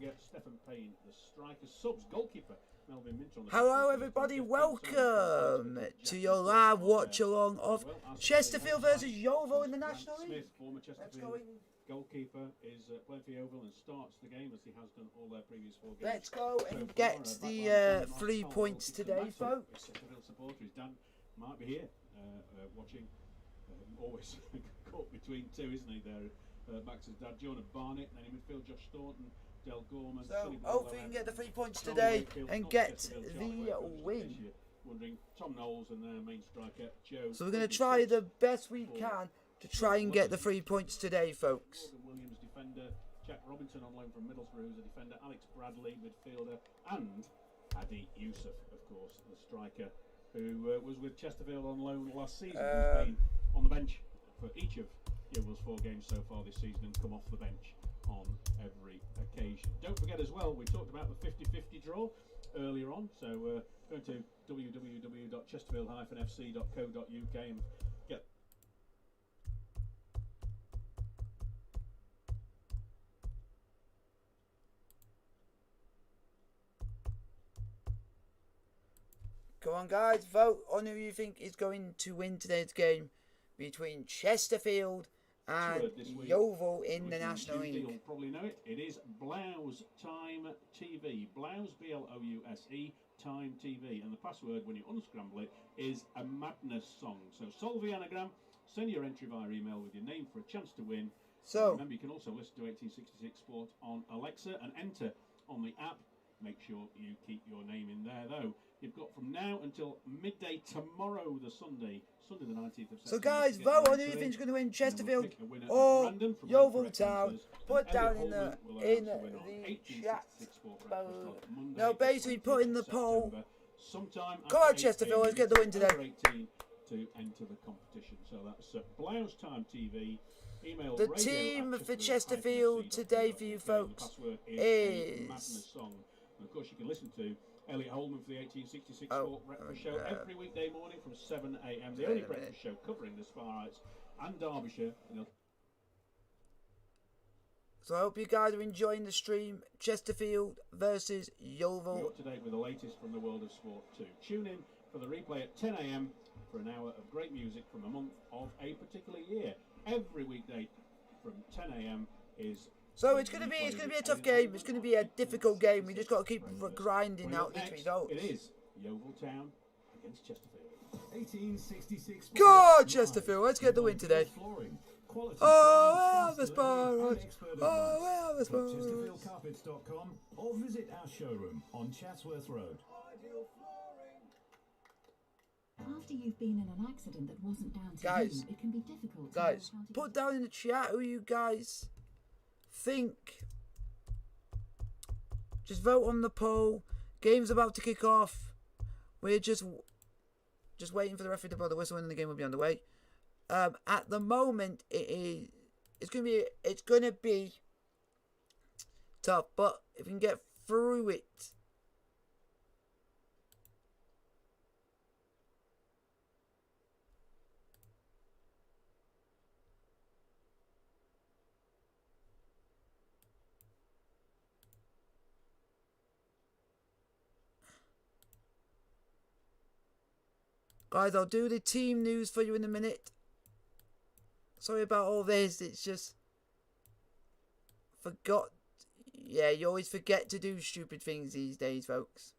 get Stephen Payne, the striker, subs, goalkeeper. Melvin Minter on the Hello everybody, welcome to your live watch along of Chesterfield versus Yeovil in the National League. Former Chesterfield goalkeeper is playing for Yeovil and starts the game as he has done all their previous 4 games. Let's go and get the 3 points today, folks. Chesterfield supporter, his dad might be here watching. Always caught between two, isn't he? There, Max's dad, Jonah Barnett, and then in midfield, Josh Staunton. Del Gorman, so hopefully you can get the 3 points today and get the win. Tom Knowles and their main striker, Joe. So we're going to try the best we can to try and get the 3 points today, folks. Williams, defender, Jack Robinson on loan from Middlesbrough, who's a defender, Alex Bradley, midfielder, and Adi Yusuf, of course, the striker, who was with Chesterfield on loan last season. He's been on the bench for each of Yeovil's 4 games so far this season and come off the bench on every occasion. Don't forget as well, we talked about the 50-50 draw earlier on, so go to www.chesterfield-fc.co.uk and get Come on guys, vote on who you think is going to win today's game between Chesterfield and Yeovil in the National League. You'll probably know it. It is Blouse Time TV. Blouse, B-L-O-U-S-E, Time TV. And the password, when you unscramble it, is a madness song. So solve the anagram, send your entry via email with your name for a chance to win. So remember, you can also listen to 1866 Sport on Alexa and enter on the app. Make sure you keep your name in there, though. You've got from now until midday tomorrow, Sunday the 19th of September. So guys, vote on who you think is going to win, Chesterfield or Yeovil Town. Put it down in the chat. No, basically put in the poll. Come on, Chesterfield, let's get the win today. To enter the competition. So that's Blouse Time TV. Email the team for Chesterfield today for you folks is Madness Song. And of course you can listen to Elliot Holman for the 1866 Sport Breakfast Show every weekday morning from 7 AM. The only breakfast show covering the Sparrites and Derbyshire. So I hope you guys are enjoying the stream. Chesterfield versus Yeovil. We're up to date with the latest from the world of sport too. Tune in for the replay at 10 AM for an hour of great music from a month of a particular year. Every weekday from 10 AM is. So it's gonna be a tough game. It's gonna be a difficult game. We just got to keep grinding out these results. It is Yeovil Town against Chesterfield. 1866. God, Chesterfield, let's get the win today. Oh, well, the Sparrites. Oh, well, the Sparrites. ChesterfieldCarpets.com or visit our showroom on Chatsworth Road. After you've been in an accident that wasn't down to guys, you, it can be difficult. Guys, put down in the chat who you guys think. Just vote on the poll. Game's about to kick off. We're just waiting for the referee to blow the whistle and the game will be underway. At the moment, it's gonna be tough, but if we can get through it. Guys, I'll do the team news for you in a minute. Sorry about all this. It's just forgot. Yeah, you always forget to do stupid things these days, folks.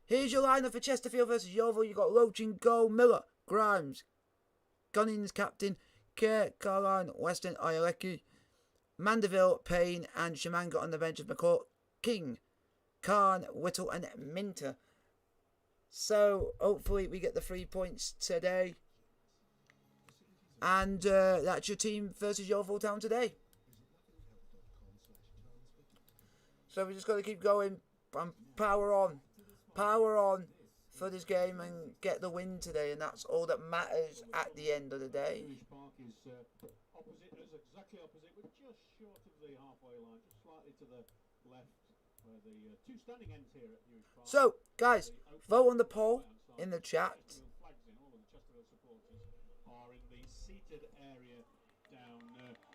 Here's your lineup for Chesterfield versus Yeovil. You got Roach in goal, Miller, Grimes, Gunnings captain, Kerr, Carline, Weston, Ayelecki, Mandeville, Payne, and Shamanga on the bench of McCourt, King, Khan, Whittle and Minter. So hopefully we get the 3 points today. And that's your team versus Yeovil Town today. So we just got to keep going and power on for this game and get the win today. And that's all that matters at the end of the day. Park is exactly opposite. We're just short of the halfway line, just slightly to the left. Where the two standing ends here at Yeovil Park. So, guys, vote on the poll in the chat. All of the Chesterfield supporters are in the seated area down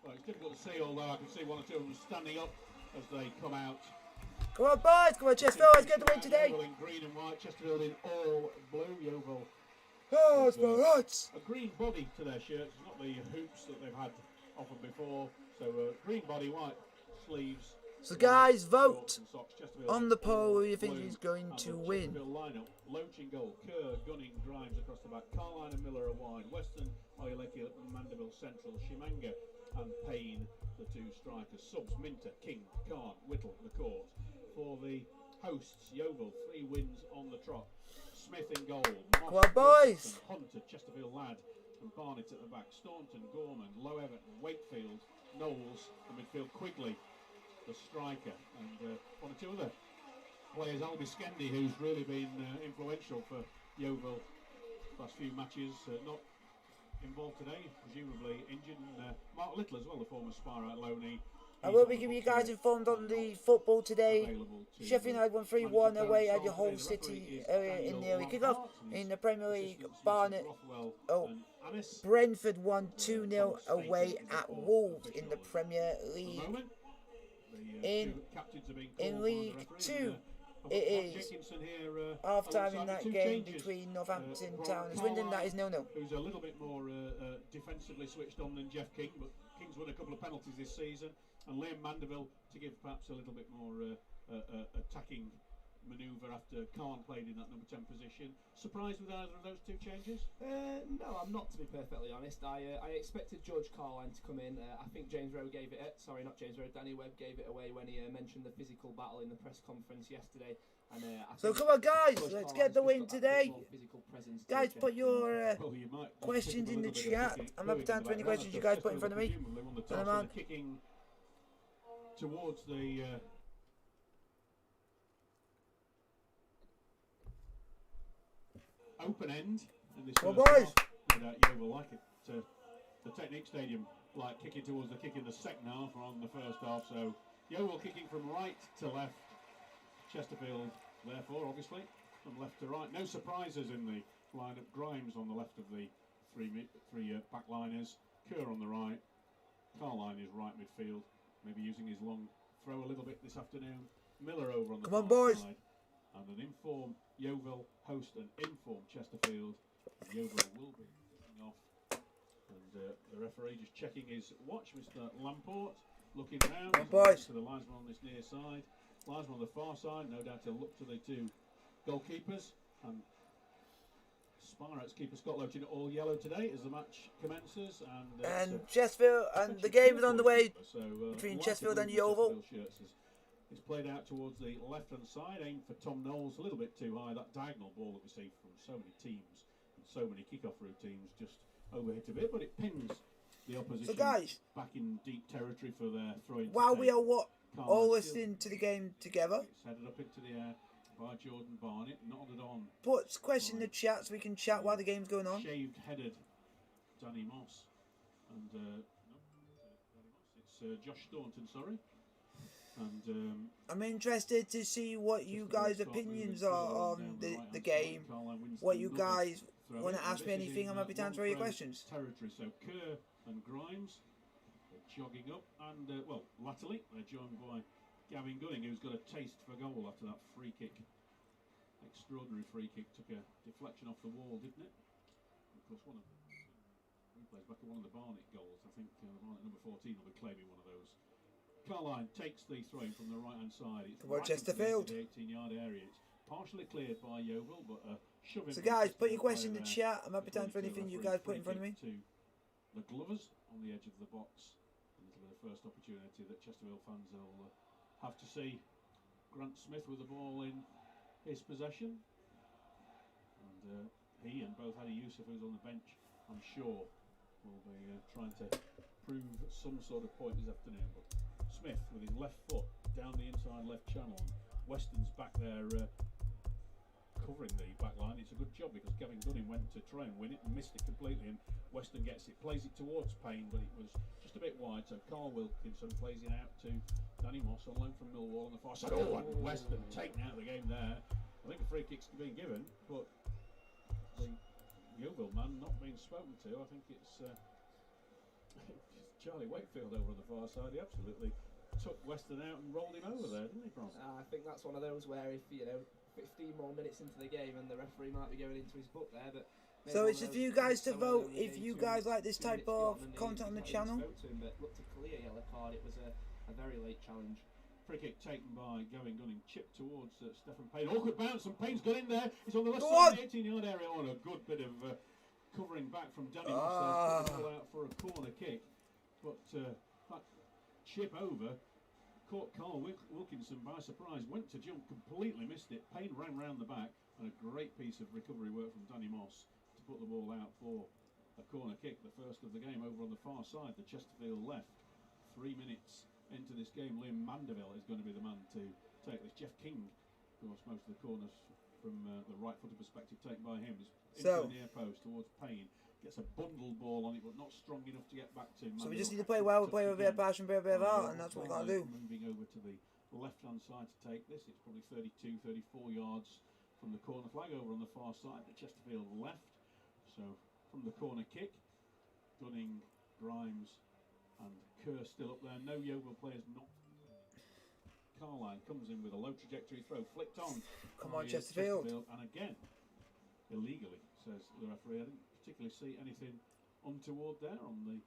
Well, it's difficult to see, although I can see one or two of them standing up as they come out. Come on, boys. Come on, Chesterfield. Let's get the win today. Yeovil in green and white, Chesterfield in all blue. Yeovil. Oh, it's my rights. A green body to their shirts, not the hoops that they've had often before. So green body, white sleeves. So guys, vote Socks, on the poll who you think is going to win. Lineup: Loach in goal, Kerr, Gunning, Grimes across the back, Carline and Miller are wide, Weston, Oyeleki, Mandeville central, Shimanga and Payne, the two strikers. Subs: Minter, King, Khan, Whittle, McCourt. For the hosts, Yeovil, 3 wins on the trot. Smith in goal, Come on, boys. Hunter, Chesterfield Ladd and Barnett at the back, Staunton, Gorman, Low Everton, Wakefield, Knowles, and midfield Quigley, the striker, and one or two other players. Albie Skendi, who's really been influential for Yeovil the last few matches, not involved today, presumably injured, and Mark Little as well, the former Spire at Loney. I will be giving you guys informed on the football today. Sheffield United won 3-1 away at your whole city in the early kickoff. In the Premier League, Barnet, Brentford won 2-0 away at Wolves in the Premier League. In League 2, it is half time in that game between Northampton Town and Swindon. That is 0-0. Who's a little bit more defensively switched on than Jeff King, but King's won a couple of penalties this season. And Liam Mandeville to give perhaps a little bit more attacking manoeuvre after Khan played in that number 10 position. Surprised with either of those two changes? No, I'm not, to be perfectly honest. I expected George Carline to come in. I think James Rowe gave it, Danny Webb gave it away when he mentioned the physical battle in the press conference yesterday. And, so come on guys, let's get the win today. Guys, put your questions in the chat. I'm happy to answer any questions you guys put in front of me. Kicking towards the open end in this well, first boys. half. No doubt Yeovil like it. The Technique Stadium like kicking towards the kick in the second half or on the first half. So Yeovil kicking from right to left. Chesterfield, therefore, obviously, from left to right. No surprises in the lineup. Grimes on the left of the three backliners. Kerr on the right. Carline is right midfield. Maybe using his long throw a little bit this afternoon. Miller over on the far side. And an informed Yeovil host and informed Chesterfield. Yeovil will be kicking off. And the referee just checking his watch, Mr. Lamport. Looking round to the linesman on this near side. Linesman on the far side. No doubt he'll look to the two goalkeepers. And Spire's keeper Scott Loach in all yellow today as the match commences. And Chesterfield, and the game is on the way between Chesterfield and Yeovil. It's played out towards the left-hand side, aimed for Tom Knowles, a little bit too high. That diagonal ball that we see from so many teams and so many kick-off routines just overhit a bit, but it pins the opposition back in deep territory for their throw-in. While we are all listening to the game together, it's headed up into the air by Jordan Barnett, nodded on. Put question in the chat so we can chat while the game's going on. Shaved-headed Danny Moss, and it's Josh Staunton, sorry. And I'm interested to see what you guys' opinions are on the game. What you guys want to ask me anything, I'm happy to answer all your questions. Territory, so Kerr and Grimes are jogging up, and latterly they're joined by Gavin Gunning, who's got a taste for goal after that free kick. Extraordinary free kick, took a deflection off the wall, didn't it? Of course, one of the replays back at one of the Barnett goals. I think the Barnett number 14 will be claiming one of those. Carline takes the throw from the right-hand side. It's right Chesterfield. The 18-yard area. It's partially cleared by Yeovil, but shoving. So guys, put your question in the chat. I'm happy to answer anything you guys put in front of me. To the Glovers on the edge of the box. A little bit of first opportunity that Chesterfield fans will have to see. Grant Smith with the ball in his possession, and he and both Hadi Youssef, who's on the bench, I'm sure, will be trying to prove some sort of point this afternoon. But Smith with his left foot down the inside left channel. Weston's back there covering the back line. It's a good job because Gavin Gunning went to try and win it and missed it completely, and Weston gets it, plays it towards Payne, but it was just a bit wide, so Carl Wilkinson plays it out to Danny Moss on loan from Millwall on the far side. Oh, and Weston taken out of the game there. I think a free kick's being given, but the Yeovil man not being spoken to. I think it's Charlie Wakefield over on the far side. He absolutely took Weston out and rolled him over there, didn't he, Bronze? I think that's one of those where if, 15 more minutes into the game and the referee might be going into his book there, but So it's for you guys to vote if you guys like this type of content on the channel. But looked a clear yellow card. It was a very late challenge. Free kick taken by Going Gunning, chipped towards Stephen Payne. Awkward bounce, and Payne's got in there. He's on the left side of the 18-yard area. Oh, and a good bit of covering back from Danny Moss there. Put the ball out for a corner kick. But that chip over caught Carl Wilkinson by surprise. Went to jump, completely missed it. Payne ran round the back, and a great piece of recovery work from Danny Moss to put the ball out for a corner kick, the first of the game over on the far side, the Chesterfield left. 3 minutes into this game, Liam Mandeville is going to be the man to take this. Jeff King, of course, most of the corners from the right footed perspective taken by him, is into the near post towards Payne. Gets a bundled ball on it, but not strong enough to get back to Mandeville. So we just need to play well, we play with a bit of passion, a bit of art, and that's what we've got to do. Moving over to the left-hand side to take this. It's probably 32, 34 yards from the corner flag over on the far side, the Chesterfield left. So from the corner kick, Gunning, Grimes and Kerr still up there. No Yeovil players not. Carline comes in with a low trajectory throw, flicked on. Come on, Chesterfield. And again, illegally, says the referee. I didn't particularly see anything untoward there on the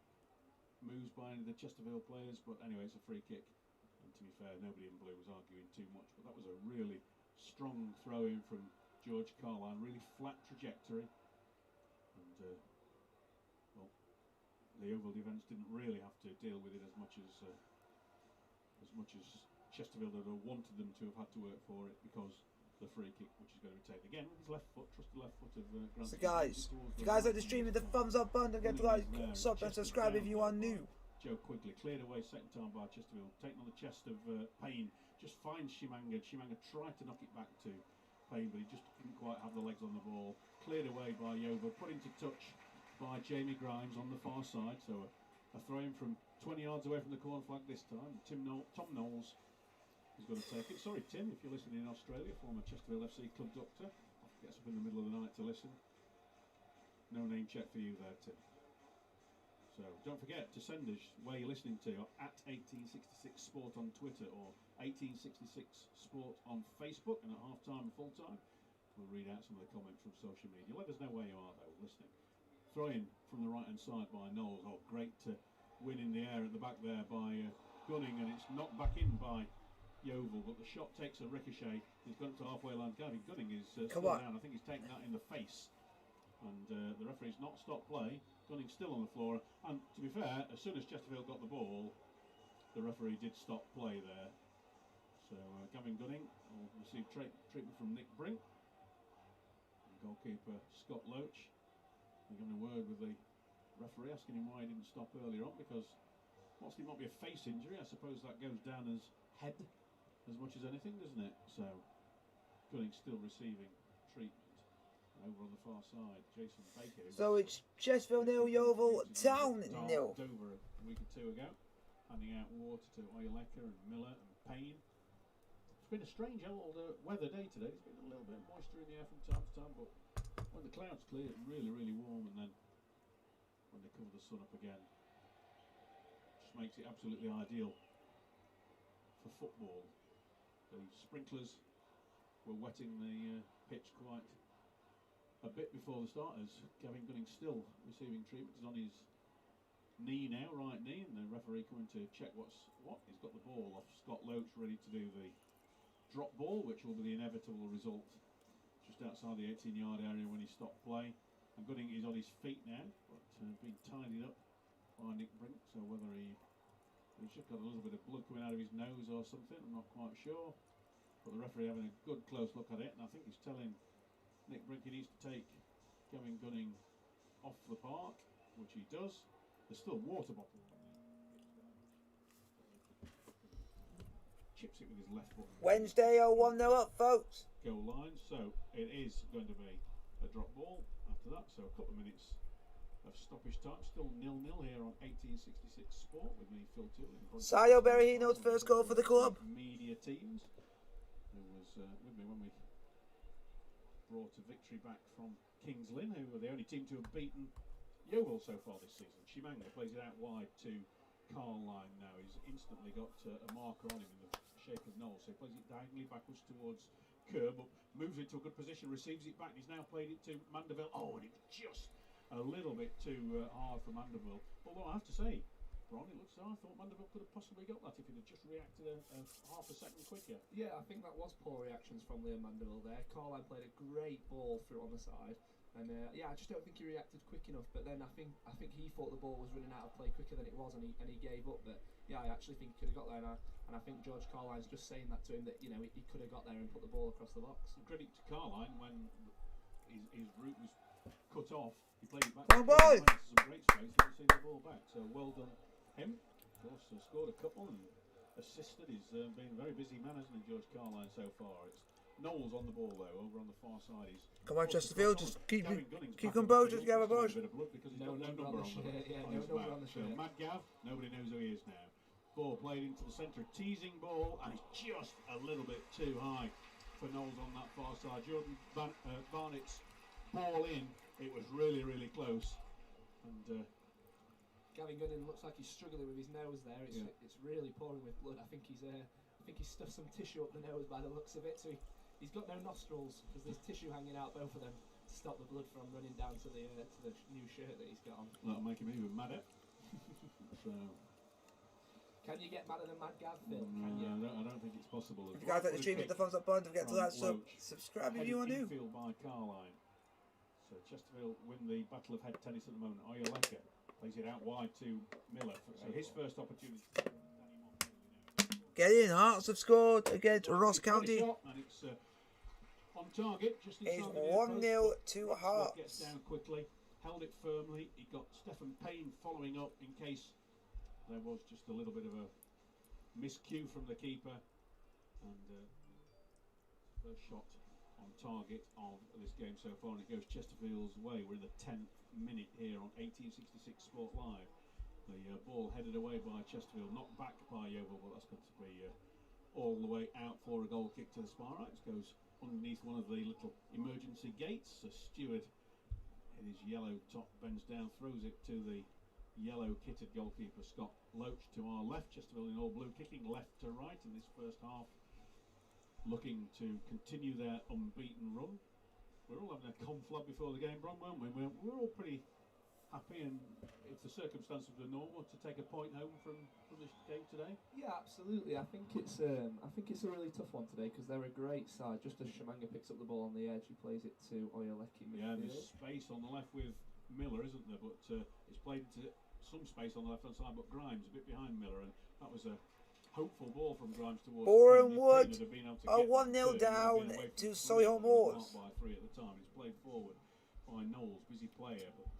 moves by any of the Chesterfield players, but anyway, it's a free kick. And to be fair, nobody in blue was arguing too much, but that was a really strong throw in from George Carline, really flat trajectory. And well, the Yeovil defence didn't really have to deal with it as much as Chesterfield had wanted them to have had to work for it, because the free kick, which is going to be taken again with his left foot, trusted left foot of Grant. So guys, if you guys like the stream, hit the thumbs up button, don't forget to like, sub and subscribe if you are new. Joe Quigley cleared away second time by Chesterfield, taken on the chest of Payne, just finds Shimanga. Shimanga tried to knock it back to Payne, but he just didn't quite have the legs on the ball. Cleared away by Yeovil, put into touch by Jamie Grimes on the far side. So a throw in from 20 yards away from the corner flag this time. Tom Knowles is going to take it. Sorry, Tim, if you're listening in Australia, former Chesterfield FC club doctor. Gets up in the middle of the night to listen. No name check for you there, Tim. So don't forget to send us where you're listening to, at 1866 Sport on Twitter or 1866 Sport on Facebook, and at half time and full time we'll read out some of the comments from social media. Let us know where you are though, listening. Throw in from the right hand side by Knowles. Oh, great to win in the air at the back there by Gunning, and it's knocked back in by Yeovil, but the shot takes a ricochet. He's gone up to halfway line. Gavin Gunning is still down. I think he's taken that in the face, and the referee's not stopped play. Gunning's still on the floor, and to be fair, as soon as Chesterfield got the ball, the referee did stop play there. So Gavin Gunning will receive treatment from Nick Brink. And goalkeeper Scott Loach. They're going to word with the referee, asking him why he didn't stop earlier on, because whilst it might be a face injury, I suppose that goes down as head as much as anything, doesn't it? So Gunning's still receiving treatment. Over on the far side, Jason Baker. So it's Chesterfield 0, Yeovil Town 0. Over a week or two ago, handing out water to Oyeleka and Miller and Payne. It's been a strange old weather day today. It's been a little bit moisture in the air from time to time, but when the clouds clear, it's really, really warm, and then when they cover the sun up again, just makes it absolutely ideal for football. The sprinklers were wetting the pitch quite a bit before the starters. Gavin Gunning still receiving treatment. He's on his knee now, right knee, and the referee coming to check what's what. He's got the ball off Scott Loach, ready to do the drop ball, which will be the inevitable result just outside the 18-yard area when he stopped play. And Gunning is on his feet now, but being tidied up by Nick Brink. So whether he's just got a little bit of blood coming out of his nose or something, I'm not quite sure. But the referee having a good close look at it, and I think he's telling Nick Brink needs to take Gavin Gunning off the park, which he does. There's still water bottle. Chips it with his left foot. Wednesday 1-0 up, folks. Goal line, so it is going to be a drop ball after that. So a couple of minutes of stoppage time. Still 0-0 here on 1866 Sport with me, Phil Tilley. Sayo Berahino's first goal for the club. Media teams, who was with me when we brought a victory back from Kings Lynn, who were the only team to have beaten Yeovil so far this season. Shimanga plays it out wide to Carline now. He's instantly got a marker on him in the shape of Knowles. So he plays it diagonally backwards towards Kerr, but moves it to a good position, receives it back. He's now played it to Mandeville. Oh, and it was just a little bit too hard for Mandeville. Although I have to say, Bron, it looks as though I thought Mandeville could have possibly got that if he'd have just reacted a half a second quicker. Yeah, I think that was poor reactions from Liam Mandeville there. Carline played a great ball through on the side. And yeah, I just don't think he reacted quick enough. But then I think he thought the ball was running out of play quicker than it was, and he gave up. But yeah, I actually think he could have got there now. And I think George Carline's just saying that to him, that he could have got there and put the ball across the box. And credit to Carline, when his route was cut off, he played it back. Oh, boy! Some great space to see the ball back. So well done him. Of course, scored a couple and assisted. He's been a very busy man, hasn't he, George Carline, so far. It's Knowles on the ball though, over on the far side. Come on, Chesterfield, just keep composure together, boys. No number on the shirt. Yeah, no number on the shirt. Mad Gav, nobody knows who he is now. Ball played into the centre, teasing ball, and it's just a little bit too high for Knowles on that far side. Jordan Barnett's ball in, it was really, really close. And Gavin Gunning looks like he's struggling with his nose there. It's really pouring with blood. I think he's stuffed some tissue up the nose by the looks of it. So he's got no nostrils because there's tissue hanging out both of them to stop the blood from running down to the new shirt that he's got on. That'll make him even madder. So. Can you get madder than Mad Gav, Phil? Can you? I don't think it's possible. If you guys like the stream, hit the thumbs up button. Don't forget to like, subscribe if you want to. Infield by Carline. So Chesterfield win the Battle of Head Tennis at the moment. Oyeleka plays it out wide to Miller. So his first opportunity. Get in, Hearts have scored against Ross County. And it's on target. Just it's 1-0 to Hearts. Gets down quickly, held it firmly. He got Stephen Payne following up in case there was just a little bit of a miscue from the keeper. And first shot on target of this game so far, and it goes Chesterfield's way. We're in the 10th minute here on 1866 Sport Live. The ball headed away by Chesterfield, knocked back by Yeovil, but that's going to be all the way out for a goal kick to the spar rights. Goes underneath one of the little emergency gates. A steward in his yellow top bends down, throws it to the yellow kitted goalkeeper Scott Loach to our left. Chesterfield in all blue, kicking left to right in this first half, looking to continue their unbeaten run. We're all having a conflab before the game, Bron, weren't we? We're all pretty happy, and if the circumstances were normal, to take a point home from this game today. Yeah, absolutely. I think it's a really tough one today because they're a great side. Just as Jamwinga picks up the ball on the edge, he plays it to Oyeleki. Yeah, there's space on the left with Miller, isn't there? But it's played into some space on the left-hand side, but Grimes a bit behind Miller, and that was a hopeful ball from Grimes towards Boreham Wood are 1-0 down to Solihull Moors. By 3 at the time. It's played forward by Knowles, busy player, but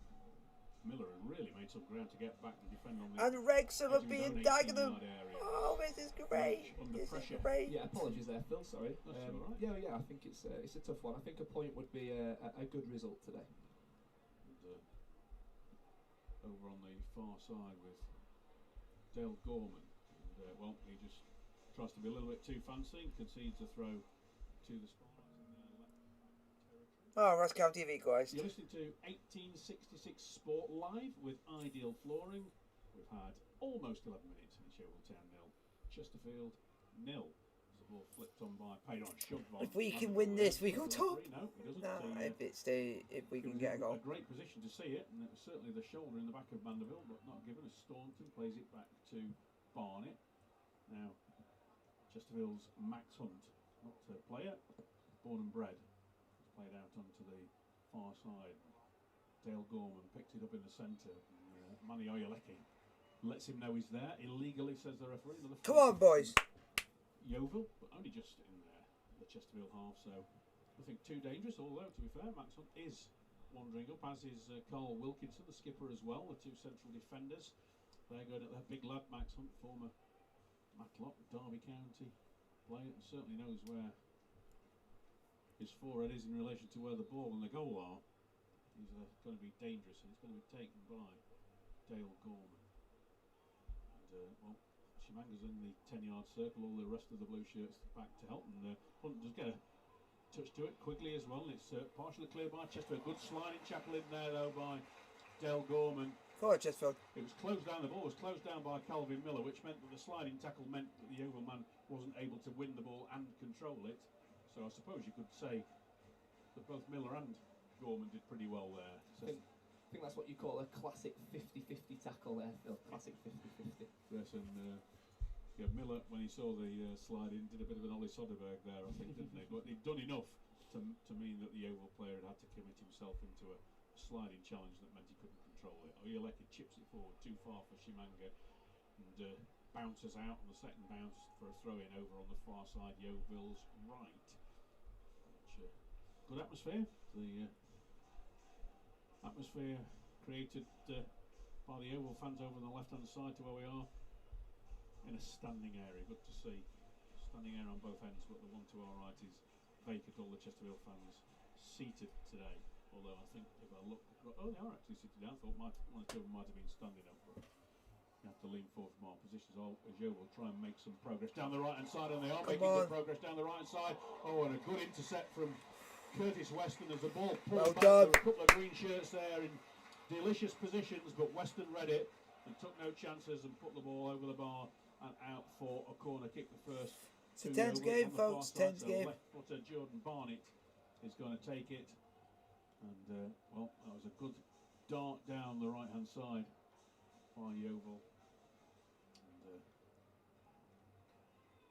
Miller really made some ground to get back and defend on the. And Wrexham are being dagged them. Oh, this is great. This is great. Yeah, apologies there, Phil. Sorry. That's all right. Yeah. I think it's a tough one. I think a point would be a good result today. And, over on the far side with Dale Gorman. And, well, he just tries to be a little bit too fancy and concedes a throw to the spot in their left territory. Oh, Ross County TV, guys. You're listening to 1866 Sport Live with Ideal Flooring. We've had almost 11 minutes in Yeovil Town 0, Chesterfield 0. The ball flipped on by Payne, shoved by. If we can win this, we go top. No, he doesn't. No, if we can get a goal. A great position to see it, and it was certainly the shoulder in the back of Mandeville, but not given. As Staunton plays it back to Barnett. Now, Chesterfield's Max Hunt, not a player, born and bred. He's played out onto the far side. Dale Gorman picks it up in the centre. Manny Oyeleki lets him know he's there. Illegally, says the referee. Come on, boys. Yeovil, but only just in the Chesterfield half, so nothing too dangerous. Although, to be fair, Max Hunt is wandering up, as is Carl Wilkinson, the skipper as well, the two central defenders. They're going at their big lad, Max Hunt, former Matlock, Derby County player, and certainly knows where his forehead is in relation to where the ball and the goal are. He's going to be dangerous, and it's going to be taken by Dale Gorman. And, well, Shimanga's in the 10-yard circle, all the rest of the blue shirts back to help, and Hunt does get a touch to it quickly as well, and it's partially cleared by Chesterfield. Good sliding chapel in there though by Dale Gorman. Go on, Chesterfield. It was closed down. The ball was closed down by Calvin Miller, which meant that the sliding tackle meant that the Yeovil man wasn't able to win the ball and control it. So I suppose you could say that both Miller and Gorman did pretty well there. So I think that's what you call a classic 50-50 tackle there, Phil. Classic 50-50. yes, and yeah, Miller, when he saw the slide in, did a bit of an Ollie Soderberg there, I think, didn't he? But he'd done enough to mean that the Yeovil player had to commit himself into a sliding challenge that meant he couldn't control it. Oyeleke chips it forward too far for Jamwinga and bounces out on the second bounce for a throw-in over on the far side, Yeovil's right. Which, good atmosphere. The atmosphere created by the Yeovil fans over on the left-hand side to where we are in a standing area. Good to see. Standing area on both ends, but the one to our right is vacant. All the Chesterfield fans seated today. Although I think if I look, oh, they are actually seated down. I thought one or two of them might have been standing up. But you have to lean forward from our positions. As you will try and make some progress down the right-hand side, and they are making good progress down the right-hand side. Oh, and a good intercept from Curtis Weston as the ball pulled back. There were a couple of green shirts there in delicious positions, but Weston read it and took no chances and put the ball over the bar and out for a corner kick. The first. It's a tense game, folks. Tense game. Left footer Jordan Barnett is going to take it. And, well, that was a good dart down the right-hand side by Yeovil. And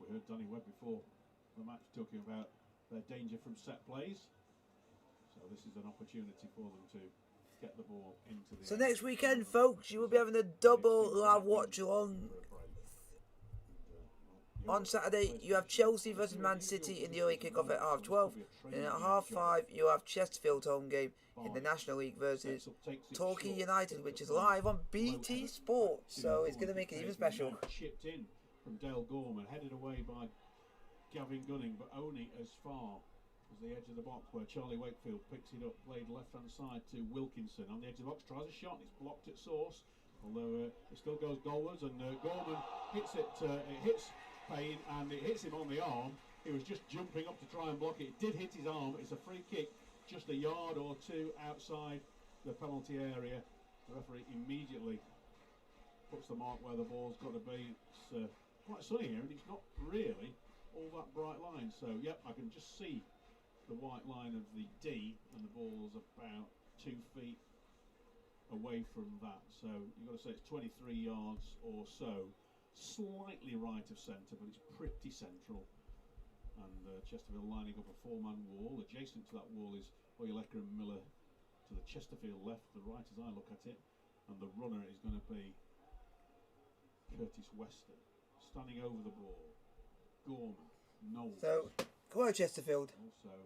we heard Danny Webb before the match talking about their danger from set plays. So this is an opportunity for them to get the ball into the... So next weekend, folks, you will be having a double live watch-along. On Saturday, you have Chelsea versus Man City in the early kick-off at 12:30. And at 5:30, you have Chesterfield home game in the National League versus Torquay United, which is live on BT Sports. So it's going to make it even special. Chipped in from Dale Gorman, headed away by Gavin Gunning, but only as far as the edge of the box where Charlie Wakefield picks it up, played left-hand side to Wilkinson. On the edge of the box, tries a shot, it's blocked at source, although it still goes goalwards, and Gorman hits it, it hits Payne, and it hits him on the arm. He was just jumping up to try and block it. It did hit his arm. It's a free kick just a yard or two outside the penalty area. The referee immediately puts the mark where the ball's got to be. It's quite sunny here, and it's not really all that bright line. So, yep, I can just see the white line of the D, and the ball's about 2 feet away from that. So you've got to say it's 23 yards or so. Slightly right of centre, but it's pretty central. And Chesterfield lining up a 4-man wall. Adjacent to that wall is Oyeleke and Miller to the Chesterfield left, the right as I look at it. And the runner is going to be Curtis Weston, standing over the ball. Gorman, Knowles. So, go on, Chesterfield. Also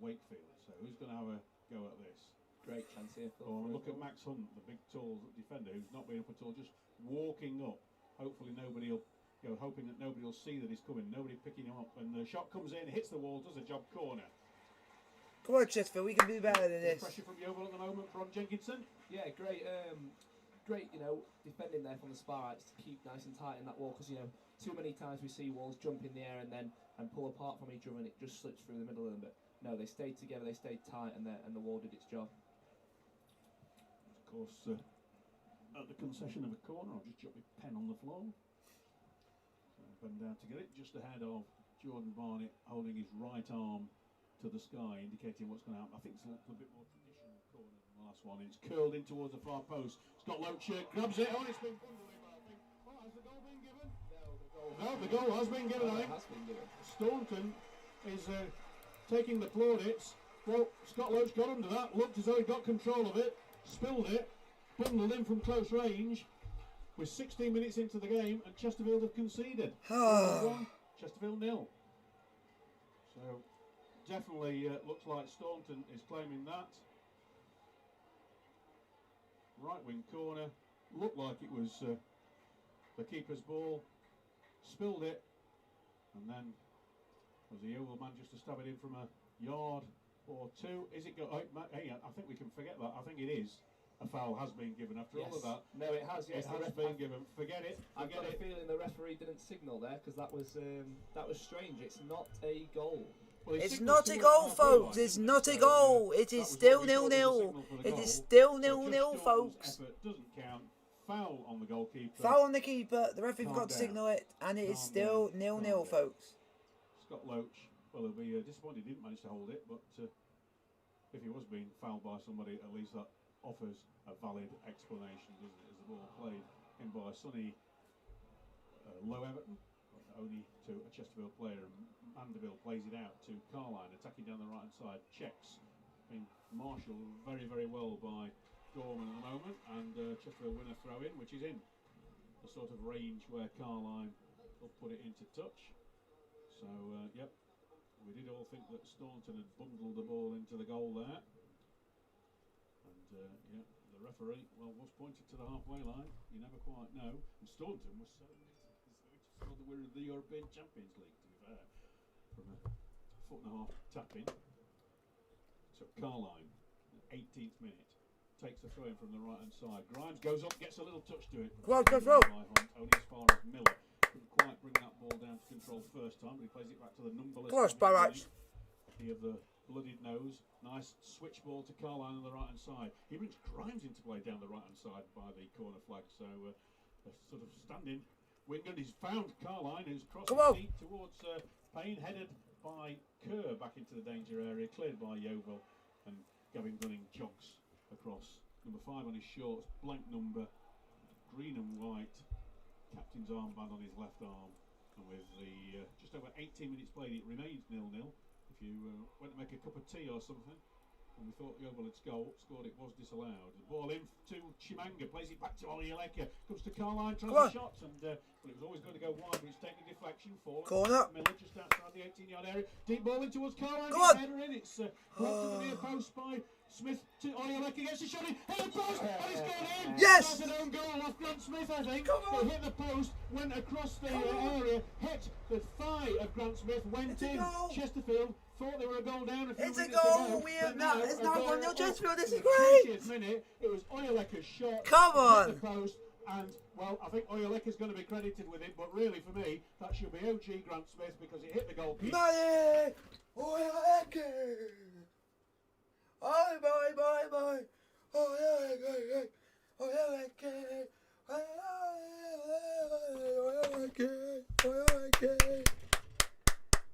Wakefield. So who's going to have a go at this? Great chance here. Oh, look at Max Hunt, the big tall defender who's not been up at all, just walking up. Hopefully nobody will, hoping that nobody will see that he's coming. Nobody picking him up, and the shot comes in, hits the wall, does a job, corner. Come on, Chesterfield, we can do better than this. Pressure from Yeovil at the moment from Jenkinson. Yeah, great, great. Defending there from the sparks to keep nice and tight in that wall, because too many times we see walls jump in the air and pull apart from each other, and it just slips through the middle of them. But no, they stayed together, they stayed tight, and the wall did its job. Of course. At the concession of a corner, I'll just drop my pen on the floor. So bend down to get it, just ahead of Jordan Barnett, holding his right arm to the sky, indicating what's going to happen. I think it's a little bit more traditional corner than the last one. It's curled in towards the far post. Scott Loach grabs it. Oh, it's been bundled in, I think. Oh, has the goal been given? No, the goal has been given, I think. Has been given. Staunton is taking the plaudits. Well, Scott Loach got under that, looked as though he got control of it, spilled it, bundled in from close range. We're 16 minutes into the game, and Chesterfield have conceded. Chesterfield 0. So definitely looks like Staunton is claiming that. Right wing corner, looked like it was the keeper's ball, spilled it, and then was the Yeovil man just to stab it in from a yard or two. Is it go? Hey, I think we can forget that. I think it is. A foul has been given after all of that. No, it has. Yes, it has been given. Forget it. I've got a feeling the referee didn't signal there, because that was strange. It's not a goal. Well, It's signalled not a to goal, halfway folks. line, It's didn't not a So, goal. It that is was still what we thought was the 0-0. signal for the It goal. is still So 0-0, Josh folks. Staunton's effort doesn't count. Foul on the goalkeeper. Foul on the keeper. The referee Calm forgot to down. signal it, and it is Calm still down. 0-0, Calm down. folks. Scott Loach, well, he'll be disappointed he didn't manage to hold it, but if he was being fouled by somebody, at least that offers a valid explanation, doesn't it, as the ball played in by Sonny Low Everton, only to a Chesterfield player, and Mandeville plays it out to Carline, attacking down the right-hand side, checks, being marshalled very, very well by Gorman at the moment, and Chesterfield win a throw-in, which is in the sort of range where Carline will put it into touch. So, yep, we did all think that Staunton had bundled the ball into the goal there. And, yeah, the referee, well, was pointed to the halfway line. You never quite know. And Staunton was so saw the winner of the European Champions League, to be fair, from a foot-and-a-half tap-in. So Carline, 18th minute, takes the throw in from the right-hand side. Grimes goes up, gets a little touch to it. Go on, go through. Only as far as Miller. Couldn't quite bring that ball down to control first time, but he plays it back to the numberless. Come on, Sparrows. He of the bloodied nose. Nice switch ball to Carline on the right-hand side. He brings Grimes into play down the right-hand side by the corner flag. So a sort of standing Wingan. He's found Carline, who's crossed deep towards Payne, headed by Kerr back into the danger area, cleared by Yeovil, and Gavin Gunning jogs across. Number 5 on his shorts, blank number, green and white, captain's armband on his left arm, and with the just over 18 minutes played, it remains 0-0. If you went to make a cup of tea or something, and we thought Yeovil had scored, it was disallowed. The ball in to Chimanga, plays it back to Oyeleka, comes to Carline, tries the shots, and well, it was always going to go wide, but it's taking deflection. Corner. Miller just outside the 18-yard area. Deep ball in towards Carline. Header in. It's brought to the near post by Smith to Oyeleka, gets a shot in. Hit the post, and it's gone in. Yes! That's an own goal off Grant Smith, I think. Come on. It hit the post, went across the area, hit the thigh of Grant Smith, went in. Chesterfield thought they were a goal down. It's a goal. It's now 1-0 Chesterfield. This is great. Minute, it was Oyeleka's shot. Come on. Hit the post, and well, I think Oyeleka's going to be credited with it, but really for me, that should be OG Grant Smith because it hit the goalkeeper. Money! Oyeleka! Oh, boy. Oyeleka!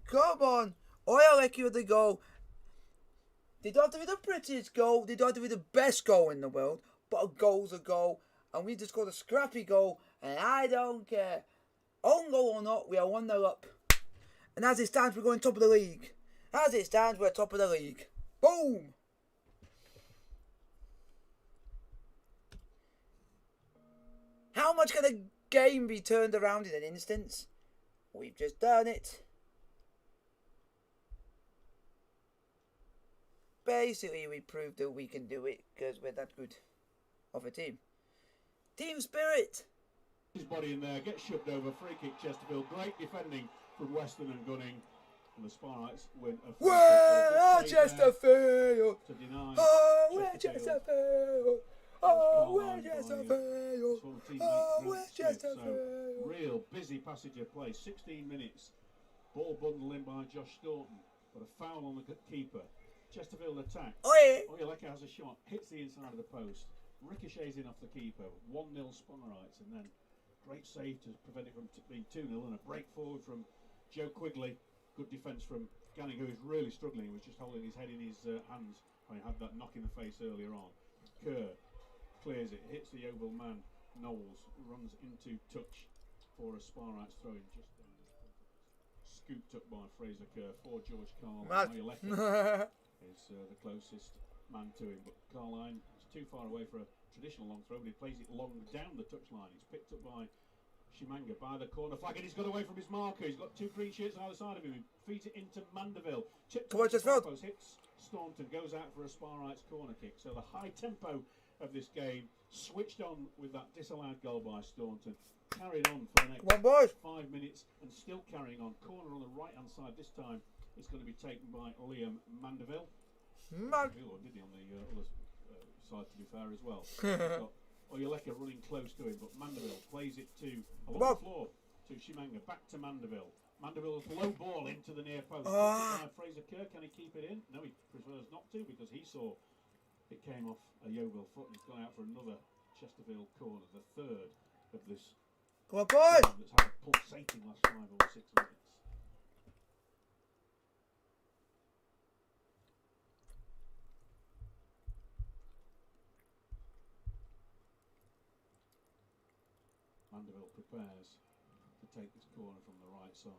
Come on! Oyeleka with the goal. They don't have to be the prettiest goal. They don't have to be the best goal in the world. But a goal's a goal. And we just scored a scrappy goal. And I don't care. Own goal or not, we are 1-0 up. And as it stands, we're going top of the league. As it stands, we're top of the league. Boom! How much can a game be turned around in an instance? We've just done it. Basically, we proved that we can do it because we're that good of a team. Team spirit! His body in there, gets shoved over, free kick Chesterfield. Great defending from Weston and Gunning. And the Sparrites win a free Where Chesterfield? to deny Oh, where Chesterfield? Oh, where Chesterfield? Oh, where Chesterfield? So, real busy passage of play. 16 minutes. Ball bundled in by Josh Staunton. But a foul on the keeper. Chesterfield attack. Oyeleka has a shot, hits the inside of the post, ricochets in off the keeper. 1-0 Sparrites, and then great save to prevent it from being 2-0, and a break forward from Joe Quigley. Good defence from Ganning, who is really struggling. He was just holding his head in his hands when he had that knock in the face earlier on. Kerr clears it, hits the Yeovil man. Knowles runs into touch for a Sparrites throw-in. Just scooped up by Fraser Kerr for George Oyeleka is the closest man to him, but Carline is too far away for a traditional long throw, but he plays it long down the touchline. It's picked up by Chimanga by the corner flag, and he's got away from his marker. He's got 2 green shirts either side of him. He feeds it into Mandeville. Chips post, hits Staunton, goes out for a Sparrites corner kick. So the high tempo of this game switched on with that disallowed goal by Staunton. Carried on for the next 5 minutes and still carrying on. Corner on the right hand side this time. It's going to be taken by Liam Mandeville. Or did he on the other side, to be fair, as well. Got Oyeleka running close to him, but Mandeville plays it along the floor to Chimanga, back to Mandeville. Mandeville's low ball into the near post. Fraser Kerr, can he keep it in? No, he prefers not to because he saw it came off a Yeovil foot and it's gone out for another Chesterfield corner, the third of this. Come on, boys! That's had a pulsating last 5 or 6 minutes. Mandeville prepares to take this corner from the right side.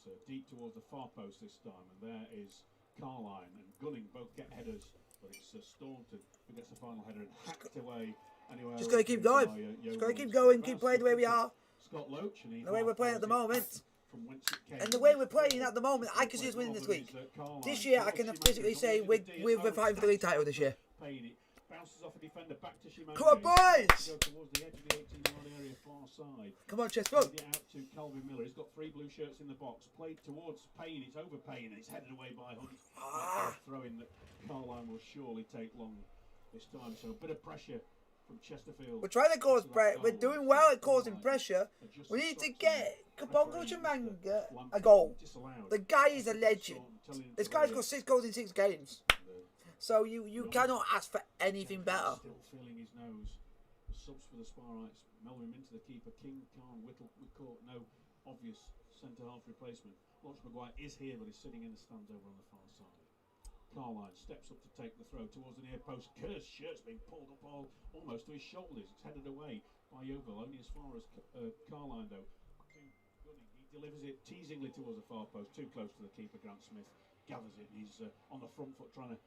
It's deep towards the far post this time, and there is Carline and Gunning both get headers, but it's Staunton who gets the final header and hacked away. Anyway, Just gotta keep going. Just gotta keep going. Keep playing the way we are. Scott Loach, and the way we're playing at the moment. From whence it came. And the way we're playing at the moment, I can see us winning this week. This year, I can physically say we're fighting for the league title this year. Bounces off a defender back to Shimano. Come on, boys! Go towards the edge of the 18-yard area, far side. Come on, Chesterfield. Out to Calvin Miller. He's got 3 blue shirts in the box. Played towards Payne. It's over Payne, and it's headed away by Hunt. Throwing that Carline will surely take long this time. So a bit of pressure from Chesterfield. We're trying to cause pressure. We're doing well at causing pressure. We need to get Kabongo Jamwinga a goal. The guy is a legend. This guy's got 6 goals in 6 games. So you cannot ask for anything better. Still feeling his nose. The subs for the Sparrites. Melvin into the keeper. King, Khan, Whittle. We caught no obvious centre half replacement. Lawrence Maguire is here, but he's sitting in the stands over on the far side. Carline steps up to take the throw towards the near post. Kerr's shirt's been pulled up almost to his shoulders. It's headed away by Yeovil, only as far as Carline though. He delivers it teasingly towards the far post, too close to the keeper. Grant Smith gathers it. He's on the front foot trying to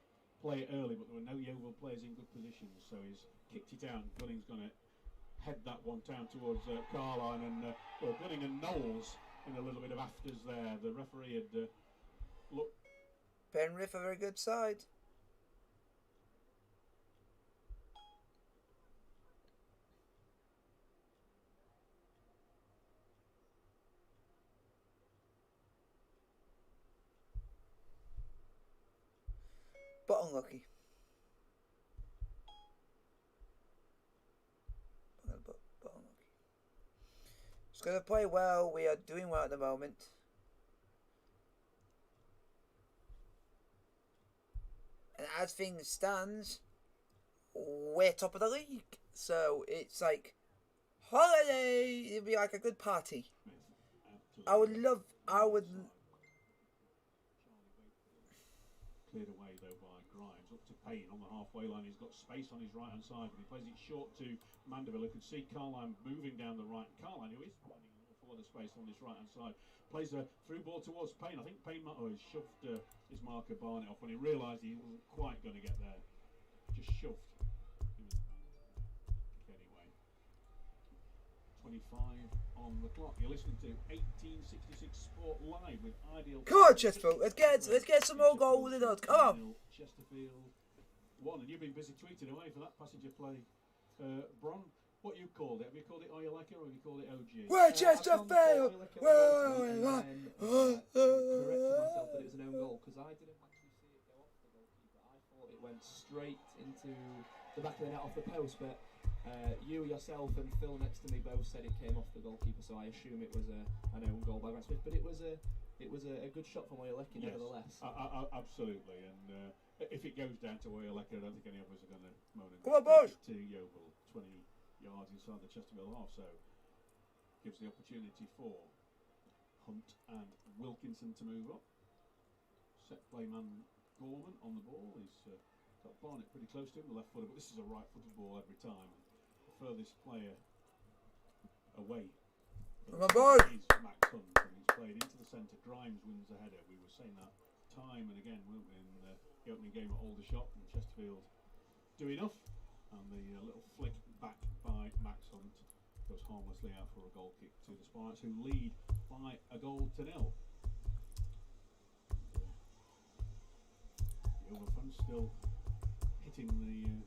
play it early, but there were no Yeovil players in good positions, so he's kicked it out. Gunning's going to head that one down towards Carline, and Gunning and Knowles in a little bit of afters there. The referee had looked. Penrith a very good side. But unlucky. But unlucky. Just going to play well. We are doing well at the moment. And as things stands, we're top of the league. So it's like holiday. It'd be like a good party. I would. Cleared away though by Grimes up to Payne on the halfway line. He's got space on his right hand side, but he plays it short to Mandeville, who can see Carline moving down the right. Carline, who is finding an awful lot of space on his right hand side, plays a through ball towards Payne. I think Payne might have shoved his marker Barnett off when he realised he wasn't quite going to get there. Just shoved. Anyway, 25 on the clock. You're listening to 1866 Sport Live with Ideal. Come on, Chesterfield. Let's get some more goals in us. Come on. Chesterfield 1, and you've been busy tweeting away for that passage of play. Bron, what you called it? Have you called it Oyaleka or have you called it OG? We're Chesterfield. Corrected myself that it was an own goal because I didn't actually see it go off the goalkeeper. I thought it went straight into the back of the net off the post, but you, yourself, and Phil next to me both said it came off the goalkeeper, so I assume it was an own goal by Grant Smith. But it was a good shot from Oyaleka, nevertheless. Absolutely, and if it goes down to Oyaleka, I don't think any of us are going to moan. Come on, boys! To Yeovil, 20 yards inside the Chesterfield half, so gives the opportunity for Hunt and Wilkinson to move up. Set play man Gorman on the ball. He's got Barnett pretty close to him, the left footer, but this is a right-footed ball every time. Furthest player away. Come on, boy! He's Max Hunt, and he's played into the centre. Grimes wins the header. We were saying that time and again, weren't we, in the opening game at Aldershot, and Chesterfield do enough. And the little flick back by Max Hunt goes harmlessly out for a goal kick to the Sparrites, who lead by a goal to nil. The Overfund still hitting the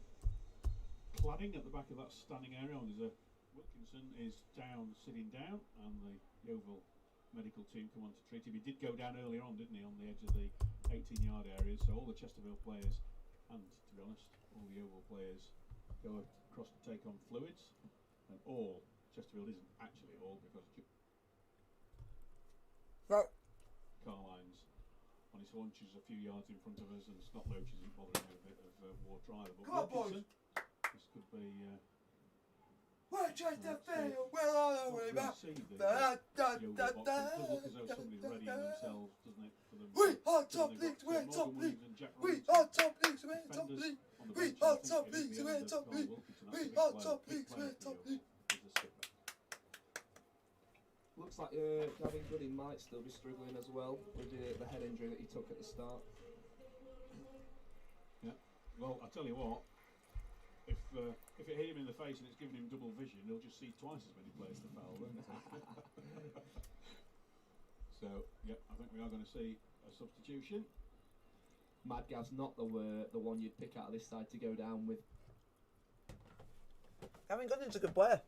cladding at the back of that standing area. And there's Wilkinson is down, sitting down, and the Yeovil medical team come on to treat him. He did go down earlier on, didn't he, on the edge of the 18-yard area. So all the Chesterfield players, and to be honest, all the Yeovil players go across to take on fluids, and all Chesterfield isn't actually all because Right. Carline's on his haunches a few yards in front of us, and Scott Loach isn't bothering with a bit of water either. But Come on, boys. Wilkinson, this could be. We're Chesterfield, we're all the way back. It does look as though somebody's readying themselves, doesn't it? For them We to- are so top they've leagues, got, we're Morgan top Williams leagues. and Jack We Robinson. are top leagues, we're top Defenders leagues. on the We bench, are I think top it is leagues, the we're end of top Carl leagues. Wilkinson. That's We a big are player, top big leagues, player we're for top Yeovil leagues. as a skipper. Looks like Gavin Gooding might still be struggling as well with the head injury that he took at the start. Yeah. Well, I tell you what. If it hit him in the face and it's giving him double vision, he'll just see twice as many players to foul, won't he? So, yeah, I think we are going to see a substitution. Mad Gav's not the one you'd pick out of this side to go down with. Gavin Goodin's a good player.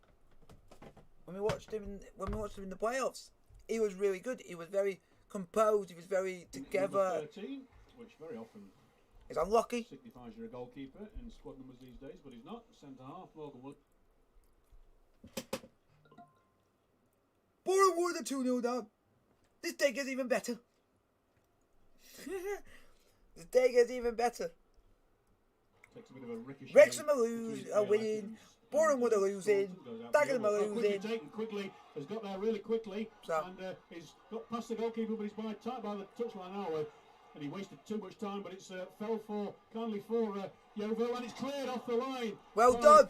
When we watched him in the playoffs, he was really good. He was very composed. He was very together. Number 13, which very often He's unlucky. signifies you're a goalkeeper in squad numbers these days, but he's not. Centre half, Morgan Wood. Boreham Wood are 2-0 down. This day gets even better. This day gets even better. Takes a bit of a ricochet. Wrexham are between winning. Ray Atkins Boreham and, Wood are losing. Thornton goes out Dagenham for are Yeovil. Quickly losing. taken, quickly has got there really quickly, So- and he's got past the goalkeeper, but he's by the touchline now, and he wasted too much time. But it's fell kindly for Yeovil, and it's cleared off the line. Well by done.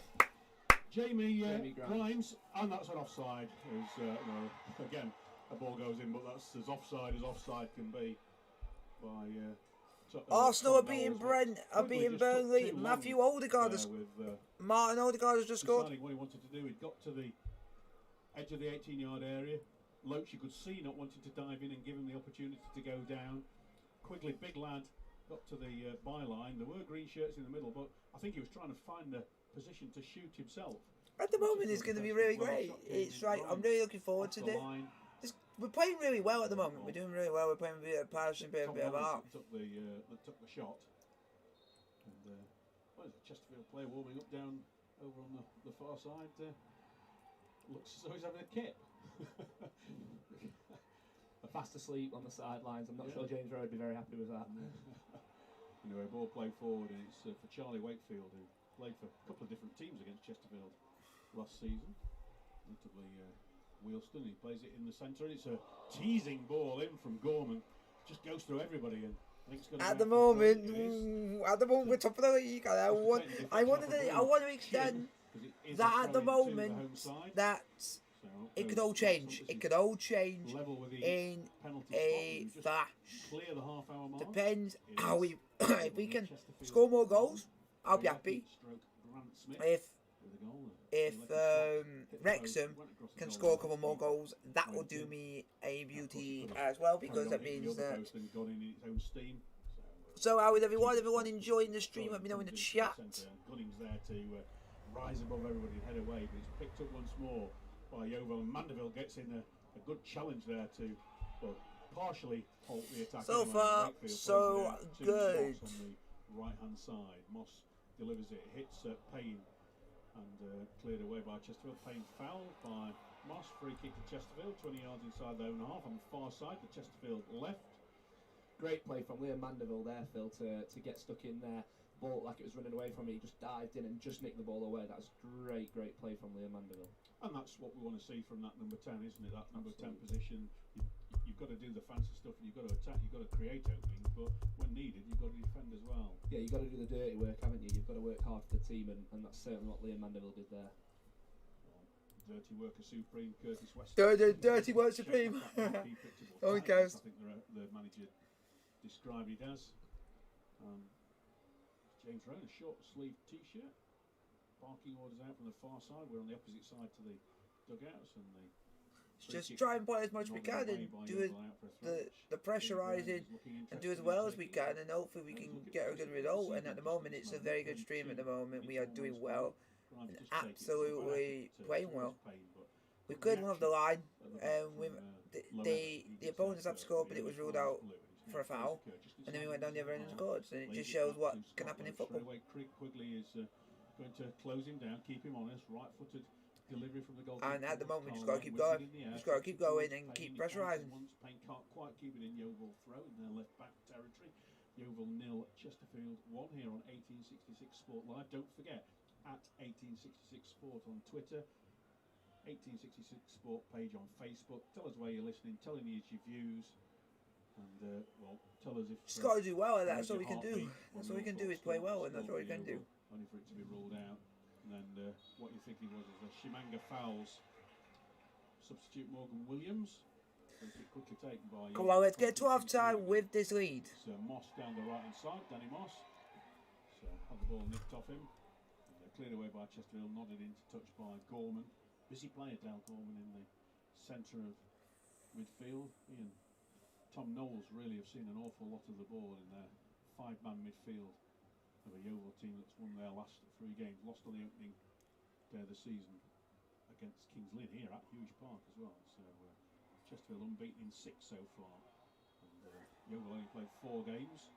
Jamie Grimes. Grimes, and that's an offside. Again, a ball goes in, but that's as offside can be. By Arsenal are Tom beating Knowles, Brent, but are Quigley beating just took Burnley. too long Matthew Odegaard has, with Martin Odegaard has just scored. deciding what he wanted to do. He'd got to the edge of the 18-yard area. Loach, you could see, not wanting to dive in and give him the opportunity to go down. Quigley, big lad, got to the byline. There were green shirts in the middle, but I think he was trying to find a position to shoot himself. At the moment, it's going to be really great. It's right. I'm really looking forward to it. We're playing really well at the moment. We're doing really well. We're playing a bit of passion, a bit of art. Took the shot. And what is it? Chesterfield player warming up down over on the far side. Looks as though he's having a kip. Fast asleep on the sidelines. I'm not sure James Rowe would be very happy with that. Anyway, ball played forward, and it's for Charlie Wakefield, who played for a couple of different teams against Chesterfield last season. Notably Wheelston. He plays it in the centre. It's a teasing ball in from Gorman. Just goes through everybody, and I think it's going to At the moment, we're top of the league. And I want to extend that at the moment that it could all change. It could all change in a flash. Clear the half-hour mark. Depends how we if we can score more goals. I'll be happy. If Wrexham can score a couple more goals, that will do me a beauty as well, because that means that. So how is everyone? Everyone enjoying the stream? Let me know in the chat. Gunning's there to rise above everybody and head away, but it's picked up once more by Yeovil, and Mandeville gets in a good challenge there to, well, partially halt the attack. So anyway. far, Wakefield so plays it out to good. Moss on the right-hand side. Moss delivers it, hits Payne, and cleared away by Chesterfield. Payne fouled by Moss. Free kick to Chesterfield, 20 yards inside their own half on the far side. The Chesterfield left. Great play from Liam Mandeville there, Phil, to get stuck in there. Ball like it was running away from it. He just dived in and just nicked the ball away. That's great play from Liam Mandeville. And that's what we want to see from that number 10, isn't it? That number 10 position. You've got to do the fancy stuff, and you've got to attack, you've got to create openings, but when needed, you've got to defend as well. Yeah, you've got to do the dirty work, haven't you? You've got to work hard for the team, and that's certainly what Liam Mandeville did there. Dirty worker supreme, Curtis West. Dirty work supreme. Oh, he goes. I think the manager described it as. James Rowe, a short sleeve t-shirt. Barking orders out from the far side. We're on the opposite side to the dugouts, and just try and play as much as we can and do the pressurising and do as well as we can, and hopefully we can get a good result. And at the moment, it's a very good stream. At the moment, we are doing well, and absolutely playing well. We cleared one of the line, and the opponents have scored, but it was ruled out for a foul, and then we went down the other end and scored. So it just shows what can happen in football. Quigley is going to close him down, keep him honest, right-footed delivery from the goalkeeper. And at the moment, just got to keep going. Just got to keep going and keep pressurising. Once Payne can't quite keep it in Yeovil throw in their left back territory. Yeovil 0, Chesterfield 1 here on 1866 Sport Live. Don't forget, at 1866 Sport on Twitter, 1866 Sport page on Facebook. Tell us where you're listening, tell us your views, and well, tell us if Just got to do well, and that's all we your can do. heartbeat That's on all we your can do is thoughts play score, well, and that's score all we for can do. Yeovil, only for it to be ruled out. And then what you're thinking was the Jamwinga fouls. Substitute Morgan Williams. Quickly taken by. Come on, let's get to half time with this lead. It's Moss down the right hand side, Danny Moss. So had the ball nicked off him. And cleared away by Chesterfield, nodded into touch by Gorman. Busy player, Dale Gorman, in the centre of midfield. He and Tom Knowles really have seen an awful lot of the ball in their 5-man midfield of a Yeovil team that's won their last 3 games. Lost on the opening day of the season against Kings Lynn here at Hughes Park as well. So Chesterfield unbeaten in 6 so far. And Yeovil only played 4 games.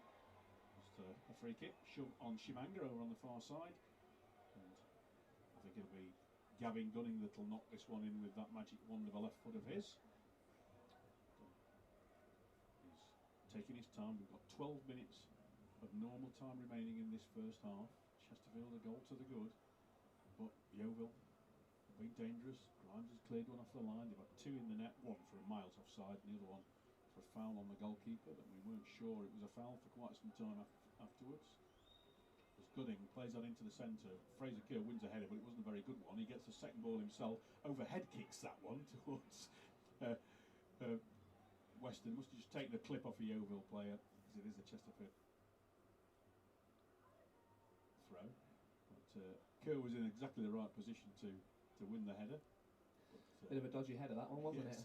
Just a free kick on Jamwinga over on the far side. And I think it'll be Gavin Gunning that'll knock this one in with that magic wand of a left foot of his. He's taking his time. We've got 12 minutes of normal time remaining in this first half. Chesterfield a goal to the good, but Yeovil have been dangerous. Grimes has cleared one off the line. They've got 2 in the net, one for a miles offside, and the other one for a foul on the goalkeeper that we weren't sure it was a foul for quite some time afterwards. As Gunning plays that into the centre, Fraser Kerr wins a header, but it wasn't a very good one. He gets the second ball himself, overhead kicks that one towards Weston. Must have just taken a clip off a Yeovil player, because it is a Chesterfield throw. But Kerr was in exactly the right position to win the header. But, Bit of a dodgy header, that one, wasn't yes,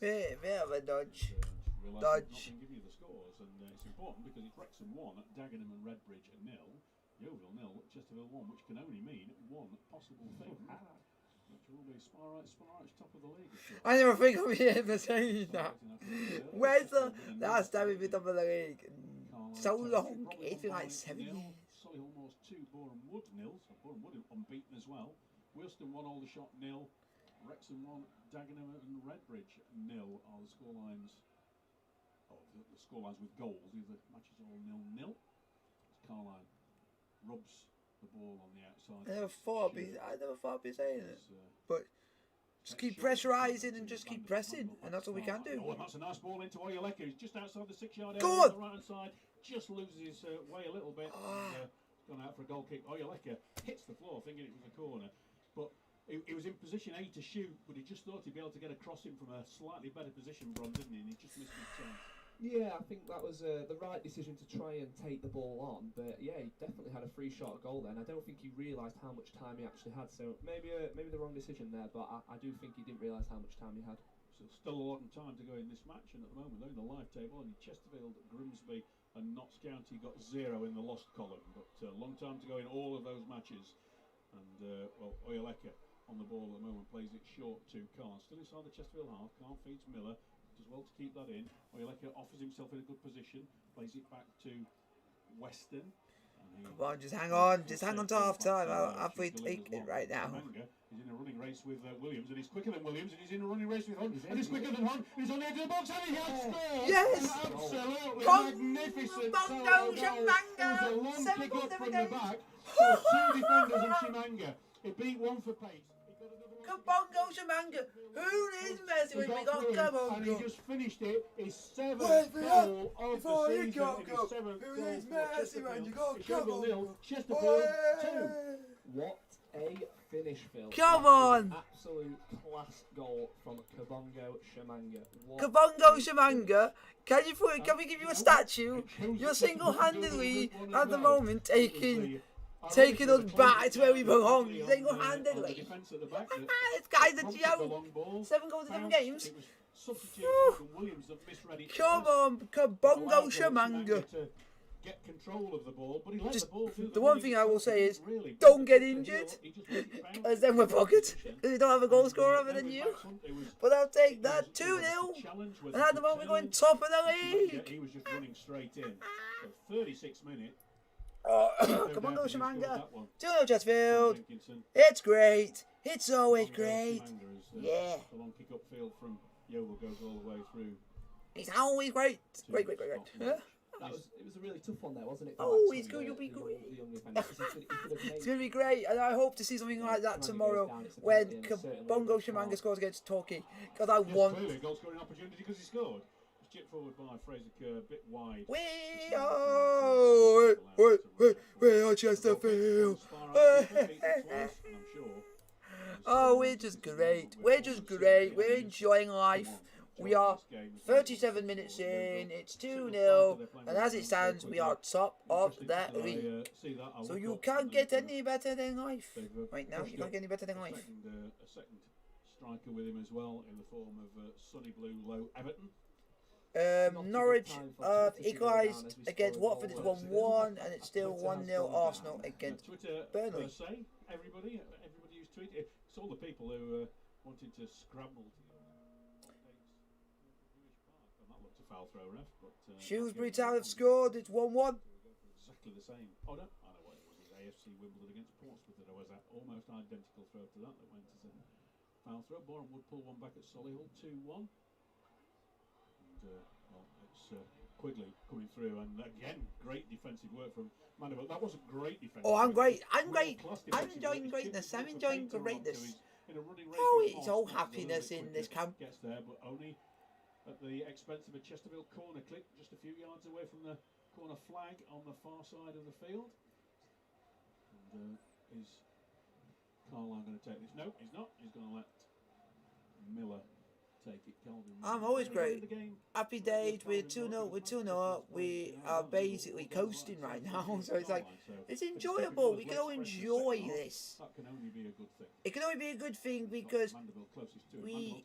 it? Bit of a dodge. Realised Dodge. Not been giving you the scores, and it's important because it's Wrexham 1, Dagenham and Redbridge 0, Yeovil 0, Chesterfield 1, which can only mean one possible thing, which will be Sparrows top of the league. I never think I'll be ever saying that. Where's the last time we've been top of the league? So long. It's been like 7 years. Solihull Moors 2, Boreham Wood 0. So Boreham Wood unbeaten as well. Wealdstone 1, Aldershot 0. Wrexham 1, Dagenham and Redbridge 0 are the scorelines. Oh, the scorelines with goals. The matches are all 0-0. Carline rubs the ball on the outside. I never thought I'd be saying it. But just keep pressurising and just keep pressing, and that's all we can do. Oh, and that's a nice ball into Oyeleka, who's just outside the 6-yard area Go on on! the right hand side. Just loses his way a little bit. And, gone out for a goal kick. Oyeleka hits the floor, thinking it was a corner. But he was in position A to shoot, but he just thought he'd be able to get across him from a slightly better position, Bron, didn't he? And he just missed his chance. Yeah, I think that was the right decision to try and take the ball on. But yeah, he definitely had a free shot goal then. I don't think he realised how much time he actually had. So maybe the wrong decision there, but I do think he didn't realise how much time he had. So still a lot of time to go in this match, and at the moment they're in the live table. And Chesterfield, Grimsby and Notts County got 0 in the lost column, but a long time to go in all of those matches. And well, Oyeleka on the ball at the moment, plays it short to Carr. Still inside the Chesterfield half. Carr feeds Miller. Does well to keep that in. Oyeleka offers himself in a good position. Plays it back to Weston. Come on, just hang on to half time. I'll be thinking right now. He's in a running race with Williams, and he's quicker than Williams, and he's in a running race with Hunt, and he's quicker than Hunt. He's on the edge of the box, and he has scored! Yes! Absolutely Bongo magnificent! Jamwinga! It was a long 7 kick goals up every from the game. back. So 2 defenders and Jamwinga. He beat one for pace. Kabongo Jamwinga! Who needs Messi when we got Kabongo? And he just finished it. His 7th goal of the season. Who needs Messi when you got Kabongo? Chesterfield 2. What a finish, Phil. Come on! Absolute class goal from Kabongo Jamwinga. Kabongo Jamwinga, can we give you a statue? You're single-handedly at the moment taking us back to where we belong. Single-handedly. This guy's a gem. 7 goals in 7 games. Come on, Kabongo Jamwinga. Get control of the ball, but he let Just the ball through the one thing I will say is, don't get injured, because then we're buggered, because we don't have a goal scorer other than you. But I'll take that 2-0, and at the moment we're going top of the league. He was just running straight in. So 36 minutes. Come on, go Jamwinga. 2-0 Chesterfield. It's great. It's always great. Yeah. The long kick upfield from Yeovil goes all the way through He's always great. Great. Yeah. It was a really tough one there, wasn't it? Oh, he's good. You'll be great. It's going to be great, and I hope to see something like that tomorrow when Kabongo Shimanga scores against Torquay. Because I want. Clearly, goal scoring opportunity because he scored. It's chipped forward by Fraser Kerr, a bit wide. We are Chesterfield. Oh, we're just great. We're enjoying life. We are 37 minutes in, it's 2-0, and as it stands, we are top of the league. So you can't get any better than life. Right now, you can't get any better than life. A second striker with him as well, in the form of Sonny Blue Low Everton. Norwich equalised against Watford, it's 1-1, and it's still 1-0 Arsenal against Burnley. Everybody who's tweeted, it's all the people who wanted to scramble to foul throw, ref, but Shrewsbury Town have scored. It's 1-1. Exactly the same. Oh no, I know what it was. It was AFC Wimbledon against Portsmouth. There was that almost identical throw to that went as a foul throw. Boreham would pull one back at Solihull, 2-1. And well, it's Quigley coming through, and again, great defensive work from Mandeville. That was a great defense. Oh, I'm great. I'm enjoying greatness. Oh, it's all happiness in this camp. Gets there, but only at the expense of a Chesterfield corner clip, just a few yards away from the corner flag on the far side of the field. And is Carlisle going to take this? No, he's not. He's going to let Miller take it. I'm always great. Happy days. We're 2-0. We are basically coasting right now. So it's like, it's enjoyable. We can all enjoy this. That can only be a good thing. It can only be a good thing because we...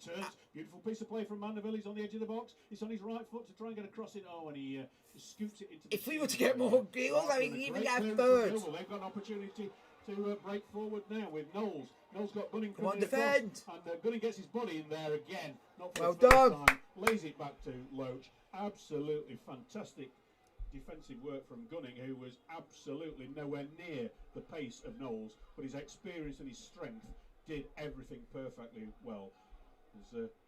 Beautiful piece of play from Mandeville. He's on the edge of the box. He's on his right foot to try and get a cross in. Oh, and he scoops it into the... If we were to get more goals, I mean, even get a third. They've got an opportunity to break forward now with Knowles. Knowles got Gunning. Come on, defend. And Gunning gets his body in there again. Not for well the first done. Time. Lays it back to Loach. Absolutely fantastic defensive work from Gunning, who was absolutely nowhere near the pace of Knowles, but his experience and his strength did everything perfectly well. As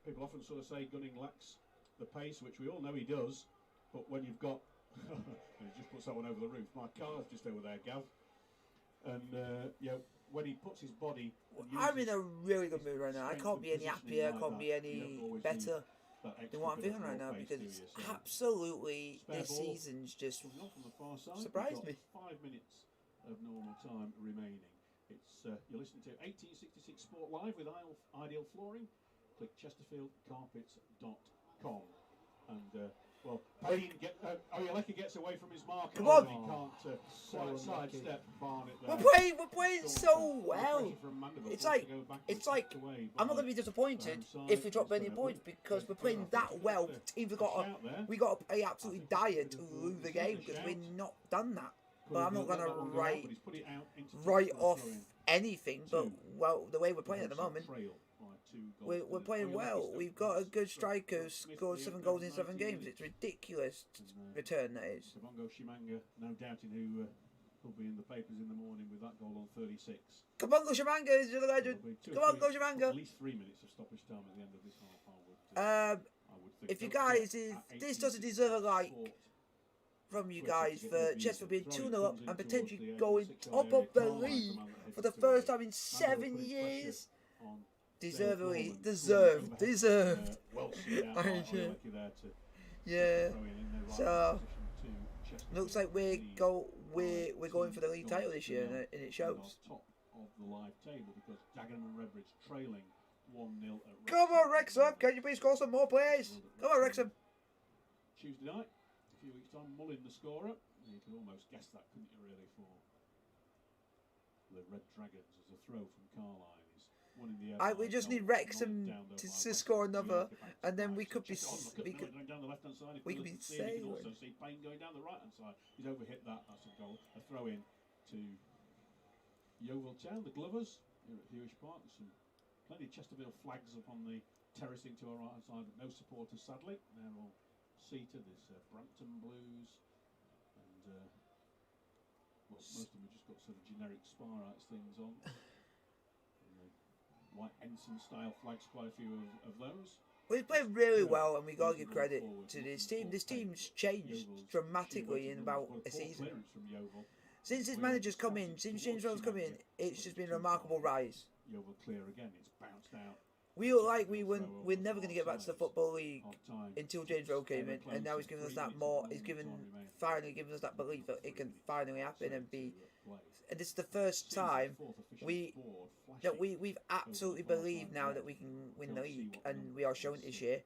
people often sort of say Gunning lacks the pace, which we all know he does, but when you've got... he just puts that one over the roof. My car's just over there, Gav. And yeah, when he puts his body... I'm in a really good mood right now. I can't be any happier, I can't be any better than what I'm feeling right now, because it's absolutely, this season's just surprised me. 5 minutes of normal time remaining. It's you're listening to 1866 Sport Live with Ideal Flooring. Click chesterfieldcarpets.com. And well, Payne Oyeleke gets away from his marker. Come on! He can't quite sidestep Barnett there. We're playing so well. It's like I'm not going to be disappointed if we drop any points, because we're playing that well. We got to play absolutely dire to lose the game, because we're not done that. But I'm not going to write off anything. But well, the way we're playing at the moment. We're playing well. We've got a good striker who scored 7 goals in 7 games. It's ridiculous return, that is. Kabongo Shimanga, no doubting who will be in the papers in the morning with that goal on 36. Kabongo Shimanga is the legend. Kabongo Shimanga. At least 3 minutes of stoppage time at the end of this half, I would think. If you guys, if this doesn't deserve a like from you guys for Chesterfield being 2-0 up and potentially going top of the league for the first time in 7 years. Deserved. Yeah. So looks like we're going for the league title this year, and it shows. Top of the live table because Dagenham and Redbridge trailing 1-0 at Come on, Wrexham! Can you please score some more plays? Come on, Wrexham! Tuesday night, a few weeks time, Mullin the scorer. You could almost guess that, couldn't you, really, for the Red Dragons as a throw from Carlisle. We just need Wrexham to score another, and then we could be saved. You can also see Payne going down the right hand side. He's overhit that. That's a goal. A throw in to Yeovil Town, the Glovers here at Hewish Park. Some plenty of Chesterfield flags up on the terracing to our right hand side, but no supporters sadly. They're all seated. There's Brampton Blues, and well, most of them have just got sort of generic Sparrites things on. White ensign style flags, quite a few of those. We've played really well, and we got to give credit to this team. This team's changed dramatically in about a season. Since this manager's come in, since James Rowe's come in, it's just been a remarkable rise. Yeovil clear again. It's bounced out. We look like we're never going to get back to the Football League until James Rowe came in, and now he's giving us that more. He's finally giving us that belief that it can finally happen and be. And this is the first time we've absolutely believed now that we can win the league, and we are showing this year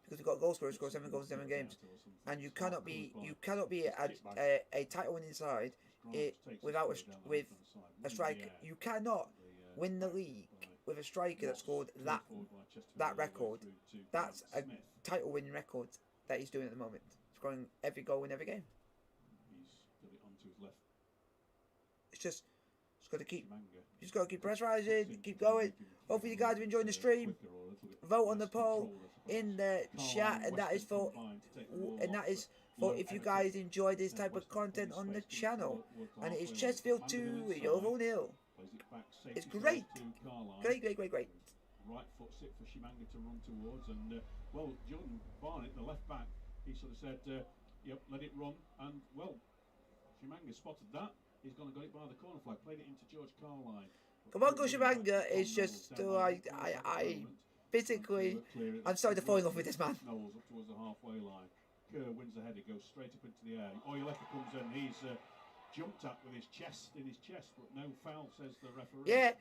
because we've got goal scorers, scored 7 goals in 7 games, and you cannot be a title winning side without with a striker. You cannot win the league with a striker that scored that record. That's a title winning record that he's doing at the moment, scoring every goal in every game. He's got it onto his left. It's just got to keep pressurising, keep going. Hopefully you guys are enjoying the stream. Vote on the poll in the chat, and that is for if you guys enjoy this type of content on the channel. And it is Chesterfield 2, Yeovil 0. It's great. Great. Right foot sit for Jamwinga to run towards, and Jordan Barnett, the left back, he sort of said, "Yep, let it run." And Jamwinga spotted that. He's gone and got it by the corner flag, played it into George Carline. Come on, Jamwinga is just like I'm starting to fall in love with this man. Knowles up towards the halfway line. Kerr wins the header, goes straight up into the air. Oyeleka comes in, he's jumped at with his chest, but no foul, says the referee. Yeah,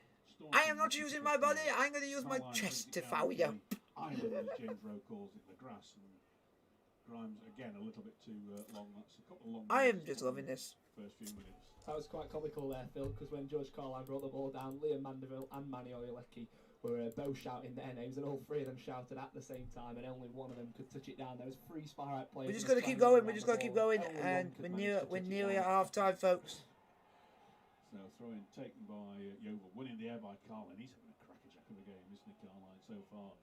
I am not using my body, I'm going to use my chest to foul you. Island, as James Rowe calls it, the grass. And Grimes, again, a little bit too long. That's a couple of long I am just loving this. First few minutes. That was quite comical there, Phil, because when George Carline brought the ball down, Liam Mandeville and Manny Oyeleka were both shouting their names, and all three of them shouted at the same time, and only one of them could touch it down. There was 3 Sparrow players. We're just going to keep going. And we're nearly at half time, folks. So throw-in taken by Yeovil, winning the air by Carline. He's having a crackerjack of a game, isn't he, Carline, so far?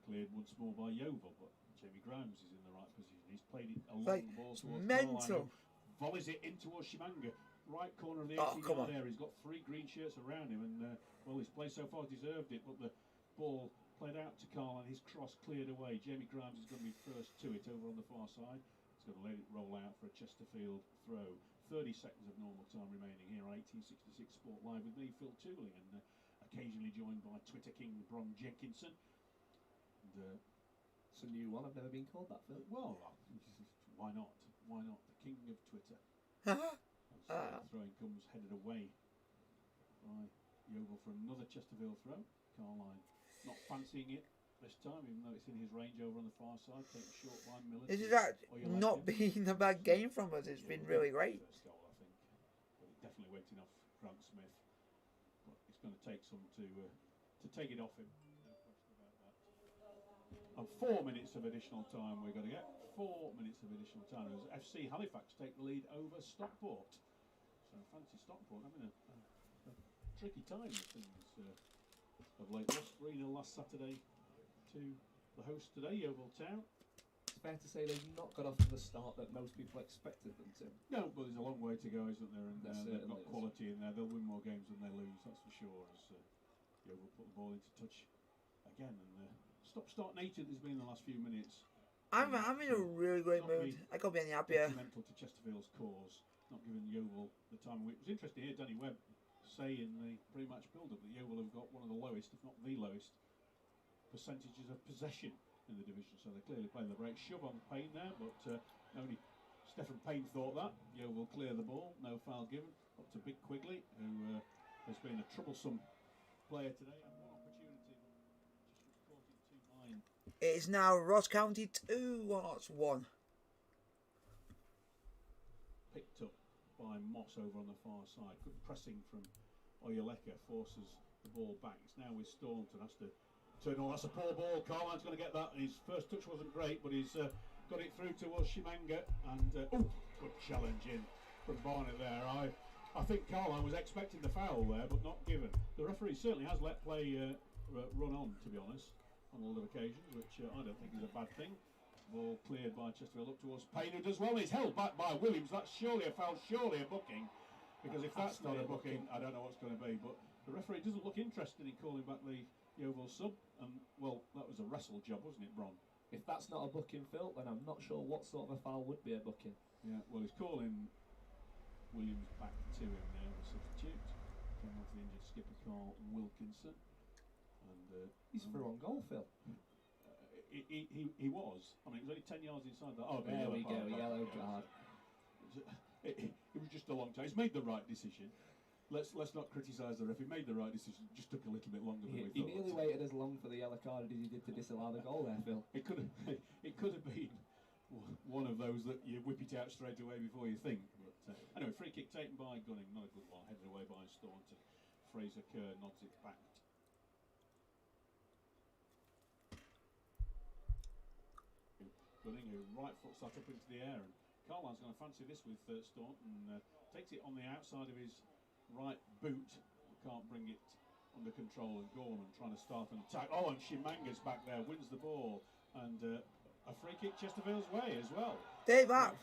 Cleared once more by Yeovil, but Jamie Grimes is in the right position. He's played it along the ball towards Carline. Volleys it in towards Jamwinga. Right corner of the 18-yard area. He's got 3 green shirts around him, and his play so far deserved it. But the ball played out to Carline. His cross cleared away. Jamie Grimes is going to be first to it over on the far side. He's going to let it roll out for a Chesterfield throw. 30 seconds of normal time remaining here on 1866 Sport Live with me, Phil Tooling, and occasionally joined by Twitter King Bron Jenkinson. And, it's a new one. I've never been called that, Phil. Well, why not? Why not? The King of Twitter. Throwing comes headed away by Yeovil for another Chesterfield throw. Carline not fancying it this time, even though it's in his range over on the far side. Taking short by Miller. This is not been a bad game from us. It's been really great. First goal, I think, but it definitely waiting off Grant Smith. But it's going to take some to take it off him. No question about that. And 4 minutes of additional time we're going to get. 4 minutes of additional time as FC Halifax take the lead over Stockport. So fancy Stockport having a tricky time with things of late. Lost 3-0 last Saturday to the host today, Yeovil Town. It's fair to say they've not got off to the start that most people expected them to. No, but there's a long way to go, isn't there? And they've got quality in there. They'll win more games than they lose, that's for sure. As Yeovil put the ball into touch again, and stop-start nature there's been in the last few minutes. I'm in a really great mood. I can't be any happier. Detrimental to Chesterfield's cause, not giving Yeovil the time. It was interesting to hear Danny Webb say in the pre-match build-up that Yeovil have got one of the lowest, if not the lowest, percentages of possession in the division. So they're clearly playing the break. Shove on Payne there, but only Stephen Payne thought that. Yeovil clear the ball, no foul given. Up to Big Quigley, who has been a troublesome player today. And one opportunity, just caught it too blind. It is now Ross County 2, Watts 1. Picked up by Moss over on the far side. Good pressing from Oyeleka forces the ball back. It's now with Staunton. Has to turn on. That's a poor ball. Carline's going to get that. His first touch wasn't great, but he's got it through towards Jamwinga. And good challenge in from Barnett there. I think Carline was expecting the foul there, but not given. The referee certainly has let play run on, to be honest, on a lot of occasions, which I don't think is a bad thing. Ball cleared by Chesterfield up towards Payne, who does well. He's held back by Williams. That's surely a foul, surely a booking. Because if that's not a booking, I don't know what's going to be. But the referee doesn't look interested in calling back the Yeovil sub. Well, that was a wrestle job, wasn't it, Bron? If that's not a booking, Phil, then I'm not sure what sort of a foul would be a booking. Yeah, well, he's calling Williams back to him now, the substitute. Came off the injured skipper Carl Wilkinson. And He's through on goal, Phil. He was. I mean, it was only 10 yards inside that. Oh, there we go, yellow card. It was just a long time. He's made the right decision. Let's not criticise the ref. He made the right decision. Just took a little bit longer than we thought. He nearly waited as long for the yellow card as he did to disallow the goal there, Phil. It could have been one of those that you whip it out straight away before you think. But anyway, free kick taken by Gunning, not a good one. Headed away by Staunton. Fraser Kerr nods it back. Gunning, who right foot sat up into the air, and Carline's going to fancy this with Staunton. Takes it on the outside of his right boot. Can't bring it under control, and Gorman trying to start an attack. Oh, and Shimanga's back there, wins the ball, and a free kick Chesterfield's way as well. Dave back.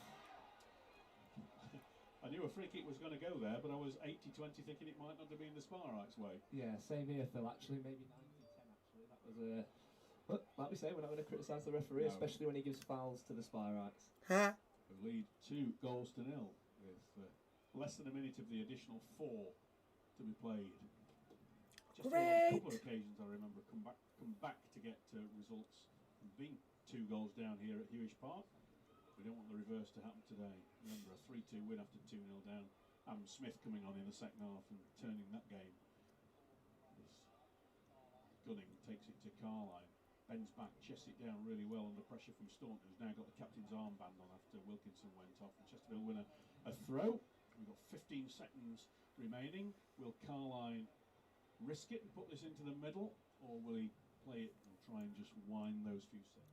I knew a free kick was going to go there, but I was 80-20 thinking it might not have been the Sparrites' way. Yeah, same here, Phil. Actually, maybe 90-10. Actually, that was but like we say, we're not going to criticise the referee, especially when he gives fouls to the Sparrites. Huh? They lead 2 goals to 0 with less than a minute of the additional 4 to be played. Just on a couple of occasions, I remember come back to get results. Being 2 goals down here at Hewish Park, we don't want the reverse to happen today. Remember, a 3-2 win after 2-0 down. Adam Smith coming on in the second half and turning that game. Gunning takes it to Carline. Bends back, chests it down really well under pressure from Staunton, who's now got the captain's armband on after Wilkinson went off. And Chesterfield win a throw. We've got 15 seconds remaining. Will Carline risk it and put this into the middle, or will he play it and try and just wind those few seconds?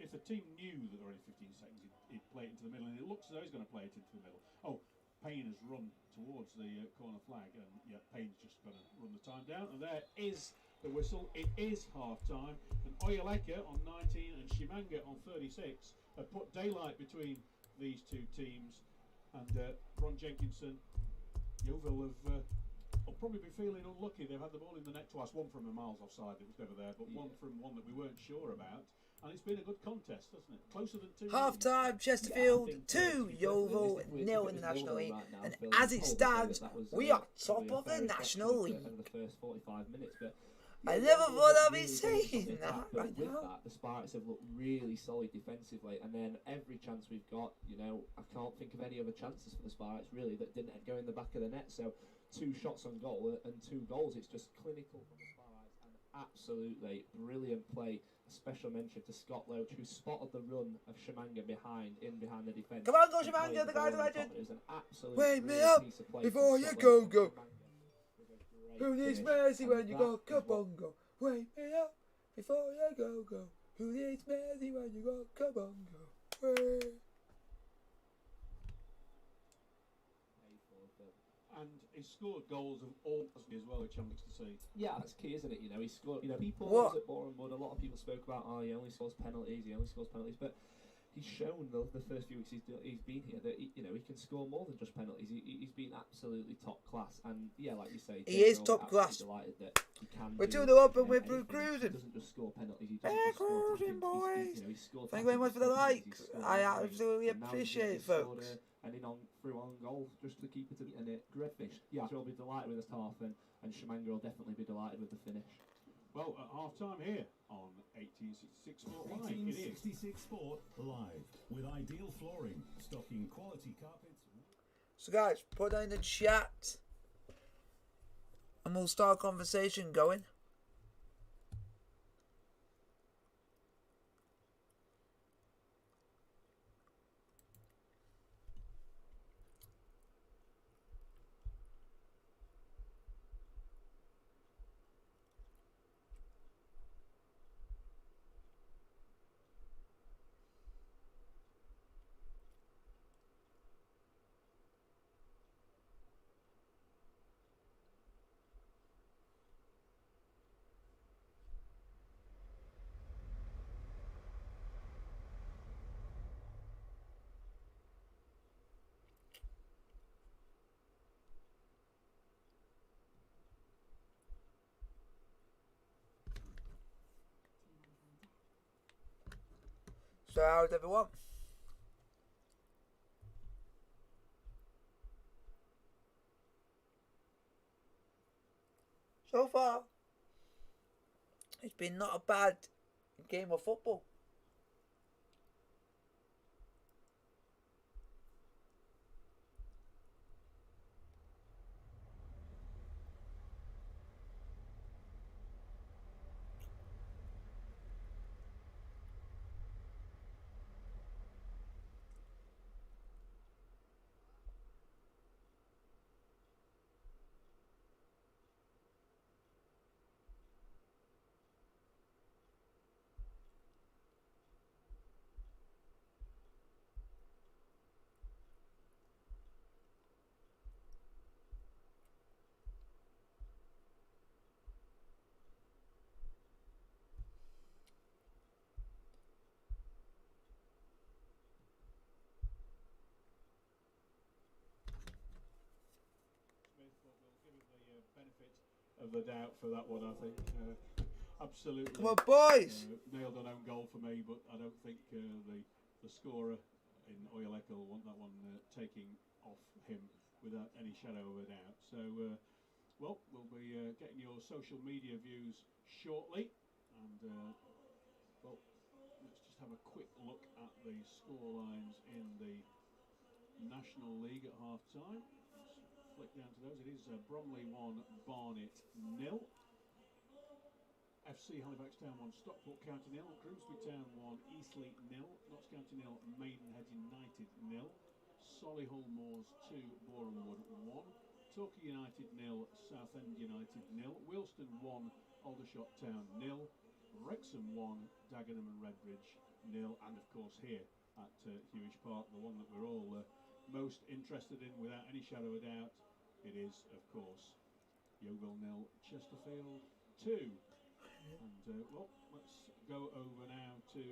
If the team knew that there were only 15 seconds, he'd play it into the middle, and it looks as though he's going to play it into the middle. Oh, Payne has run towards the corner flag, and yeah, Payne's just going to run the time down, and there is the whistle. It is half time, and Oyeleka on 19 and Shimanga on 36 have put daylight between these 2 teams, and Ron Jenkinson, Yeovil will probably be feeling unlucky. They've had the ball in the net twice, one from a miles offside that was never there, but one from one that we weren't sure about. And it's been a good contest, hasn't it? Closer than 2. Half time, Chesterfield 2, Yeovil 0 in the National League. And as it stands, we are top of the National League. The first 45 minutes, but I never thought I'd be saying that right with now. That, the Spartans have looked really solid defensively, and then every chance we've got, I can't think of any other chances for the Spartans really that didn't go in the back of the net. So 2 shots on goal and 2 goals. It's just clinical from the Spartans, and absolutely brilliant play. A special mention to Scott Loach, who spotted the run of Shimanga behind the defence. Come on, go Shimanga, the guy's a legend. It was an absolute Wake me up piece of play before from you Scott go, Loach. go. Shimanga Who needs mercy when you got kabongo? Wake me up before you go. Who needs mercy when you got kabongo? And he scored goals of all as well, which I'm mixed to see. Yeah, that's key, isn't it? He scored. People What? at Boreham Wood, a lot of people spoke about, he only scores penalties, but he's shown the first few weeks he's been here that he can score more than just penalties. He's been absolutely top class, and yeah, like you say, He is top class. Delighted that he can. We're do, 2-0 up and we're anything. cruising. He doesn't just score penalties. He We're doesn't just score cruising, tackles. boys. He's scored Thank you very much for the tackles, he's likes. scored I goals, absolutely and now he's appreciate it, scored folks. and in through on goal just to keep it to the and Redfish. Yeah, he'll be delighted with this half, and Shimanga will definitely be delighted with the finish. Well, at half time here on 1866 Sport Live, it is. 1866 Sport Live with ideal flooring, stocking quality carpets. So guys, put that in the chat and we'll start a conversation going. So how's everyone? So far, it's been not a bad game of football. Smith, but we'll give him the benefit of the doubt for that one, I think. Absolutely. Come on, boys! Nailed an own goal for me, but I don't think the scorer in Oyaleka will want that one taking off him without any shadow of a doubt. So, well, we'll be getting your social media views shortly. And, well, let's just have a quick look at the score lines in the National League at half-time. Flick down to those. It is Bromley 1, Barnet 0. FC Halifax Town 1, Stockport County 0. Grimsby Town 1, Eastleigh 0. Notts County 0, Maidenhead United 0. Solihull Moors 2, Borehamwood 1. Torquay United 0, Southend United 0. Wilston 1, Aldershot Town 0. Wrexham 1, Dagenham and Redbridge 0. And of course here at Hewish Park, the one that we're all most interested in without any shadow of doubt, it is of course Yeovil 0, Chesterfield 2. And well, let's go over now to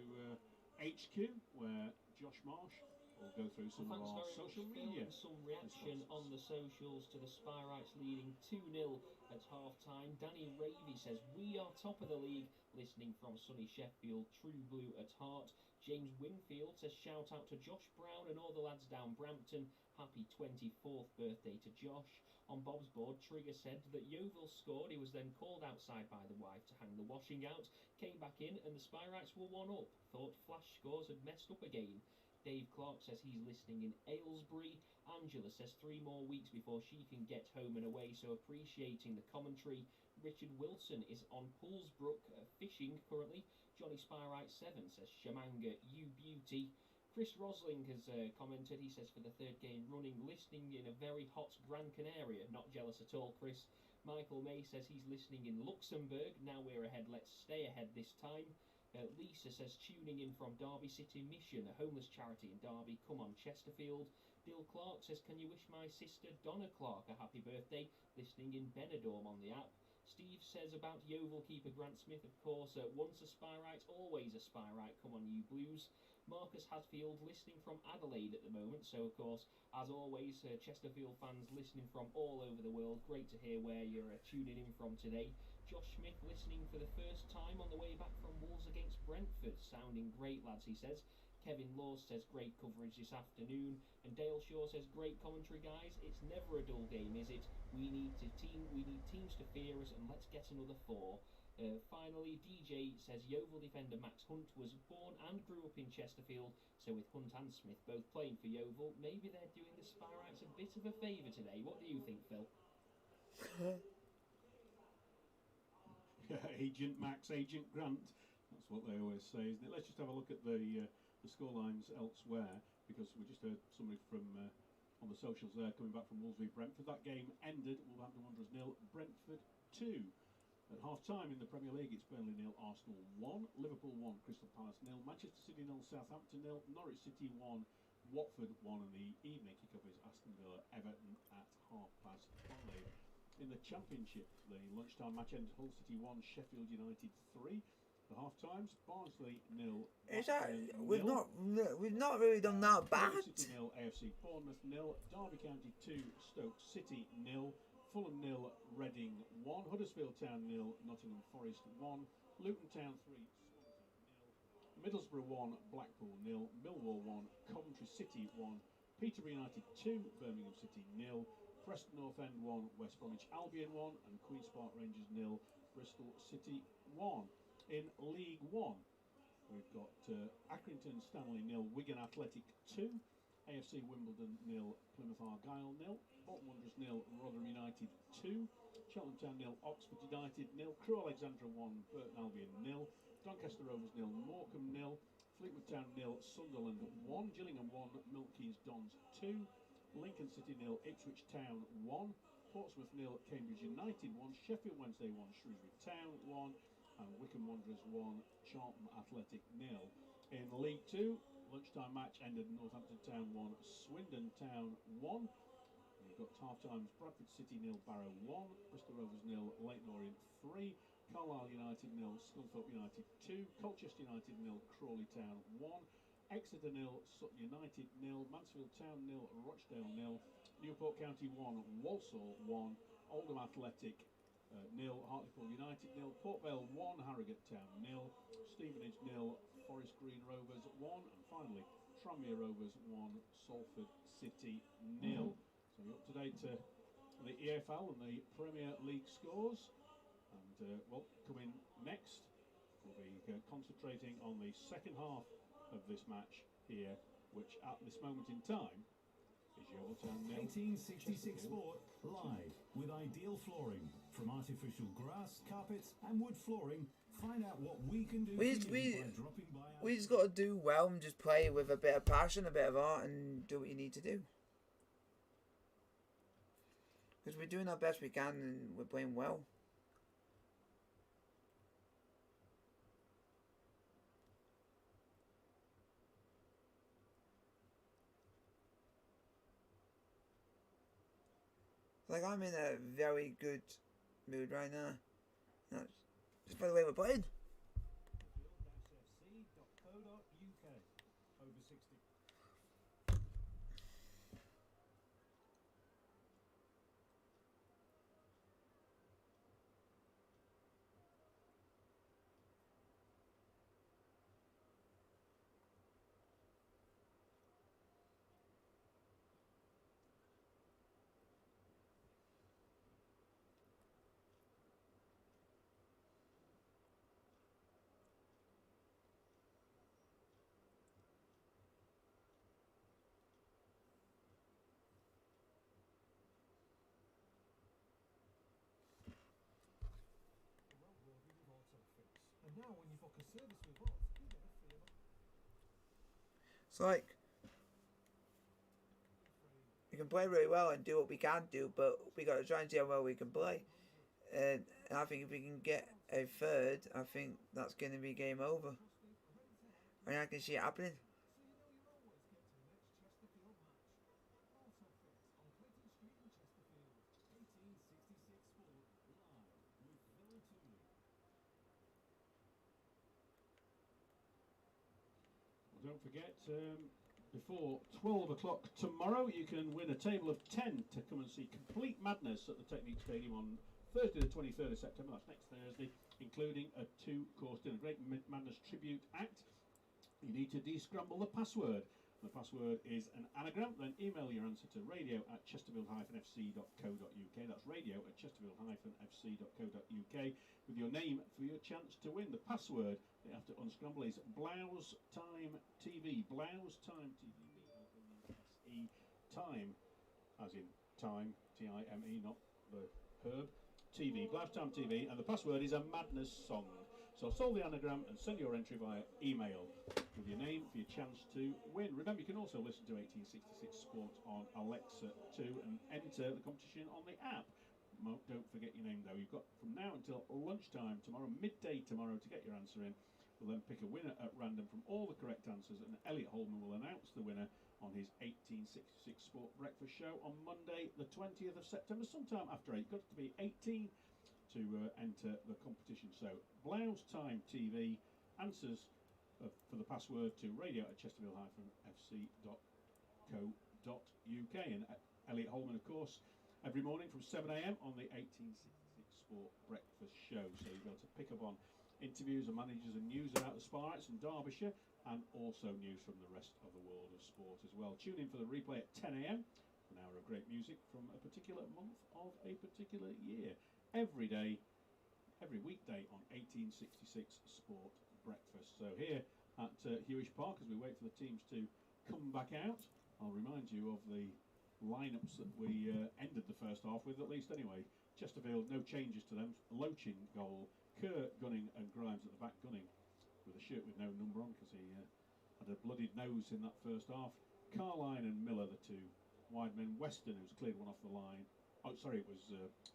HQ, where Josh Marsh will go through some of our social media. Some reaction on the socials to the Spyrites leading 2-0 at half-time. Danny Ravy says, "We are top of the league, listening from sunny Sheffield, true blue at heart." James Winfield says, "Shout out to Josh Brown and all the lads down Brampton. Happy 24th birthday to Josh." On Bob's board, Trigger said that Yeovil scored. He was then called outside by the wife to hang the washing out. Came back in and the Spyrites were 1-up. Thought flash scores had messed up again. Dave Clark says he's listening in Aylesbury. Angela says 3 more weeks before she can get home and away, so appreciating the commentary. Richard Wilson is on Poolsbrook fishing currently. Johnny Spyrite 7 says, "Shamanga, you beauty." Chris Rosling has commented. He says, "For the 3rd game running, listening in a very hot Gran Canaria." Not jealous at all, Chris. Michael May says he's listening in Luxembourg. Now we're ahead, let's stay ahead this time. Lisa says, "Tuning in from Derby City Mission, a homeless charity in Derby. Come on, Chesterfield." Dill Clark says, "Can you wish my sister Donna Clark a happy birthday? Listening in Benidorm on the app." Steve says about Yeovil keeper Grant Smith, of course, once a Spyrite, always a Spyrite. Come on, you Blues. Marcus Hadfield listening from Adelaide at the moment, so of course, as always, Chesterfield fans listening from all over the world. Great to hear where you're tuning in from today. Josh Smith listening for the first time on the way back from Wolves against Brentford. Sounding great, lads, he says. Kevin Laws says great coverage this afternoon, and Dale Shaw says great commentary, guys. It's never a dull game, is it? We need teams to fear us, and let's get another 4. Finally, DJ says Yeovil defender Max Hunt was born and grew up in Chesterfield, so with Hunt and Smith both playing for Yeovil, maybe they're doing the Spyrites a bit of a favour today. What do you think, Phil? Agent Max, Agent Grant. That's what they always say, isn't it? Let's just have a look at the score lines elsewhere, because we just heard somebody from on the socials there coming back from Wolves v Brentford. That game ended Wolverhampton Wanderers 0, Brentford 2. At half-time in the Premier League, it's Burnley 0, Arsenal 1, Liverpool 1, Crystal Palace 0, Manchester City 0, Southampton 0, Norwich City 1, Watford 1, and the evening kick-off is Aston Villa Everton at 5:30. In the Championship, the lunchtime match ended Hull City 1, Sheffield United 3. The half-times, Barnsley 0, Is that we've not really done that bad? City 0, AFC Bournemouth 0, Derby County 2, Stoke City 0, Fulham 0, Reading 1, Huddersfield Town 0, Nottingham Forest 1, Luton Town 3, Swansea 0, Middlesbrough 1, Blackpool 0, Millwall 1, Coventry City 1, Peterborough United 2, Birmingham City 0, Preston North End 1, West Bromwich Albion 1, and Queen's Park Rangers 0, Bristol City 1. In League 1, we've got Accrington Stanley 0, Wigan Athletic 2, AFC Wimbledon 0, Plymouth Argyle 0, Bolton Wanderers 0, Rotherham United 2, Cheltenham Town 0, Oxford United 0, Crewe Alexandra 1, Burton Albion 0, Doncaster Rovers 0, Morecambe 0, Fleetwood Town 0, Sunderland 1, Gillingham 1, Milton Keynes Dons 2, Lincoln City 0, Ipswich Town 1, Portsmouth 0, Cambridge United 1, Sheffield Wednesday 1, Shrewsbury Town 1, and Wycombe Wanderers 1, Charlton Athletic 0. In League 2, lunchtime match ended Northampton Town 1, Swindon Town 1. We've got half times Bradford City 0, Barrow 1, Bristol Rovers 0, Leyton Orient 3, Carlisle United 0, Scunthorpe United 2, Colchester United 0, Crawley Town 1, Exeter 0, Sutton United 0, Mansfield Town 0, Rochdale 0, Newport County 1, Walsall 1, Oldham Athletic 0, Hartlepool United 0, Port Vale 1, Harrogate Town 0, Stevenage 0, Forest Green Rovers 1, and finally Tranmere Rovers 1, Salford City 0. So you're up to date to the EFL and the Premier League scores. And well, coming next, we'll be concentrating on the second half of this match here, which at this moment in time is Yeovil Town 0, 1866 Sport live with ideal flooring from artificial grass, carpets, and wood flooring. Find out what we can do We for you by dropping by our just got to do well and just play with a bit of passion, a bit of art, and do what you need to do. Because we're doing our best we can and we're playing well. Like, I'm in a very good mood right now. Just by the way we're playing. fc.co.uk over 60. And now when you book a service with us, you get a free. It's like, we can play really well and do what we can do, but we got to try and see how well we can play. And I think if we can get a third, I think that's going to be game over. And I can see it happening. Don't forget, before 12 o'clock tomorrow, you can win a table of 10 to come and see Complete Madness at the Technique Stadium on Thursday the 23rd of September. That's next Thursday, including a 2-course dinner. Great Madness tribute act. You need to de-scramble the password. The password is an anagram. Then email your answer to radio@chesterfield-fc.co.uk. That's radio@chesterfield-fc.co.uk with your name for your chance to win. The password you have to unscramble is Blouse Time TV. Blouse Time TV. B-L-O-U-S-E. Time, as in time, T-I-M-E, not the herb. TV. Blouse Time TV. And the password is a madness song. So solve the anagram and send your entry via email with your name for your chance to win. Remember, you can also listen to 1866 Sport on Alexa too and enter the competition on the app. Don't forget your name though. You've got from now until lunchtime tomorrow, midday tomorrow, to get your answer in. We'll then pick a winner at random from all the correct answers, and Elliot Holman will announce the winner on his 1866 Sport Breakfast Show on Monday the 20th of September, sometime after 8. Got to be 18 to enter the competition. So Blouse Time TV, answers for the password to radio@chesterfield-fc.co.uk. And Elliot Holman, of course, every morning from 7 a.m. on the 1866 Sport Breakfast Show. So you'll be able to pick up on interviews and managers and news about the Sparks and Derbyshire, and also news from the rest of the world of sport as well. Tune in for the replay at 10 a.m. An hour of great music from a particular month of a particular year. Every day, every weekday on 1866 Sport Breakfast. So here at Hewish Park, as we wait for the teams to come back out, I'll remind you of the lineups that we ended the first half with, at least anyway. Chesterfield, no changes to them. Lochin goal, Kerr gunning, and Grimes at the back gunning with a shirt with no number on because he had a bloodied nose in that first half. Carline and Miller, the two wide men. Weston, who's cleared one off the line. Oh, sorry, it was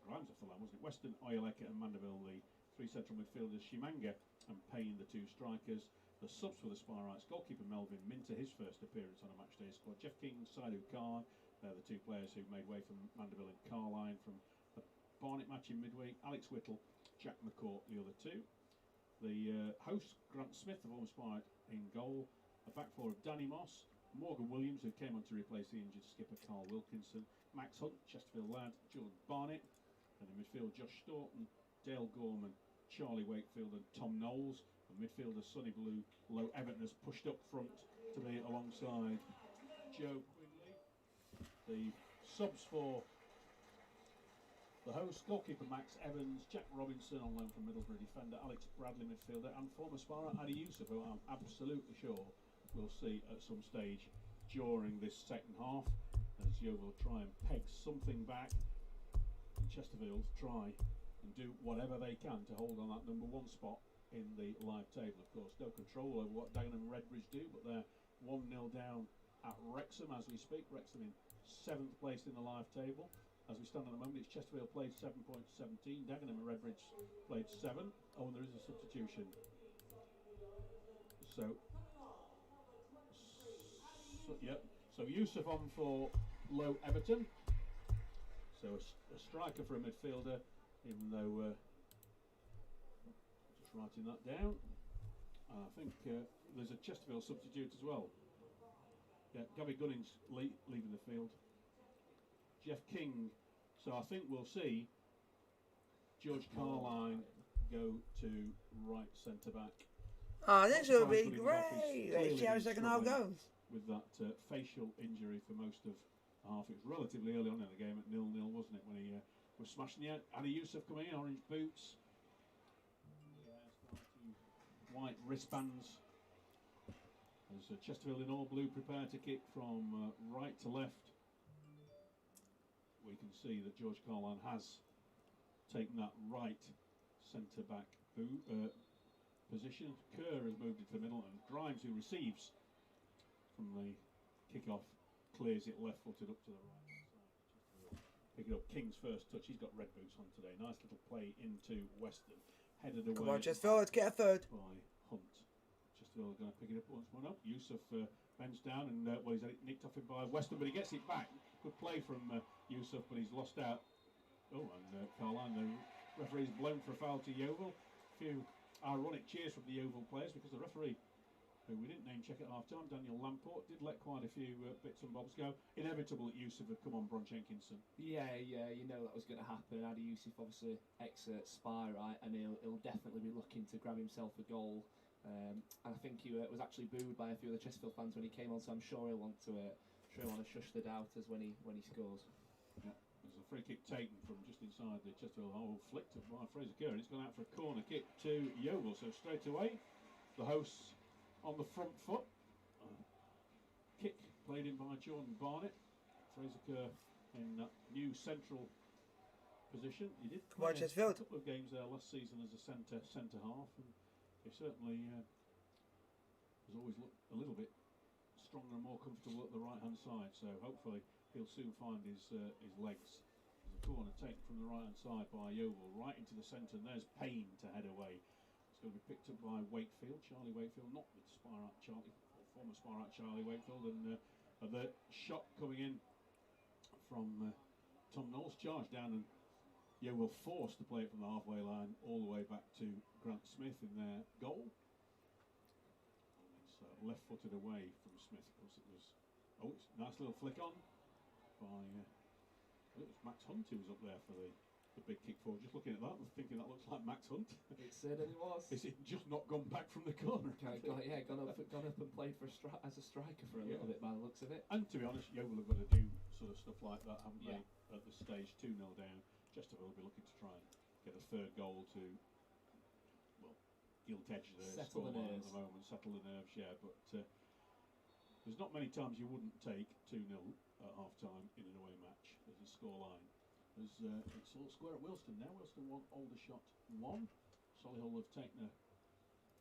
Grimes off the line, wasn't it? Weston, Oyeleke and Mandeville, the three central midfielders. Shimanga and Payne, the two strikers. The subs for the Spirites, goalkeeper Melvin Minter, his first appearance on a matchday squad. Jeff King, Saidu Khan, the two players who made way from Mandeville and Carline from the Barnet match in midweek. Alex Whittle, Jack McCourt, the other two. The host, Grant Smith, the former Spirite, in goal. A back four of Danny Moss, Morgan Williams, who came on to replace the injured skipper Carl Wilkinson, Max Hunt, Chesterfield lad, Jordan Barnett, and in midfield Josh Staunton, Dale Gorman, Charlie Wakefield and Tom Knowles. And midfielder Sonny Blue, Low Everton has pushed up front to be alongside Joe Quinley. The subs for the host, goalkeeper Max Evans, Jack Robinson on loan from Middlesbrough defender, Alex Bradley midfielder, and former Spire Adi Yusuf, who I'm absolutely sure we'll see at some stage during this second half as Yeovil try and peg something back. And Chesterfield try and do whatever they can to hold on that number one spot in the live table. Of course, no control over what Dagenham and Redbridge do, but they're 1-0 down at Wrexham as we speak. Wrexham in 7th place in the live table. As we stand at the moment, it's Chesterfield played 7.17, Dagenham and Redbridge played 7. Oh, and there is a substitution. So yep. So Yusuf on for Low Everton. So a striker for a midfielder, even though just writing that down. I think there's a Chesterfield substitute as well. Yeah, Gabby Gunnings leaving the field. Jeff King. So I think we'll see George Carline go to right centre back. Oh, this will be great. Let's see how the second half goes. With that facial injury for most of the half. It was relatively early on in the game at 0-0, wasn't it, when he was smashing the out. Adi Yusuf coming in, orange boots. White wristbands. As Chesterfield in all blue prepare to kick from right to left. We can see that George Carline has taken that right centre back position. Kerr has moved into the middle, and Grimes, who receives from the kick-off, clears it left-footed up to the right side. Picking up King's first touch. He's got red boots on today. Nice little play into Weston. Headed away. Come on, Chesterfield, let's get a third. By Hunt. Chesterfield are going to pick it up once more. No, Yusuf bends down, and well, he's had it nicked off him by Weston, but he gets it back. Good play from Yusuf, but he's lost out. Oh, and Carline, the referee's blown for a foul to Yeovil. A few ironic cheers from the Yeovil players because the referee, who we didn't name check at half time, Daniel Lamport, did let quite a few bits and bobs go. Inevitable that Yusuf had come on Bron Jenkinson. Yeah, you know that was going to happen. Adi Yusuf, obviously ex-Spire, right, and he'll definitely be looking to grab himself a goal. And I think he was actually booed by a few of the Chesterfield fans when he came on, so I'm sure he'll want to shush the doubters when he scores. Yeah. There's a free kick taken from just inside the Chesterfield hole, flicked up by Fraser Kerr, and it's gone out for a corner kick to Yeovil. So straight away, the hosts on the front foot. Kick played in by Jordan Barnett. Fraser Kerr in that new central position. He did play a couple of games there last season as a centre half, and he certainly has always looked a little bit stronger and more comfortable at the right hand side. So hopefully he'll soon find his legs. There's a corner taken from the right hand side by Yeovil right into the centre, and there's Payne to head away. It's going to be picked up by Wakefield, Charlie Wakefield, not with former Spirite Charlie Wakefield, and the shot coming in from Tom Knowles, charged down, and Yeovil forced to play it from the halfway line all the way back to Grant Smith in their goal. It's left-footed away from Smith. Of course, it was it's a nice little flick on by it was Max Hunt who was up there for the the big kick forward. Just looking at that, I'm thinking that looks like Max Hunt. It certainly was. Is it just not gone back from the corner? Gone up and played for as a striker for a little bit by the looks of it. And to be honest, Yeovil have got to do sort of stuff like that, haven't they? At this stage, 2-0 down. Chesterfield will be looking to try and get a third goal to, well, gilt edge the settle the nerves at the moment, settle the nerves, yeah. But there's not many times you wouldn't take 2-0 at half time in an away match as a scoreline. It's all square at Wilston now. Wilston 1, Aldershot 1. Solihull have taken an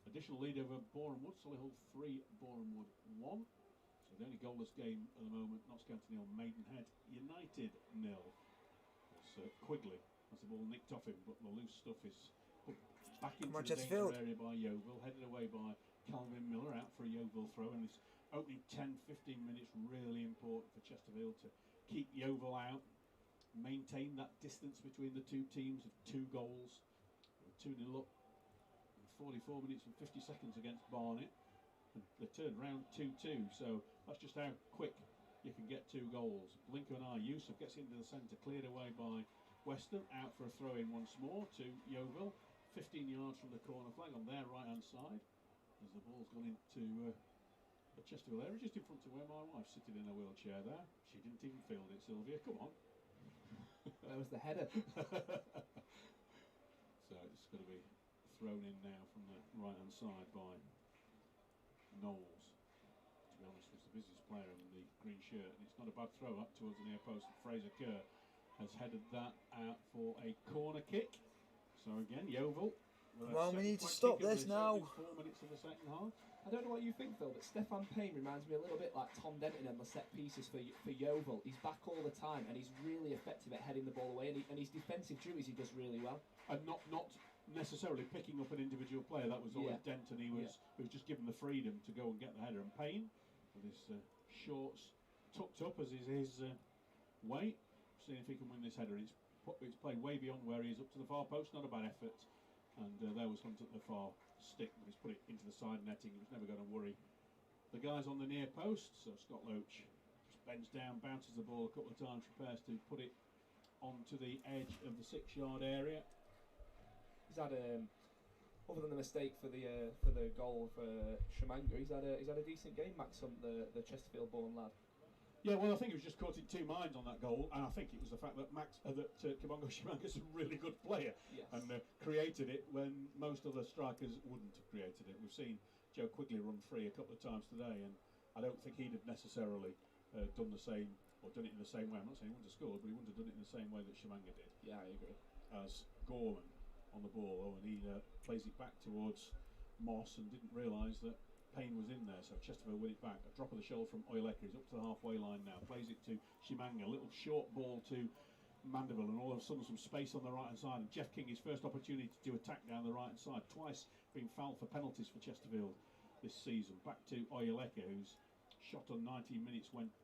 additional lead over Boreham Wood. Solihull 3, Boreham Wood 1. So the only goalless game at the moment, Notts County 0, Maidenhead United 0. As Quigley has the ball nicked off him, but the loose stuff is put back into the danger area by Yeovil, headed away by Calvin Miller, out for a Yeovil throw. And this opening 10-15 minutes really important for Chesterfield to keep Yeovil out, maintain that distance between the two teams of 2 goals. 2-0 up in 44 minutes and 50 seconds against Barnet. And they turned round 2-2, so that's just how quick you can get 2 goals. Blinker and Yusuf gets into the centre, cleared away by Weston, out for a throw in once more to Yeovil, 15 yards from the corner flag on their right hand side, as the ball's gone into the Chesterfield area, just in front of where my wife's sitting in a wheelchair there. She didn't even field it, Sylvia, come on. Where was the header? So it's going to be thrown in now from the right hand side by Knowles. To be honest, was the busiest player in the green shirt, and it's not a bad throw up towards the near post. Fraser Kerr has headed that out for a corner kick. So again, Yeovil. Well, we need to stop this now. 4 minutes of the second half. I don't know what you think, Phil, but Stefan Payne reminds me a little bit like Tom Denton on the set pieces for Yeovil. He's back all the time, and he's really effective at heading the ball away, and his defensive duties he does really well. And not necessarily picking up an individual player. That was always Denton. He was just given the freedom to go and get the header. And Payne, with his shorts tucked up as is his weight, seeing if he can win this header. It's played way beyond where he is, up to the far post. Not a bad effort. And there was Hunt at the far stick, but he's put it into the side netting. He was never going to worry the guys on the near post. So Scott Loach just bends down, bounces the ball a couple of times, prepares to put it onto the edge of the 6-yard area. He's had other than the mistake for the goal for Jamwinga, he's had a decent game, Max Hunt, the Chesterfield-born lad. Yeah, well, I think he was just caught in 2 minds on that goal, and I think it was the fact that Kibongo Shimanga's a really good player, and created it when most other strikers wouldn't have created it. We've seen Joe Quigley run free a couple of times today, and I don't think he'd have necessarily done the same, or done it in the same way. I'm not saying he wouldn't have scored, but he wouldn't have done it in the same way that Shimanga did. Yeah, I agree. As Gorman on the ball, and he plays it back towards Moss and didn't realise that Payne was in there, so Chesterfield win it back. A drop of the shoulder from Oileka. He's up to the halfway line now. Plays it to Shimanga. A little short ball to Mandeville, and all of a sudden some space on the right hand side. And Jeff King, his first opportunity to attack down the right hand side. Twice being fouled for penalties for Chesterfield this season. Back to Oileka, whose shot on 19 minutes went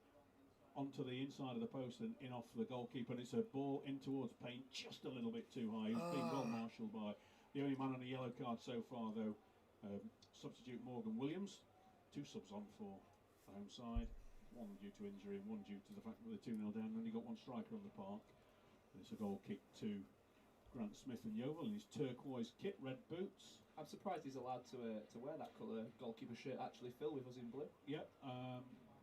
onto the inside of the post and in off the goalkeeper. And it's a ball in towards Payne, just a little bit too high. He's been well marshalled by the only man on a yellow card so far, though. Substitute Morgan Williams, 2 subs on for the home side, 1 due to injury and 1 due to the fact that they're 2-0 down, and only got 1 striker on the park. And it's a goal kick to Grant Smith and Yeovil in his turquoise kit, red boots. I'm surprised he's allowed to wear that colour goalkeeper shirt, actually, Phil, with us in blue. Yeah,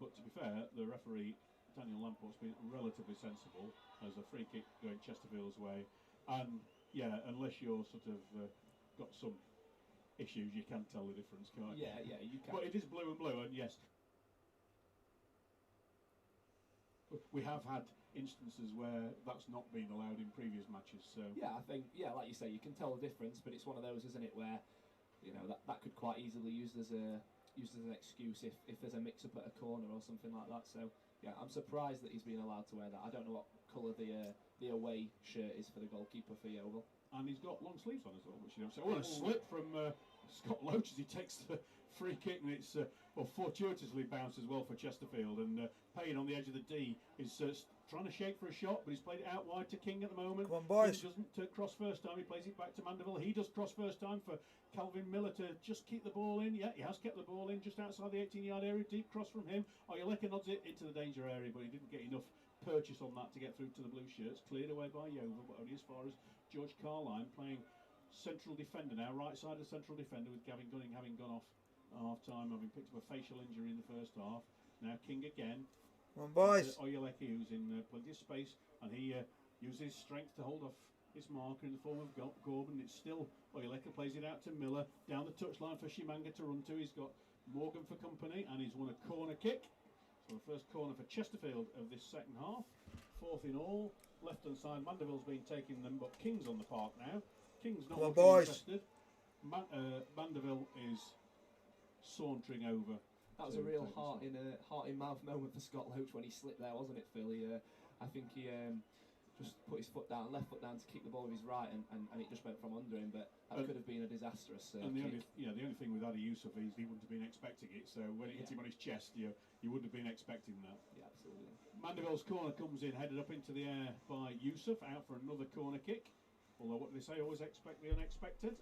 but to be fair, the referee, Daniel Lamport's been relatively sensible as a free kick going Chesterfield's way. And yeah, unless you're sort of got some issues, you can tell the difference, can't you? Yeah, you can. But it is blue and blue, and yes, we have had instances where that's not been allowed in previous matches. So yeah, I think like you say, you can tell the difference, but it's one of those, isn't it, where that could quite easily used as an excuse if there's a mix-up at a corner or something like that. So yeah, I'm surprised that he's been allowed to wear that. I don't know what colour the away shirt is for the goalkeeper for Yeovil. And he's got long sleeves on as well, which you don't say. Well, a slip from Scott Loach as he takes the free kick, and it's fortuitously bounced as well for Chesterfield. And Payne on the edge of the D is trying to shake for a shot, but he's played it out wide to King at the moment. Come on, boys. He doesn't cross first time. He plays it back to Mandeville. He does cross first time for Calvin Miller to just keep the ball in. Yeah, he has kept the ball in just outside the 18-yard area. Deep cross from him. Oileka nods it into the danger area, but he didn't get enough purchase on that to get through to the blue shirts. Cleared away by Yeovil, but only as far as George Carline playing central defender now, right side of central defender, with Gavin Gunning having gone off at half time, having picked up a facial injury in the first half. Now King again. Come on, boys. Oyeleke, who's in plenty of space, and he uses his strength to hold off his marker in the form of Gorman. It's still Oyeleke, plays it out to Miller, down the touchline for Shimanga to run to. He's got Morgan for company, and he's won a corner kick. So the first corner for Chesterfield of this second half. Fourth in all. Left hand side, Mandeville's been taking them, but King's on the park now. King's not Come on, looking boys. interested. Mandeville is sauntering over. That was a real heart in mouth moment for Scott Loach when he slipped there, wasn't it, Phil? I think he just put his foot down, left foot down to kick the ball with his right, and it just went from under him. But that could have been a disastrous and the kick. only thing with Adi Yusuf is he wouldn't have been expecting it. So when it hit him on his chest, you wouldn't have been expecting that. Yeah, absolutely. Mandeville's corner comes in, headed up into the air by Yusuf, out for another corner kick. Although what do they say? Always expect the unexpected,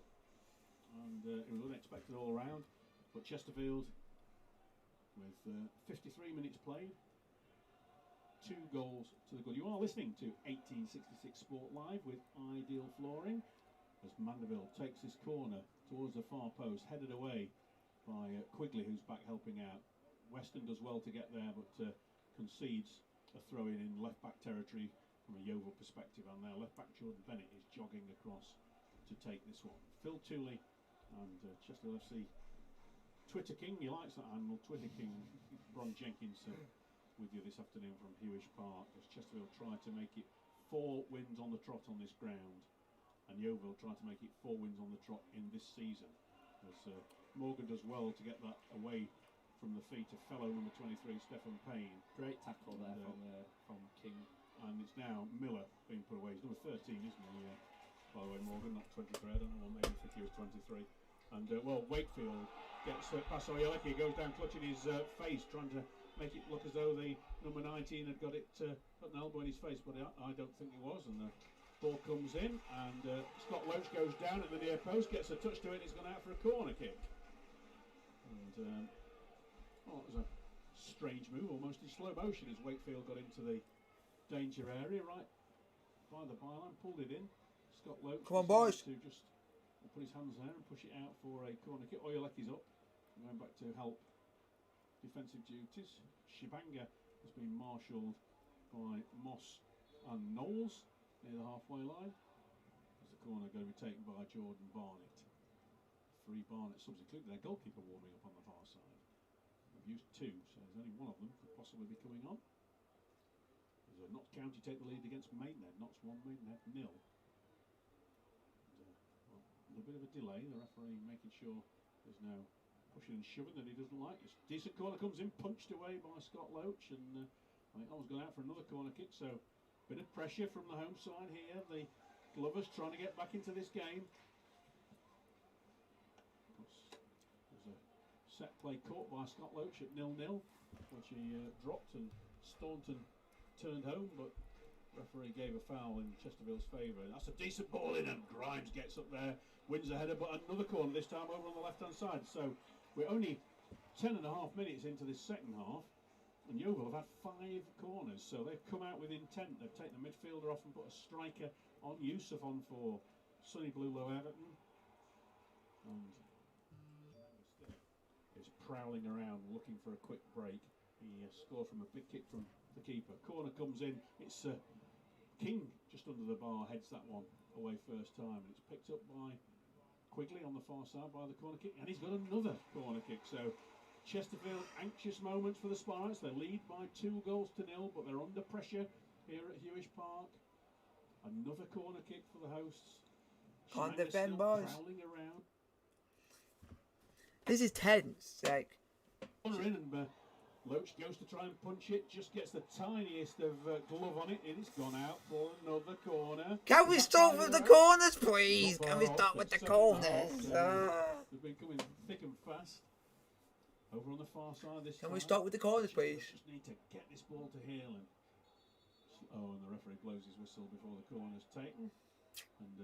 and it was unexpected all round. But Chesterfield, with 53 minutes played, 2 goals to the good. You are listening to 1866 Sport Live with Ideal Flooring, as Mandeville takes his corner towards the far post, headed away by Quigley, who's back helping out. Weston does well to get there, but concedes a throw in left back territory from a Yeovil perspective. And now left back Jordan Bennett is jogging across to take this one. Phil Tooley and Chesterfield FC Twitter King, he likes that animal, Twitter King, Bron Jenkins with you this afternoon from Hewish Park, as Chesterfield tried to make it 4 wins on the trot on this ground, and Yeovil tried to make it 4 wins on the trot in this season, as Morgan does well to get that away from the feet of fellow number 23 Stephen Payne. Great tackle there from King. And it's now Miller being put away. He's number 13, isn't he? By the way, Morgan, not 23. I don't know, maybe I think he was 23. And Wakefield gets past Oyeleke, goes down clutching his face, trying to make it look as though the number 19 had got it, got an elbow in his face, but I don't think it was. And the ball comes in, and Scott Loach goes down at the near post, gets a touch to it, he's gone out for a corner kick. And it was a strange move, almost in slow motion, as Wakefield got into the danger area, right by the byline, pulled it in. Scott Loach, come on, boys, to just put his hands there and push it out for a corner kick. Oyeleke's up, going back to help defensive duties. Shibanga has been marshalled by Moss and Knowles near the halfway line. As the corner going to be taken by Jordan Barnett. 3 Barnett subs, including their goalkeeper, warming up on the far side. They've used 2, so there's only one of them could possibly be coming on. As Notts County take the lead against Maidenhead. Notts 1, Maidenhead 0. A bit of a delay, the referee making sure there's no pushing and shoving that he doesn't like. This decent corner comes in, punched away by Scott Loach, and I think that was going out for another corner kick, so a bit of pressure from the home side here. The Glovers trying to get back into this game. There's a set play caught by Scott Loach at 0-0, which he dropped, and Staunton turned home, but referee gave a foul in Chesterfield's favour. That's a decent ball in, and Grimes gets up there, wins the header, but another corner, this time over on the left hand side. So we're only 10.5 minutes into this second half, and Yeovil have had 5 corners, so they've come out with intent. They've taken the midfielder off and put a striker on, Yusuf on for Sunny Blue Low Everton, and is prowling around looking for a quick break. He scored from a big kick from the keeper. Corner comes in, it's King just under the bar, heads that one away first time, and it's picked up by Quigley on the far side by the corner kick, and he's got another corner kick. So Chesterfield, anxious moments for the Spartans. They lead by 2 goals to 0, but they're under pressure here at Hewish Park. Another corner kick for the hosts. Can't Shimanga defend, still boys. prowling around. This is tense, like. Corner in, and Loach goes to try and punch it, just gets the tiniest of glove on it, and it's gone out for another corner. Can we stop with the corners, please? Can we stop with the corners? They've been coming thick and fast. Over on the far side this time. Can we stop with the corners, please? Just need to get this ball to heel. And and the referee blows his whistle before the corner's taken. And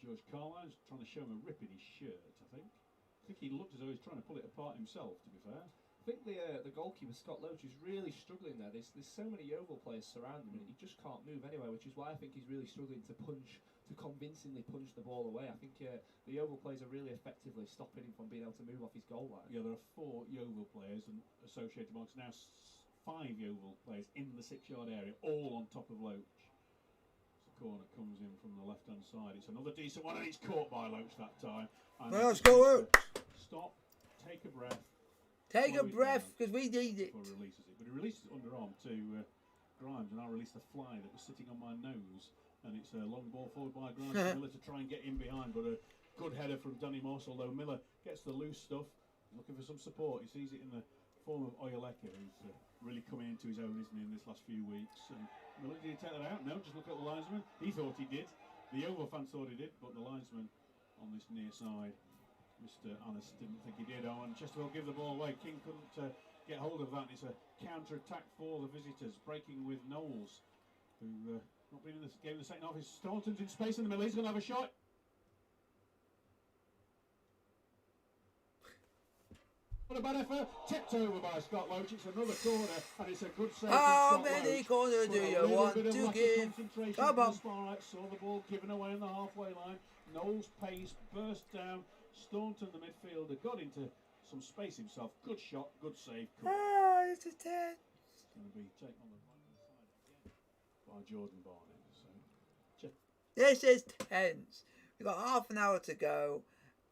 George Carline's trying to show him a rip in his shirt, I think. I think he looked as though he was trying to pull it apart himself, to be fair. I think the goalkeeper Scott Loach is really struggling there. There's so many Yeovil players surrounding him, and he just can't move anywhere, which is why I think he's really struggling to convincingly punch the ball away. I think the Yeovil players are really effectively stopping him from being able to move off his goal line. Yeah, there are 4 Yeovil players and associated amongst now 5 Yeovil players in the 6-yard area, all on top of Loach. The corner comes in from the left-hand side. It's another decent one, and it's caught by Loach that time. And Let's go, Loach! Stop, take a breath. Take a breath, because we need it. Before he releases it. But he releases it underarm to Grimes, and I released the fly that was sitting on my nose. And it's a long ball forward by Grimes to Miller to try and get in behind. But a good header from Danny Moss, although Miller gets the loose stuff. Looking for some support. He sees it in the form of Oyeleke, who's really coming into his own, isn't he, in this last few weeks. And Miller, did he take that out? No, just look at the linesman. He thought he did. The Yeovil fans thought he did, but the linesman on this near side, Mr. Annis, didn't think he did. Oh, and Chesterfield give the ball away. King couldn't get hold of that. It's a counter-attack for the visitors, breaking with Knowles, who not been in this game in the second half. Staunton's in space in the middle. He's going to have a shot. What a bad effort. Tipped over by Scott Loach. It's another corner, and it's a good save. How many corners do you want to give? Come on. Saw the ball given away on the halfway line. Knowles' pace burst down. Staunton, the midfielder, got into some space himself. Good shot, good save. It's a 10. It's going to be taken on the right side again by Jordan Barnett. So, this is tense. We've got half an hour to go,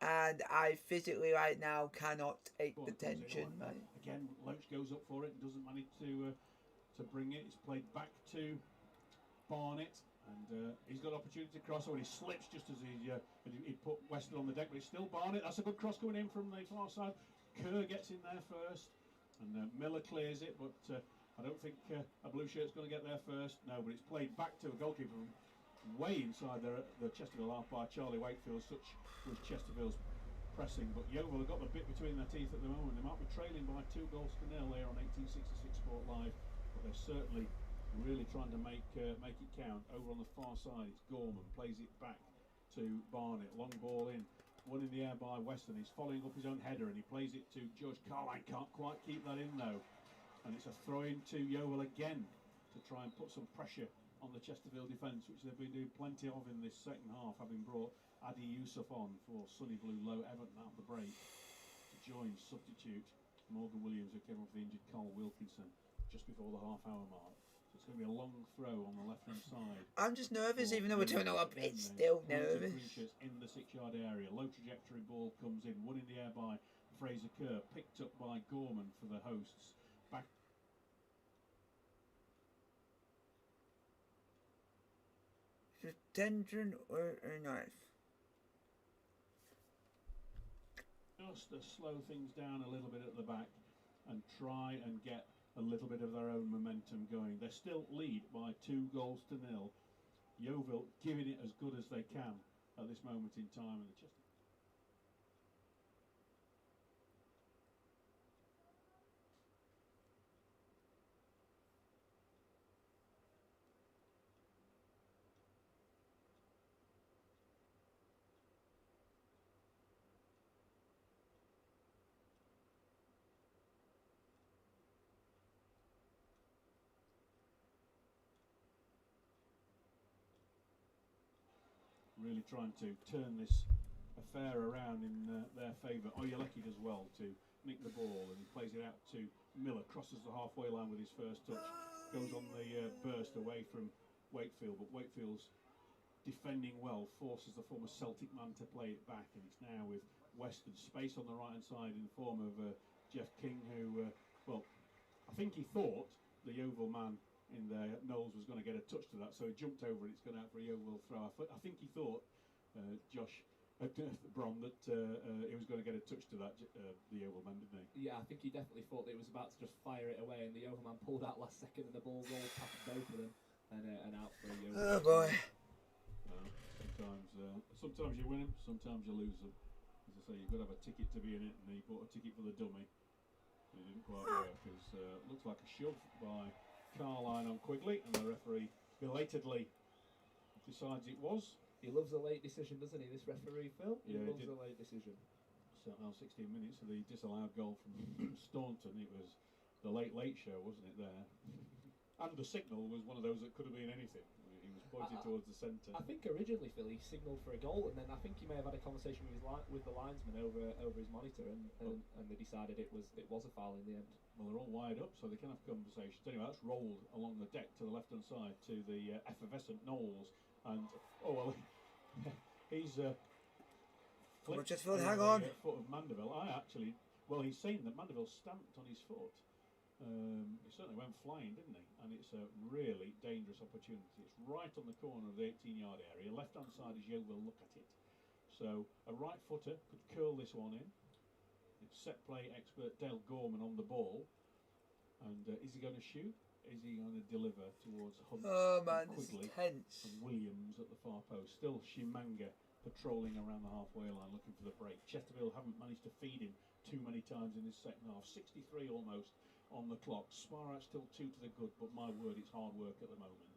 and I physically right now cannot take the tension, mate. Again, Loach goes up for it and doesn't manage to bring it. It's played back to Barnett. And he's got opportunity to cross, or he slips just as he put Weston on the deck, but it's still Barnett. That's a good cross coming in from the far side. Kerr gets in there first, and Miller clears it, but I don't think a blue shirt's going to get there first. No, but it's played back to a goalkeeper from way inside the Chesterfield half by Charlie Wakefield. Such was Chesterfield's pressing, but Yeovil have got the bit between their teeth at the moment. They might be trailing by 2 goals to 0 here on 1866 Sport Live, but they're certainly really trying to make it count. Over on the far side, it's Gorman, plays it back to Barnett, long ball in, one in the air by Weston. He's following up his own header, and he plays it to George Carline. Can't quite keep that in though, and it's a throw in to Yeovil again to try and put some pressure on the Chesterfield defence, which they've been doing plenty of in this second half, having brought Adi Yusuf on for Sunny Blue Low Everton out of the break to join substitute Morgan Williams, who came off the injured Carl Wilkinson just before the half-hour mark. It's going to be a long throw on the left-hand side. I'm just nervous, even though we're doing a lot, but it's still nervous. In the 6-yard area, low trajectory ball comes in, one in the air by Fraser Kerr, picked up by Gorman for the hosts. Back. Tension or a knife? Just to slow things down a little bit at the back and try and get a little bit of their own momentum going. They still lead by 2 goals to 0. Yeovil giving it as good as they can at this moment in time. And really trying to turn this affair around in their favour. Oyeleke does well to nick the ball, and he plays it out to Miller, crosses the halfway line with his first touch, goes on the burst away from Wakefield, but Wakefield's defending well, forces the former Celtic man to play it back, and it's now with Weston space on the right hand side in the form of Jeff King, who well, I think he thought the Yeovil man in there, Knowles, was going to get a touch to that, so he jumped over and it's gone out for a Yeovil throw. I think he thought Josh Brom that he was going to get a touch to that, the Yeovil man, didn't he? Yeah, I think he definitely thought that he was about to just fire it away, and the Yeovil man pulled out last second, and the ball rolled past both of them and out for a Yeovil. Oh boy. Sometimes you win them, sometimes you lose them. As I say, you've got to have a ticket to be in it, and he bought a ticket for the dummy. It didn't quite work. It looks like a shove by Carline on Quigley, and the referee belatedly decides it was. He loves a late decision, doesn't he, this referee, Phil? He Yeah, loves a late decision. So now 16 minutes of the disallowed goal from Staunton. It was the late show, wasn't it, there? And the signal was one of those that could have been anything. He was pointing towards the centre. I think originally, Phil, he signalled for a goal, and then I think he may have had a conversation with the linesman over his monitor, and they decided it was a foul in the end. Well, they're all wired up, so they can have conversations. Anyway, that's rolled along the deck to the left-hand side to the effervescent Knowles, and he's Chesterfield, hang on. Foot of Mandeville. He's saying that Mandeville stamped on his foot. He certainly went flying, didn't he? And it's a really dangerous opportunity. It's right on the corner of the 18-yard area. Left-hand side is Yeovil. Look at it. So a right footer could curl this one in. It's set play expert Dale Gorman on the ball. And is he going to shoot? Is he going to deliver towards Hunt? Oh man, this Quigley is tense. and Williams at the far post? Still Shimanga patrolling around the halfway line looking for the break. Chesterfield haven't managed to feed him too many times in this second half. 63 almost on the clock. Sparrow still 2 to the good, but my word, it's hard work at the moment.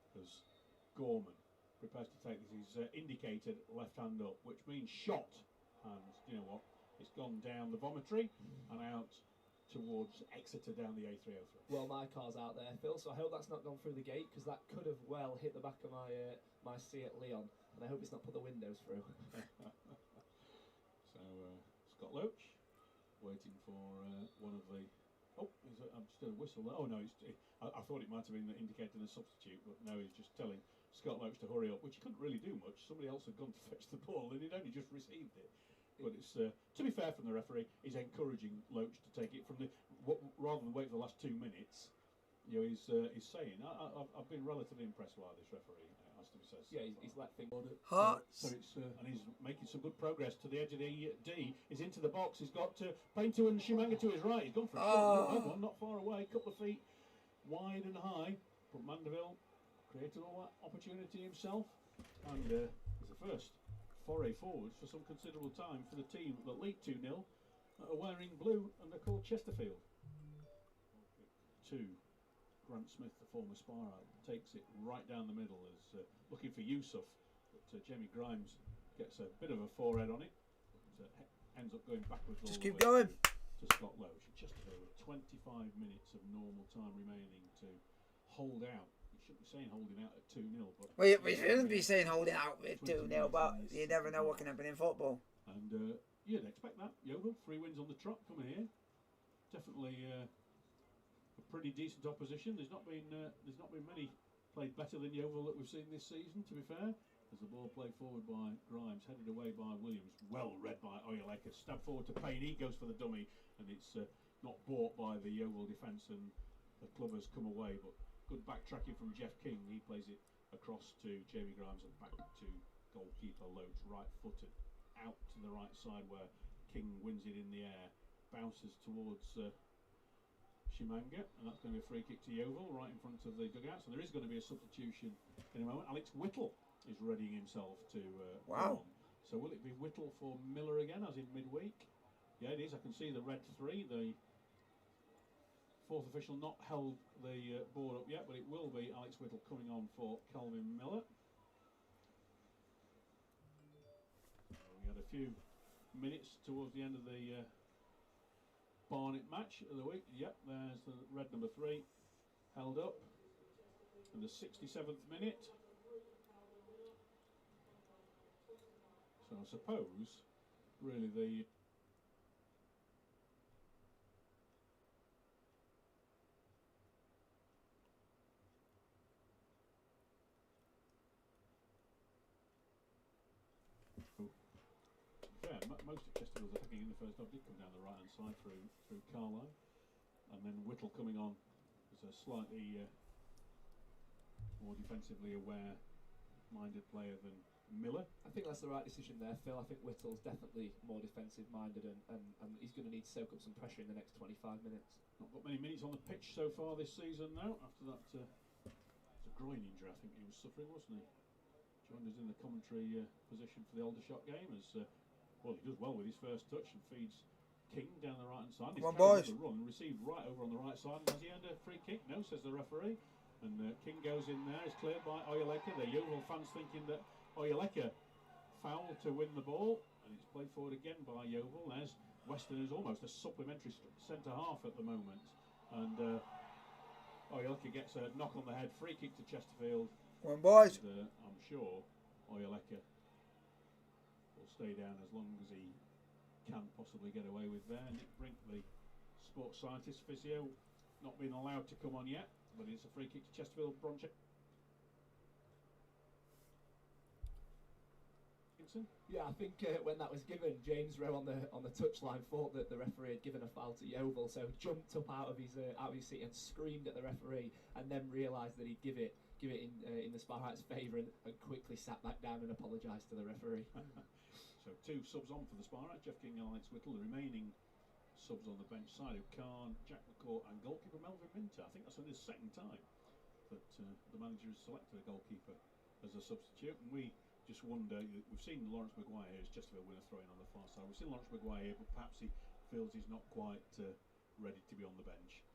Because Gorman prepares to take this. He's indicated left hand up, which means shot. And you know what? It's gone down the vomitory and out towards Exeter down the A303. Well, my car's out there, Phil, so I hope that's not gone through the gate, because that could have well hit the back of my Seat Leon, and I hope it's not put the windows through. So Scott Loach waiting for one of the. I'm still a whistle. Oh no, I thought it might have been indicating a substitute, but no, he's just telling Scott Loach to hurry up, which he couldn't really do much. Somebody else had gone to fetch the ball, and he'd only just received it. But it's to be fair from the referee, he's encouraging Loach to take it from rather than wait for the last 2 minutes. You know, he's saying I've been relatively impressed by this referee. Has to be said. Yeah, he's let things. Hearts. So it's and he's making some good progress to the edge of the D. He's into the box. He's got Painter and Shimanga to his right. He's gone for a shot. Not far away, couple of feet wide and high. But Mandeville created all that opportunity himself, and it's the first foray forwards for some considerable time for the team that lead 2-0 are wearing blue and they're called Chesterfield. 2. Grant Smith, the former Sparrow, takes it right down the middle as looking for Yusuf, but Jamie Grimes gets a bit of a forehead on it, but ends up going backwards. Just all keep the way going. to Scott Loach. Chesterfield with 25 minutes of normal time remaining to hold out. You shouldn't be saying holding out at 2-0, but We shouldn't be saying holding out with 2-0, but you never know what can happen in football. And you'd expect that. Yeovil, 3 wins on the trot coming here. Definitely a pretty decent opposition. There's not been many played better than Yeovil that we've seen this season, to be fair. As the ball played forward by Grimes, headed away by Williams, well read by Oyeleka, stab forward to Payne, he goes for the dummy, and it's not bought by the Yeovil defence, and the club has come away, but good backtracking from Jeff King. He plays it across to Jamie Grimes and back to goalkeeper Loach, right-footed, out to the right side where King wins it in the air, bounces towards Shimanga, and that's going to be a free kick to Yeovil right in front of the dugouts, and there is going to be a substitution in a moment. Alex Whittle is readying himself to Wow. come on. So will it be Whittle for Miller again, as in midweek? Yeah, it is. I can see the red 3. The fourth official not held the board up yet, but it will be Alex Whittle coming on for Calvin Miller. We had a few minutes towards the end of the Barnet match of the week. Yep, there's the red number 3 held up. And the 67th minute. So I suppose, really, the most of Chesterfield's attacking in the first half did come down the right hand side through Carline, and then Whittle coming on as a slightly more defensively aware minded player than Miller. I think that's the right decision there, Phil. I think Whittle's definitely more defensive minded, and he's going to need to soak up some pressure in the next 25 minutes. Not got many minutes on the pitch so far this season now, after that it's a groin injury I think he was suffering, wasn't he? Joined us in the commentary position for the Aldershot game as well, he does well with his first touch and feeds King down the right hand side. Come on, boys. The run received right over on the right side. And has he earned a free kick? No, says the referee. And King goes in there. It's cleared by Oyeleka. The Yeovil fans thinking that Oyeleka fouled to win the ball, and it's played forward again by Yeovil. There's Weston, who's almost a supplementary centre half at the moment, and Oyeleka gets a knock on the head, free kick to Chesterfield. Come on, boys. And, I'm sure Oyeleka will stay down as long as he can possibly get away with there. Nick Brink, the sports scientist physio, not being allowed to come on yet, but it's a free kick to Chesterfield. Bronche. Yeah, I think when that was given, James Rowe on the touchline thought that the referee had given a foul to Yeovil, so jumped up out of his seat and screamed at the referee, and then realised that he'd give it in the Sparrites' favour, and quickly sat back down and apologised to the referee. So 2 subs on for the Sparrites, Jeff King and Alex Whittle. The remaining subs on the bench side of Khan, Jack McCourt and goalkeeper Melvin Minter. I think that's only the second time that the manager has selected a goalkeeper as a substitute, and we just wonder, we've seen Lawrence Maguire here as Chesterfield winner throwing on the far side. We've seen Lawrence Maguire here, but perhaps he feels he's not quite ready to be on the bench.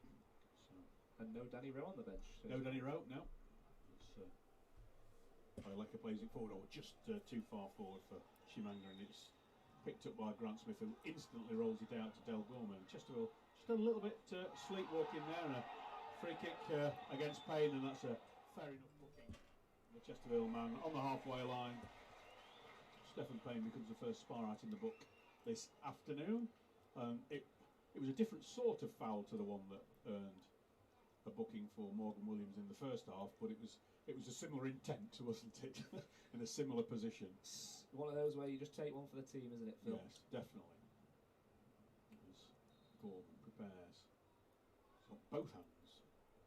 So. And no Danny Rowe on the bench. No Danny Rowe, no. Oyeleka plays it forward, or just too far forward for Shimanga, and it's picked up by Grant Smith, who instantly rolls it out to Del Gorman. Chesterfield just a little bit sleepwalking there, and a free kick against Payne, and that's a fair enough booking. The Chesterfield man on the halfway line. Stephen Payne becomes the first Sparrite in the book this afternoon. It was a different sort of foul to the one that earned a booking for Morgan Williams in the first half, but it was a similar intent, wasn't it? In a similar position. One of those where you just take one for the team, isn't it, Phil? Yes, definitely. As Gordon prepares, he's got both hands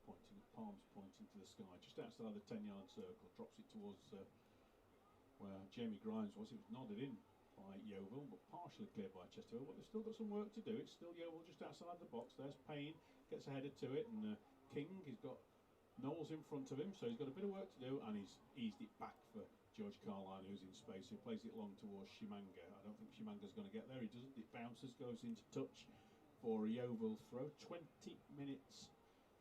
pointing, palms pointing to the sky, just outside the 10-yard circle, drops it towards where Jamie Grimes was. It was nodded in by Yeovil, but partially cleared by Chesterfield. But they've still got some work to do. It's still Yeovil just outside the box. There's Payne, gets a header to it, and King, he's got Knowles in front of him, so he's got a bit of work to do, and he's eased it back for George Carline, who's in space, who plays it long towards Shimanga. I don't think Shimanga's going to get there. He doesn't. It bounces, goes into touch for a Yeovil throw. 20 minutes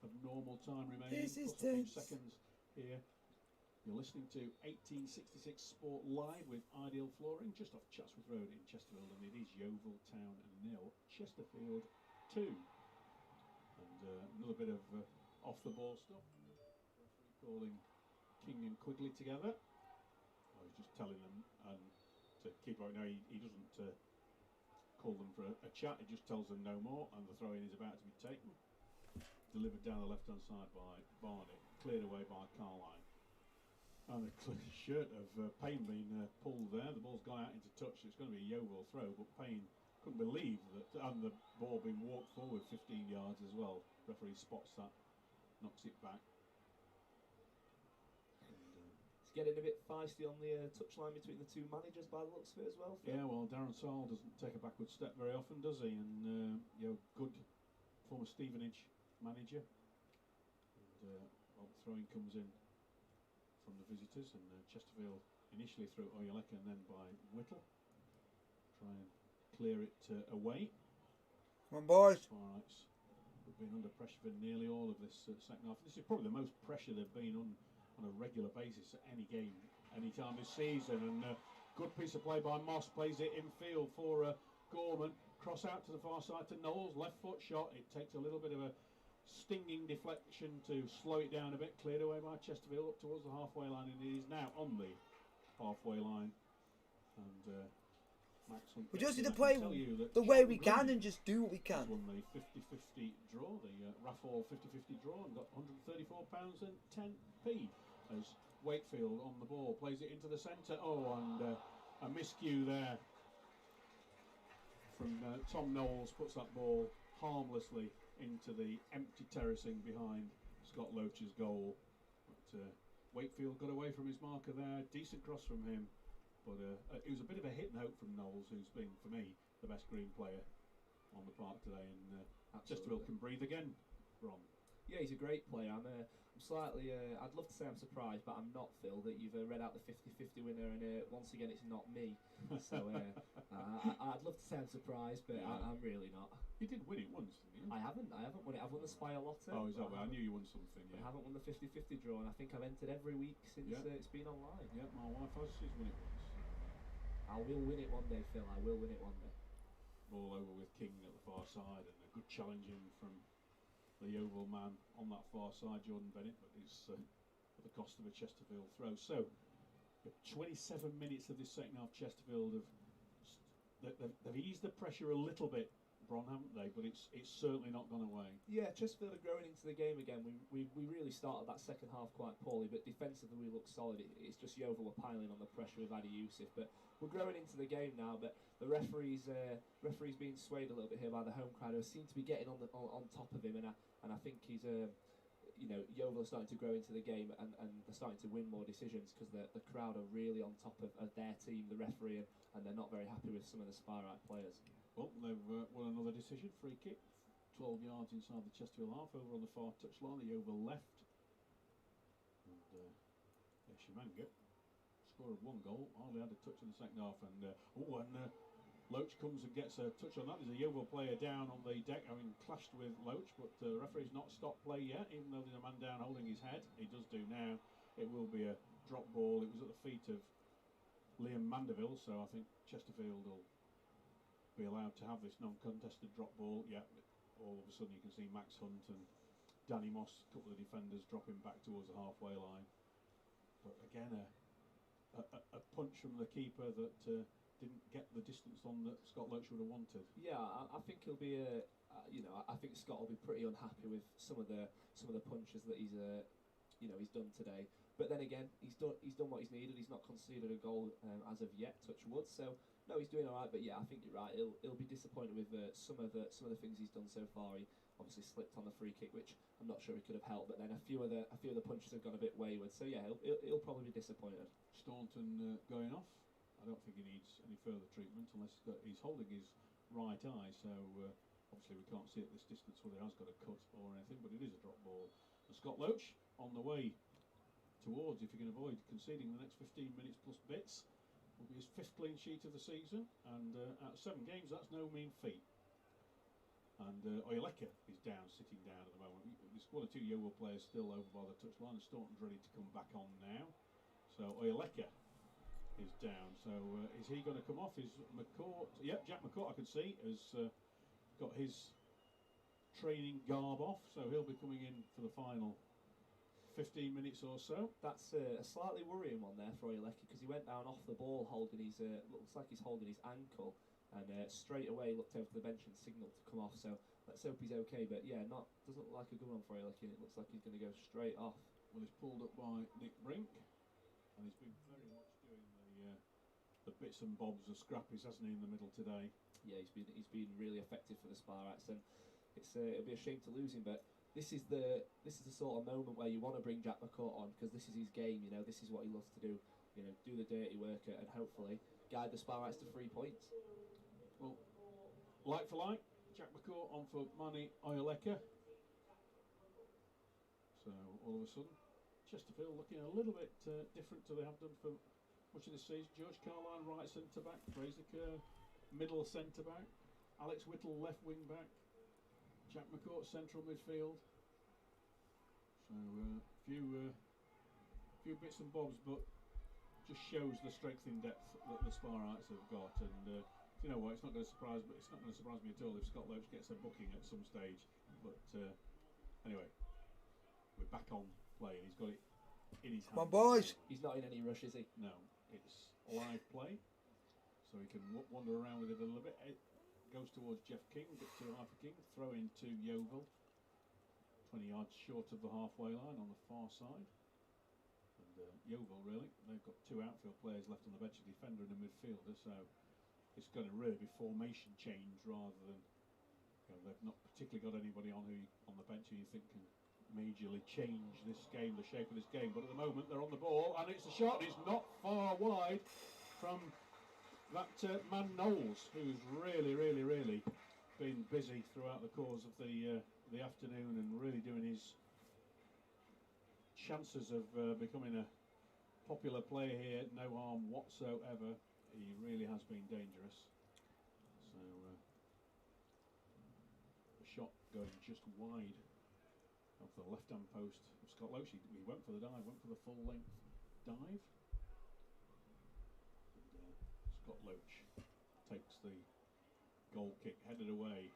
of normal time remaining. This is plus a few tense. seconds here. You're listening to 1866 Sport Live with Ideal Flooring, just off Chatsworth Road in Chesterfield, and it is Yeovil Town 0, Chesterfield 2. And another bit of off-the-ball stuff. Calling King and Quigley together. I was just telling them to keep out. Now he doesn't call them for a chat. He just tells them no more, and the throw-in is about to be taken. Delivered down the left-hand side by Barnett, cleared away by Carline. And the shirt of Payne being pulled there. The ball's gone out into touch. It's going to be a Yeovil throw, but Payne couldn't believe that, and the ball being walked forward 15 yards as well. Referee spots that, knocks it back. It's getting a bit feisty on the touchline between the two managers by the looks of it as well. Phil. Yeah, well, Darren Saul doesn't take a backward step very often, does he? And good former Stevenage manager. And well, the throw-in comes in from the visitors, and Chesterfield initially through Oyeleka and then by Whittle. Try and clear it away. Come on, boys. Sparrites have been under pressure for nearly all of this second half. This is probably the most pressure they've been on a regular basis at any game, any time this season. And good piece of play by Moss, plays it in field for Gorman. Cross out to the far side to Knowles, left foot shot. It takes a little bit of a stinging deflection to slow it down a bit. Cleared away by Chesterfield up towards the halfway line, and it is now on the halfway line. And Max Hunt, We just need to I play can tell you that the way we Charlton can Green and just do what we has can. won the 50-50 draw, the Raffle 50-50 draw, and got £134 and 10p as Wakefield on the ball, plays it into the centre. Oh, and a miscue there from Tom Knowles, puts that ball harmlessly into the empty terracing behind Scott Loach's goal. But Wakefield got away from his marker there, decent cross from him. But it was a bit of a hit note from Knowles, who's been, for me, the best green player on the park today. And Chesterfield can breathe again, Ron. Yeah, he's a great player. I'm slightly, I'd love to say I'm surprised, but I'm not, Phil, that you've read out the 50-50 winner, and once again it's not me. So I'd love to say I'm surprised, but Yeah. I'm really not. You did win it once, didn't you? I haven't won it. I've won the Spire Lotto. Oh, is that but right? I knew you won something, I yeah. haven't won the 50-50 draw, and I think I've entered every week since Yeah. It's been online. Yeah, my wife has. She's won it once. I will win it one day, Phil. I will win it one day. Ball over with King at the far side, and a good challenging from the Yeovil man on that far side, Jordan Bennett, but it's at the cost of a Chesterfield throw. So, 27 minutes of this second half, Chesterfield they've eased the pressure a little bit, Bron, haven't they? But it's certainly not gone away. Yeah, Chesterfield are growing into the game again. We really started that second half quite poorly, but defensively we look solid. It's just Yeovil were piling on the pressure with Adi Yusuf, but we're growing into the game now. But the referee's being swayed a little bit here by the home crowd, who seem to be getting on top of him, and I think he's Yeovil are starting to grow into the game, and they're starting to win more decisions because the crowd are really on top of their team, the referee, and they're not very happy with some of the Spirite players. Well, they've won another decision, free kick, 12 yards inside the Chesterfield half, over on the far touchline, the Yeovil left. And Jamwinga scored 1 goal, hardly had a touch in the second half, and Loach comes and gets a touch on that. There's a Yeovil player down on the deck having clashed with Loach, but the referee's not stopped play yet, even though there's a man down holding his head. He does do now. It will be a drop ball. It was at the feet of Liam Mandeville, so I think Chesterfield will be allowed to have this non-contested drop ball. Yeah, all of a sudden you can see Max Hunt and Danny Moss, a couple of defenders, dropping back towards the halfway line. But again, a punch from the keeper that didn't get the distance on that Scott Loach would have wanted. Yeah, I think he'll be I think Scott will be pretty unhappy with some of the punches that he's done today. But then again, he's done what he's needed. He's not conceded a goal as of yet, touch wood. So no, he's doing all right. But yeah, I think you're right. He'll be disappointed with some of the things he's done so far. He obviously slipped on the free kick, which I'm not sure he could have helped. But then a few of the punches have gone a bit wayward. So yeah, he'll probably be disappointed. Staunton going off. I don't think he needs any further treatment unless he's holding his right eye. So obviously we can't see at this distance whether he has got a cut or anything. But it is a drop ball. And Scott Loach on the way towards, if he can avoid conceding the next 15 minutes plus bits, will be his 5th clean sheet of the season, and out of 7 games that's no mean feat. And Oyeleka is sitting down at the moment. There's 1 or 2 Yeovil players still over by the touchline, and Staunton's ready to come back on now. So Oyeleka is down, so is he going to come off? Is McCourt, yep, Jack McCourt I can see has got his training garb off, so he'll be coming in for the final 15 minutes or so. That's a slightly worrying one there for Oyeleka, because he went down off the ball holding his looks like he's holding his ankle, and straight away looked over to the bench and signalled to come off. So let's hope he's okay. But yeah, doesn't look like a good one for Oyeleka. It looks like he's going to go straight off. Well, he's pulled up by Nick Brink, and he's been very much doing the bits and bobs of scrappies, hasn't he, in the middle today? Yeah, he's been really effective for the Spirites, and it'll be a shame to lose him, but this is the sort of moment where you want to bring Jack McCourt on, because this is his game. This is what he loves to do. Do the dirty work and hopefully guide the Spirites to 3 points. Well, like for like, Jack McCourt on for Mani Oyeleka. So all of a sudden, Chesterfield looking a little bit different to they have done for much of this season. George Carline right centre back, Fraser Kerr middle centre back, Alex Whittle left wing back, Jack McCourt central midfield. So few bits and bobs, but just shows the strength in depth that the Spirites have got. And you know what? It's not going to surprise me at all if Scott Loach gets a booking at some stage. But anyway, we're back on playing. He's got it in his hand. Come on, boys! He's not in any rush, is he? No, it's live play, so he can wander around with it a little bit. It goes towards Jeff King, gets to Arthur King, throw into Yeovil, 20 yards short of the halfway line on the far side. And Yeovil, really, they've got 2 outfield players left on the bench, a defender and a midfielder, so it's going to really be formation change rather than, they've not particularly got anybody on the bench who you think can majorly change this game, the shape of this game. But at the moment they're on the ball, and it's a shot. It's not far wide from that man Knowles, who's really been busy throughout the course of the afternoon and really doing his chances of becoming a popular player here. No harm whatsoever. He really has been dangerous. So a shot going just wide of the left-hand post of Scott Loach. He went for the dive, went for the full-length dive. And Scott Loach takes the goal kick, headed away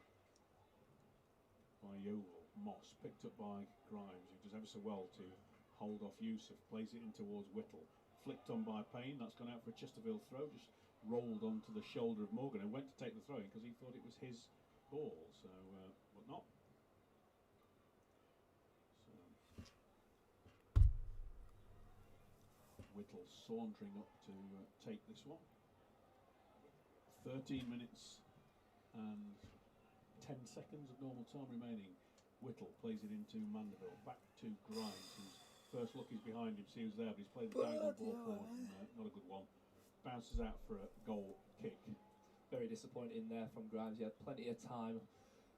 by Yeovil. Moss picked up by Grimes, who does ever so well to hold off Yusuf, plays it in towards Whittle, flicked on by Payne, that's gone out for a Chesterfield throw, just rolled onto the shoulder of Morgan, and went to take the throw in because he thought it was his ball, so but not. So Whittle sauntering up to take this one. 13 minutes and 10 seconds of normal time remaining. Whittle plays it into Mandeville, back to Grimes, whose first look is behind him, see who's there, but he's played the diagonal ball forward, and, not a good one. Bounces out for a goal kick. Very disappointing there from Grimes. He had plenty of time,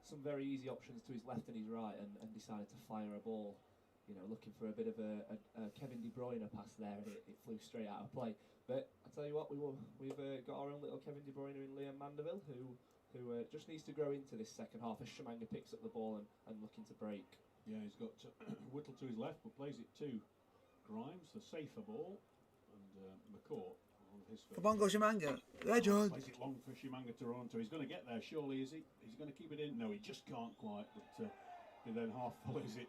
some very easy options to his left and his right, and decided to fire a ball, you know, looking for a bit of a Kevin De Bruyne pass there, and it flew straight out of play. But I tell you what, we've got our own little Kevin De Bruyne in Liam Mandeville, who just needs to grow into this second half as Jamwinga picks up the ball and looking to break. Yeah, he's got Whittle to his left, but plays it to Grimes, the safer ball, and McCourt. Come on, go Jamwinga. Legend. Plays it long for Jamwinga to run to. He's going to get there, surely, is he? He's going to keep it in. No, he just can't quite, but he then half follows it.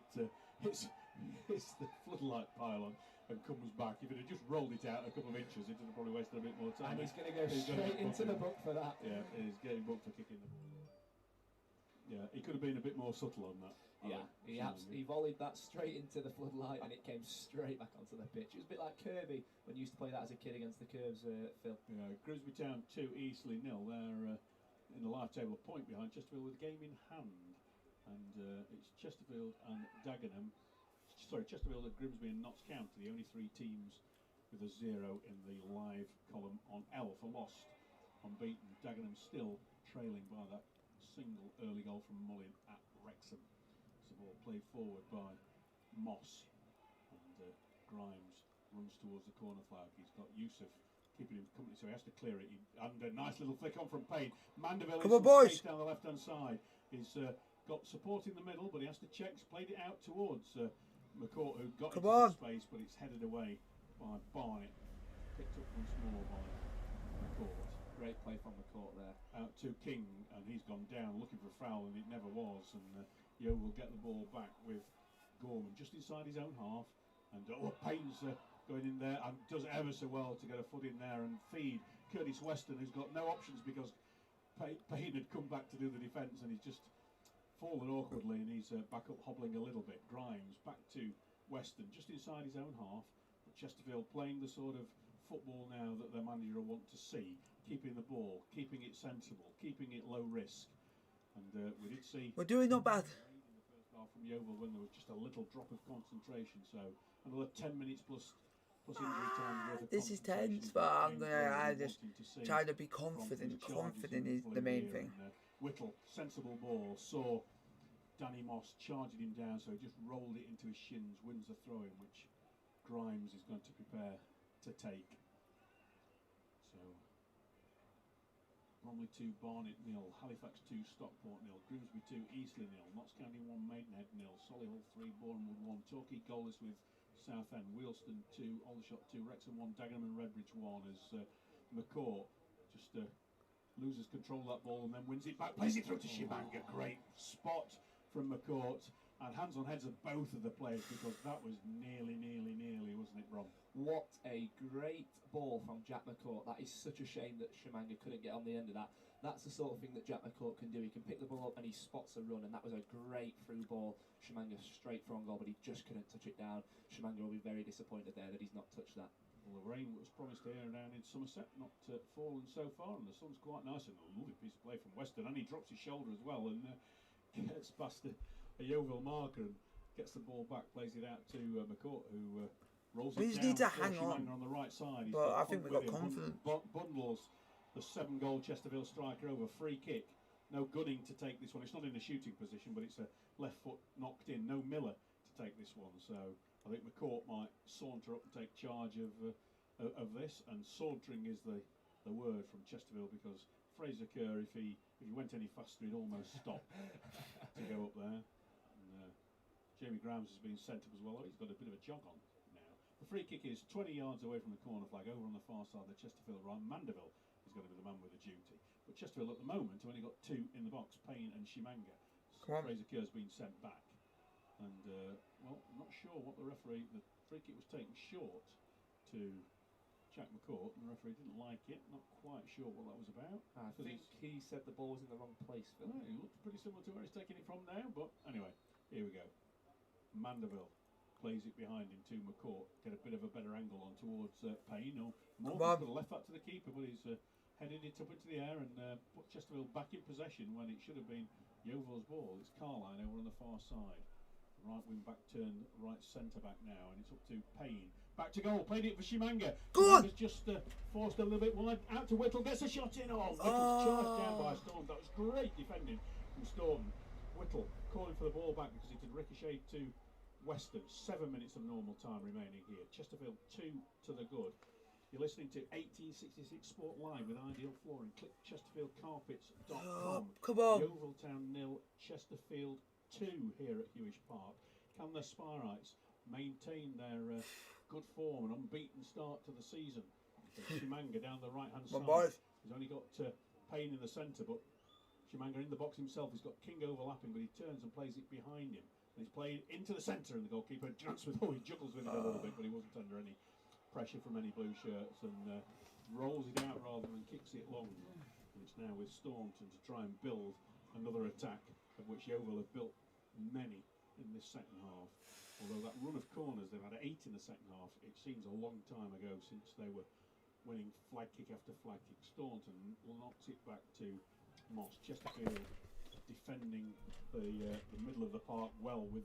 Hits the floodlight pylon and comes back. If it had just rolled it out a couple of inches, it would have probably wasted a bit more time. And he's going to go straight into the book for that. Yeah, he's getting booked for kicking the ball. Yeah, he could have been a bit more subtle on that. Yeah, he volleyed that straight into the floodlight and it came straight back onto the pitch. It was a bit like Kirby when you used to play that as a kid against the Curves, Phil. Yeah, Grimsby Town 2, Eastleigh 0. They're in the live table, a point behind Chesterfield with a game in hand. And it's Chesterfield and Dagenham. Sorry, Chesterfield and Grimsby and Notts County, the only three teams with a 0 in the live column on L for lost, unbeaten. Dagenham still trailing by that single early goal from Mullin at Wrexham. It's the ball played forward by Moss, and Grimes runs towards the corner flag. He's got Yusuf keeping him company, so he has to clear it. And a nice little flick on from Payne. Mandeville Come on, boys. down the left hand side. He's got support in the middle, but he has to check. Played it out towards McCourt, who got into the space, but it's headed away by Barnett. Picked up once more by McCourt. Great play from McCourt there. Out to King, and he's gone down looking for a foul, and it never was. And Yeovil will get the ball back with Gorman just inside his own half. And Payne's going in there and does ever so well to get a foot in there and feed Curtis Weston, who's got no options because Payne had come back to do the defence, and he's just fallen awkwardly, and he's back up hobbling a little bit. Grimes back to Weston just inside his own half. But Chesterfield playing the sort of football now that their manager will want to see, keeping the ball, keeping it sensible, keeping it low risk. And we did see we're doing not bad in the first half from Yeovil when there was just a little drop of concentration. So another 10 minutes plus injury time worth of this is tense, but I just trying to be confident. Confident is the main thing. Whittle, sensible ball, saw Danny Moss charging him down, so he just rolled it into his shins, wins the throw-in, which Grimes is going to prepare to take. So Bromley 2, Barnet 0, Halifax 2, Stockport 0, Grimsby 2, Eastleigh 0, Notts County 1, Maidenhead 0, Solihull 3, Bournemouth 1, Torquay goalless with Southend, Wealdstone 2, Aldershot 2, Wrexham 1, Dagenham and Redbridge 1 as McCourt just loses control of that ball and then wins it back, plays it through to Jamwinga. Great spot from McCourt, and hands on heads of both of the players, because that was nearly, wasn't it, Brom? What a great ball from Jack McCourt. That is such a shame that Jamwinga couldn't get on the end of that. That's the sort of thing that Jack McCourt can do. He can pick the ball up and he spots a run, and that was a great through ball. Jamwinga straight for on goal, but he just couldn't touch it down. Jamwinga will be very disappointed there that he's not touched that. Well, the rain was promised here and down in Somerset, not fallen so far, and the sun's quite nice, and a lovely piece of play from Weston, and he drops his shoulder as well, and gets past a Yeovil marker and gets the ball back, plays it out to McCourt, who rolls we it just down. need to hang on The right side. But I think we got confidence. Bundles, the 7-goal Chesterfield striker, over free kick. No Gunning to take this one. It's not in a shooting position, but it's a left foot knocked in. No Miller to take this one. So I think McCourt might saunter up and take charge of this. And sauntering is the word from Chesterfield, because Fraser Kerr, if he went any faster, he'd almost stop to go up there. And Jamie Grimes has been sent up as well. He's got a bit of a jog on now. The free kick is 20 yards away from the corner flag, over on the far side of the Chesterfield right. Mandeville is is going to be the man with the duty. But Chesterfield at the moment have only got 2 in the box, Payne and Shimanga. Come on. Fraser Kerr's been sent back. And, well, I'm not sure what the referee... The free kick was taken short to Jack McCourt, and the referee didn't like it. Not quite sure what that was about. I think he said the ball was in the wrong place, Phil. Well, it looks pretty similar to where he's taking it from now, but anyway, here we go. Mandeville plays it behind him to McCourt. Get a bit of a better angle on towards Payne. Or Morgan could have left that to the keeper, but he's headed it up into the air and put Chesterfield back in possession when it should have been Yeovil's ball. It's Carline over on the far side. Right wing back turned right centre back now, and it's up to Payne. Back to goal, played it for Shimanga. Go on! Just forced a little bit wide, out to Whittle, gets a shot in. Oh, Whittle's charged down by Storm. That was great defending from Storm. Whittle calling for the ball back because it had ricocheted to Weston. 7 minutes of normal time remaining here. Chesterfield 2 to the good. You're listening to 1866 Sport Live with Ideal Flooring. Click chesterfieldcarpets.com. Come on. Yeovil Town 0, Chesterfield 2 here at Hewish Park. Can the Spirites maintain their good form and unbeaten start to the season? Shimanga down the right-hand side. He's only got Payne in the centre, but Shimanga in the box himself. He's got King overlapping, but he turns and plays it behind him. And he's played into the centre, and the goalkeeper jumps with, he juggles with it a little bit, but he wasn't under any pressure from any blue shirts, and rolls it out rather than kicks it long. And it's now with Staunton to try and build another attack, of which Yeovil have built many in this second half. Although that run of corners, they've had 8 in the second half. It seems a long time ago since they were winning flag kick after flag kick. Staunton knocks it back to Moss. Chesterfield defending the middle of the park well with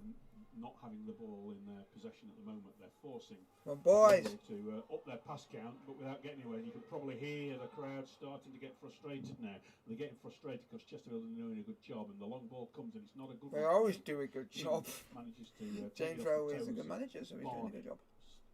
not having the ball in their possession at the moment. They're forcing to up their pass count, but without getting anywhere. You can probably hear the crowd starting to get frustrated now. They're getting frustrated because Chesterfield are doing a good job, and the long ball comes and it's not a good one. They always do a good job. Manages to James Rowe is a good manager, so he's doing a good job.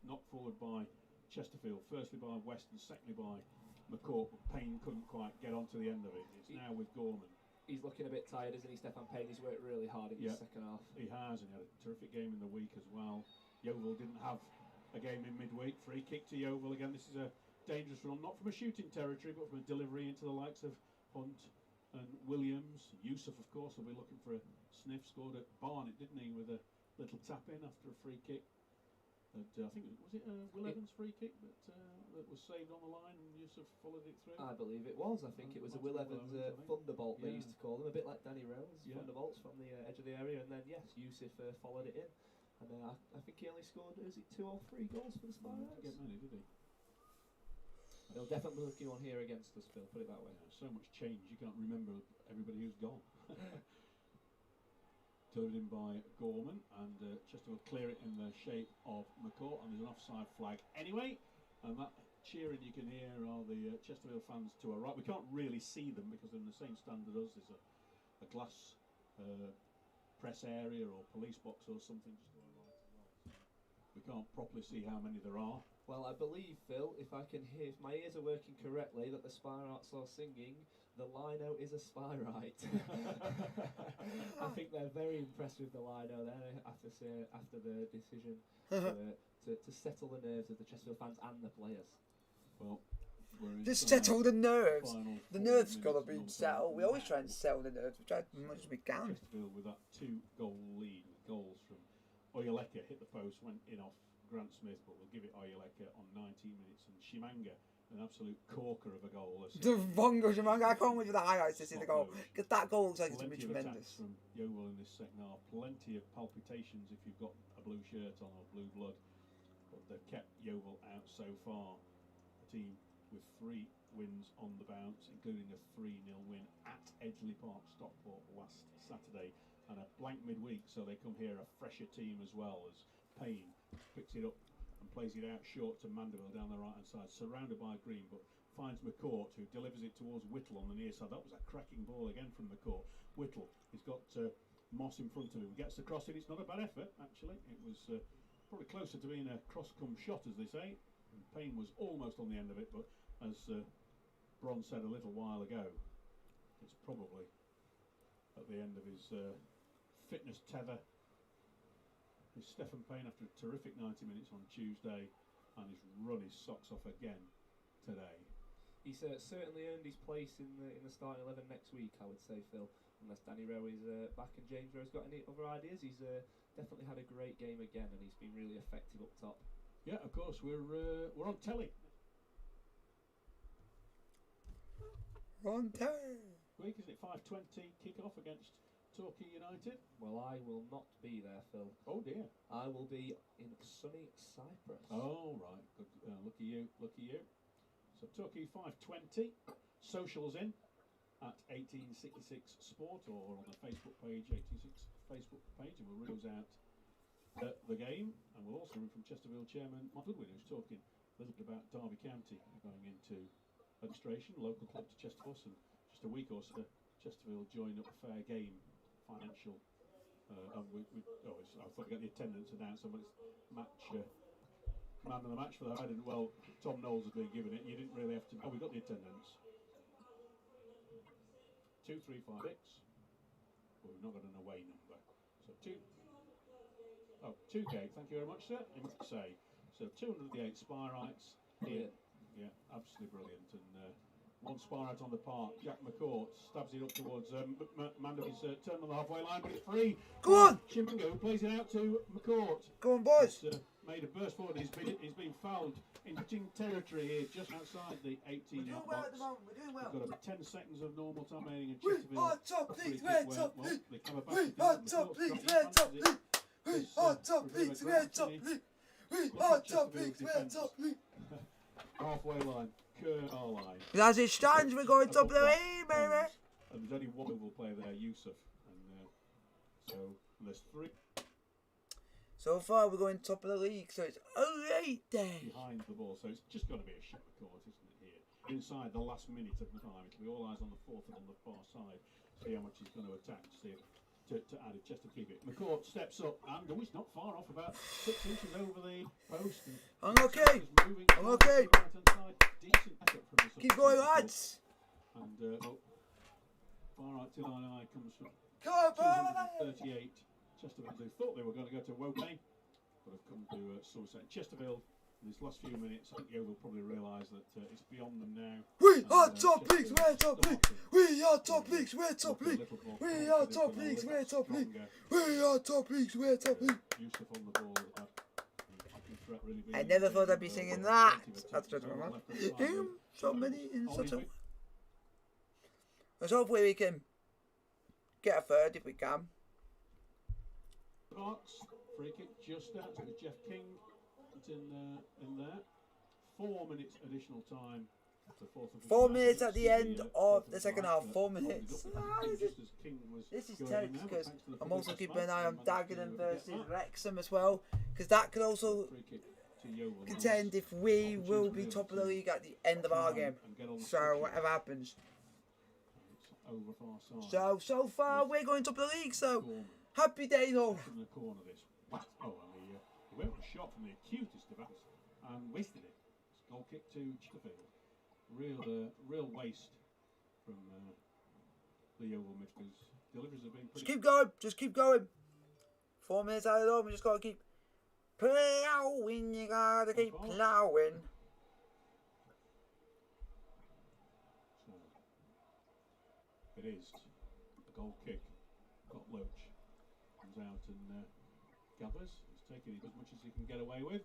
Knocked forward by Chesterfield, firstly by Weston, secondly by McCourt, but Payne couldn't quite get onto the end of it. It's now with Gorman. He's looking a bit tired, isn't he, Stefan Payne? He's worked really hard in the second half. He has, and he had a terrific game in the week as well. Yeovil didn't have a game in midweek. Free kick to Yeovil again. This is a dangerous run, not from a shooting territory, but from a delivery into the likes of Hunt and Williams. Yusuf, of course, will be looking for a sniff. Scored at Barnet, didn't he, with a little tap in after a free kick. I think was it Will Evans' free kick that was saved on the line and Yusuf followed it through? I believe it was. I think it was a Will Evans thunderbolt, they used to call them, a bit like Danny Rowe's thunderbolts from the edge of the area, and then yes, Yusuf followed it in, and I think he only scored, is it 2 or 3 goals for the Spirites? Didn't get many, did he? They'll definitely be looking on here against us, Phil, put it that way. Yeah, so much change, you can't remember everybody who's gone. Delivered in by Gorman, and Chesterfield clear it in the shape of McCourt, and there's an offside flag anyway, and that cheering you can hear are the Chesterfield fans to our right. We can't really see them because they're in the same stand as us. There's a glass press area or police box or something just to our right as well. So we can't properly see how many there are. Well, I believe, Phil, if my ears are working correctly, that the Spirites are singing "The Lino is a Spirite." I think they're very impressed with the Lino there after the decision to settle the nerves of the Chesterfield fans and the players. Well, just settle the nerves. The nerves got to be settled. We always try and settle the nerves. We try as much as we can. Chesterfield with that 2-goal lead, with goals from Oyeleka, hit the post, went in off Grant Smith, but we'll give it Oyeleka on 19 minutes, and Shimanga, an absolute corker of a goal. The Vongo Jamwinga, I can't wait for the highlights to see the goal, because that goal looks like it's going to be tremendous. From Yeovil in this second half, plenty of palpitations if you've got a blue shirt on or blue blood, but they've kept Yeovil out so far. A team with 3 wins on the bounce, including a 3-0 win at Edgley Park, Stockport last Saturday, and a blank midweek, so they come here a fresher team as well, as Payne picks it up and plays it out short to Mandeville down the right hand side, surrounded by Green, but finds McCourt, who delivers it towards Whittle on the near side. That was a cracking ball again from McCourt. Whittle, he's got Moss in front of him, gets the cross in. It's not a bad effort actually. It was probably closer to being a cross come shot, as they say. And Payne was almost on the end of it, but as Bron said a little while ago, it's probably at the end of his fitness tether. Is Stefan Payne after a terrific 90 minutes on Tuesday, and he's run his socks off again today. he's certainly earned his place in the starting 11 next week, I would say, Phil. Unless Danny Rowe is back and James Rowe's got any other ideas. He's definitely had a great game again, and he's been really effective up top. Yeah, of course, we're on telly. On telly. Week, isn't it? 5:20 kick-off against Torquay United. Well, I will not be there, Phil. Oh dear. I will be in sunny Cyprus. Oh right, good. Lucky you, lucky you. So Torquay 5:20. Socials in at 1866 Sport or on the Facebook page, 1866 Facebook page, and we'll read those out the game. And we'll also hear from Chesterfield chairman Mark Goodwin, who's talking a little bit about Derby County going into administration, local club to Chesterfield, and just a week or so, Chesterfield joined up Fair Game Financial. I thought we got the attendance announced, but it's match man of the match for that. I didn't. Well, Tom Knowles has been given it. You didn't really have to. Oh, we got the attendance. 2356. Well, we've not got an away number. So 2K. Thank you very much, sir. You must say. So 208 Spyrites here. Yeah, absolutely brilliant. And one Spyrite on the park. Jack McCourt stabs it up towards Mandovi's turn on the halfway line, but it's free. Go on! Jamwinga who plays it out to McCourt. Go on, boys. He's made a burst forward. He's been fouled in touching territory here, just outside the 18 We're doing box. well at the moment. We're doing well. We've got about 10 seconds of normal time remaining in We Chesterfield. are top Free leagues. kick We're where- top well, league. they come back We to are the top McCourt's leagues. got We're top fancies it. league. We This, are top Rebecca leagues. We're Grant top in. league. We Look are at top Chesterfield's leagues. We're defence. top league. Halfway line, Kerr line. As it stands, we're going top of the league, baby. And there's only one Yeovil player there, Yusuf. And so there's three So far, we're going top of the league, so it's a late day. behind the ball. So it's just got to be a shot court, isn't it, here? Inside the last minute of the time, it'll be all eyes on the fourth and on the far side. See how much he's going to attack, see if to add a chest to keep it. McCourt steps up, and he's not far off, about 6 inches over the post. And I'm okay. moving I'm on okay. to the right-hand side. Decent effort from the Keep going, substitute. lads. And far right till I comes from Come on, boys. 238. Chesterfield, who thought they were going to go to Woking, but have come to Somerset. Chesterfield, in these last few minutes, I think Yeovil probably realise that it's beyond them now. We And, are top leagues. Chesterfield We're top league. starting We are top leagues. We're to top look a league. little more We confident are and top a leagues. little We're top league. stronger. We are top leagues. We're top league. Yusuf on the ball. Attacking threat really being I never thought I'd be singing that. That's just over one. left hand side Damn, with so many in such a. Oliver. Let's hopefully we can get a third if we can. Parks, free kick just out to Jeff King. It's in there. 4 minutes additional time. The fourth of 4 the minutes at the end fourth of of the second half. 4 minutes. Just as King was This is going tense in there, but because thanks to the I'm public also keeping an response, eye on they managed to Dagenham get versus that. Wrexham as well, because that could also Free kick to Yeovil. Now contend that's if we will be opportunity top of the to league at the end of our try game. and get on the So switch. whatever happens. It's over far side. So far we're going top of the league. So Gorman happy day, though. in the corner this. And he went with a shot from the acutest of acts and wasted it. It's goal kick to Chesterfield. Real waste from the Yeovil midfielders. Deliveries have been Just pretty. keep going. Just keep going. 4 minutes out of the door. We just gotta keep plowing. You gotta keep plowing. So, it is a goal kick. Got Loach comes out and gathers. He's taking it as much as he can get away with.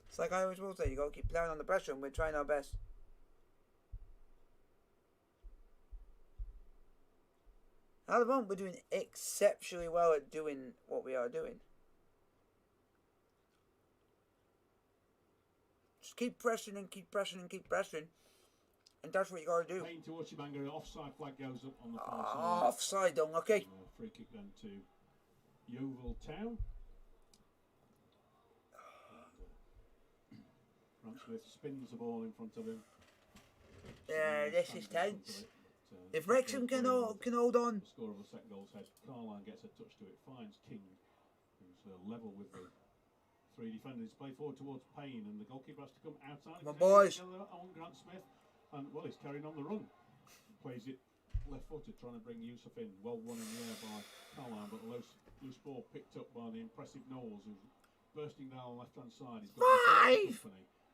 It's like I always will say, you gotta keep plowing on the pressure, and we're trying our best. At the moment, we're doing exceptionally well at doing what we are doing. Just keep pressing and keep pressing and keep pressing. And that's what you gotta do. Payne to Watchalong, offside flag goes up on the far side. Offside, unlucky. Free kick then to Yeovil Town. Grant Smith spins the ball in front of him. Yeah, this is Stands in front of tense. it, but, If Wrexham can hold on. The score of the second goal's head. Carline gets a touch to it, finds King, who's level with the three defenders. Play forward towards Payne, and the goalkeeper has to come outside. Come on, boys. On Grant Smith, and well, he's carrying on the run. Plays it left-footed, trying to bring Yusuf in. Well won in the air by Carline, but a loose ball picked up by the impressive Knowles, who's bursting down the left-hand side. He's got company,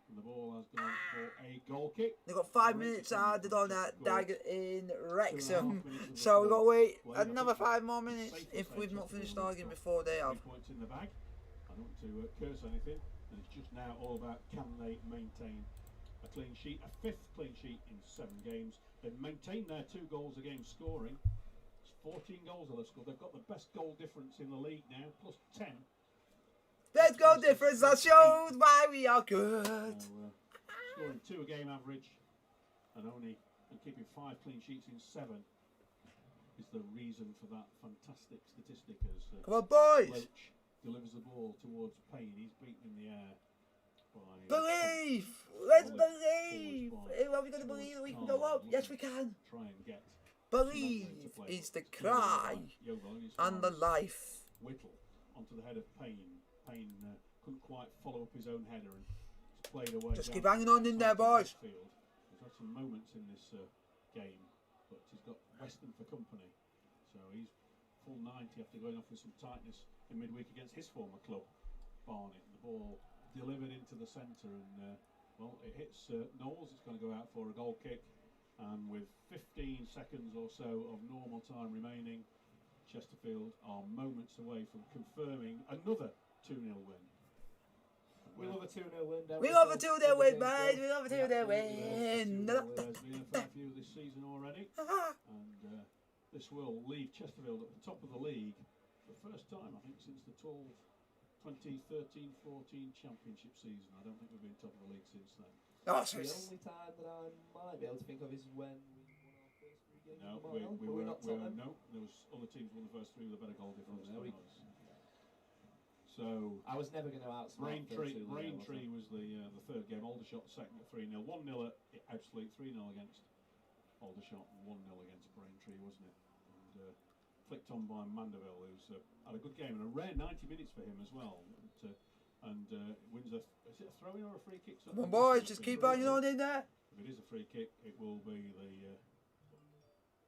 and the ball has gone for a goal kick. They've got 5 minutes added on that Dagger in Wrexham. So we've got to wait another 5 more minutes if we've not finished arguing before they have. 3 points in the bag. I don't want to curse anything, and it's just now all about can they maintain a clean sheet, a 5th clean sheet in 7 games. They've maintained their 2 goals a game scoring. It's 14 goals they've scored. They've got the best goal difference in the league now, plus 10. Best goal difference, that shows why we are good. Scoring 2 a game average and keeping 5 clean sheets in 7 is the reason for that fantastic statistic as come on, boys! Loach delivers the ball towards Payne. He's beaten in the air by believe! Let's believe! Are we going to believe that we can go up? Yes, we can. Try and get believe is the cry and the life. Whittle onto the head of Payne. Payne couldn't quite follow up his own header and played away. Just keep hanging on in there, boys. He's had some moments in this game, but he's got Weston for company. So he's full 90 after going off with some tightness in midweek against his former club, Barnet. The ball delivered into the centre and, well, it hits Knowles. It's going to go out for a goal kick. And with 15 seconds or so of normal time remaining, Chesterfield are moments away from confirming another 2-0 win. We love a 2-0 win, don't we? We love a 2-0 win, mate. We love a 2-0 win. There's been a fair few this season already. And this will leave Chesterfield at the top of the league for the first time, I think, since the 2013-14 championship season. I don't think we've been top of the league since then. Oh, the only time that I might be able to think of is when we won our first 3 games. No, we were not top. No, there was other teams won the first 3 with a better goal difference than us. So I was never going to outsmart Braintree was the 3rd game. Aldershot second at 3-0. 1-0 at Ebbsfleet, 3-0 against Aldershot, and 1-0 against Braintree, wasn't it? And flicked on by Mandeville, who's had a good game and a rare 90 minutes for him as well. And wins is it a throw-in or a free kick? Come on, boys, just keep hanging on in there. If it is a free kick, it will be the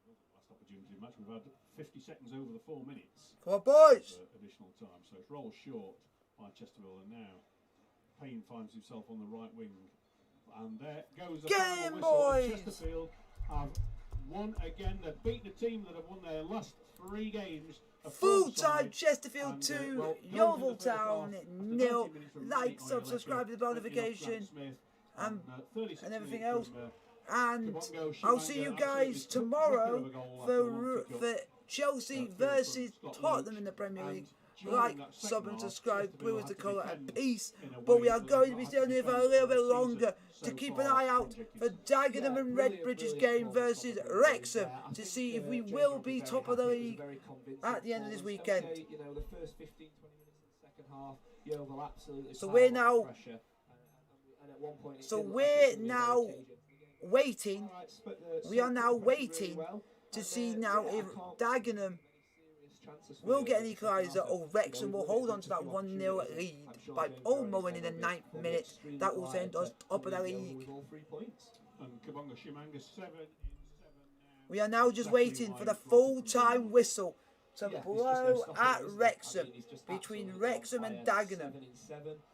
last opportunity match. We've had 50 seconds over the 4 minutes. Come on, boys! Additional time. So it's rolled short by Chesterfield, and now Payne finds himself on the right wing. And there goes the final whistle. Boys! Chesterfield have won again. They've beaten a team that have won their last 3 games. Full-time Chesterfield 2, Yeovil Town 0. Like, subscribe to the bell notification and everything else. And I'll see you guys tomorrow for Chelsea versus Tottenham in the Premier League. Like, sub and subscribe. Blue is the colour and peace. But we are going to be staying here for a little bit longer to keep an eye out for Dagenham and Redbridge's game versus Wrexham to see if we will be top of the league at the end of this weekend. So we're now waiting. We are now waiting to see now if Dagenham will get an equaliser or Wrexham will hold on to that 1-0 lead by Paul Mullen in the 9th minute. That will send us top of the league. We are now just waiting for the full-time whistle to blow at Wrexham, between Wrexham and Dagenham,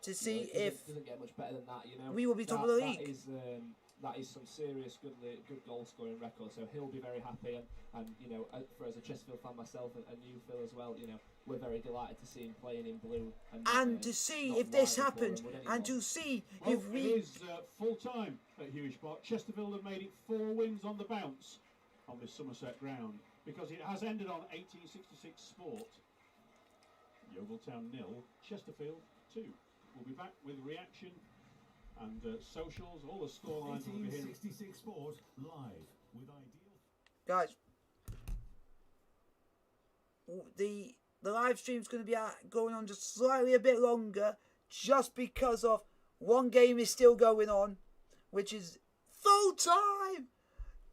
to see if we will be top of the league. That is some serious good goal scoring record, so he'll be very happy, and you know, for as a Chesterfield fan myself and you Phil as well, you know, we're very delighted to see him playing in blue and to see if this happens, and to see if we. It is full time at Huish Park. Chesterfield have made it 4 wins on the bounce on this Somerset ground, because it has ended on 1866 sport. Yeovil Town 0, Chesterfield 2. We'll be back with reaction and socials, all the scorelines will be here. 1866 Sport live with Ideal. Guys, the live stream's going to be going on just slightly a bit longer, just because of one game is still going on, which is full time.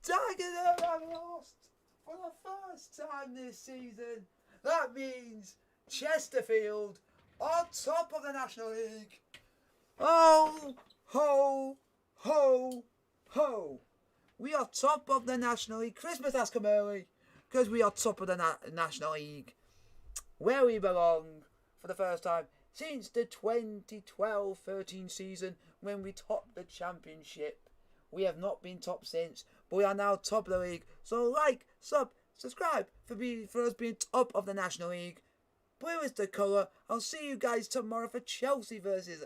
Dagenham have lost for the first time this season. That means Chesterfield are top of the National League. Oh, ho, ho, ho. We are top of the National League. Christmas has come early because we are top of the National League, where we belong for the first time since the 2012-13 season when we topped the championship. We have not been top since, but we are now top of the league. So like, subscribe for us being top of the National League. Blue is the colour. I'll see you guys tomorrow for Chelsea versus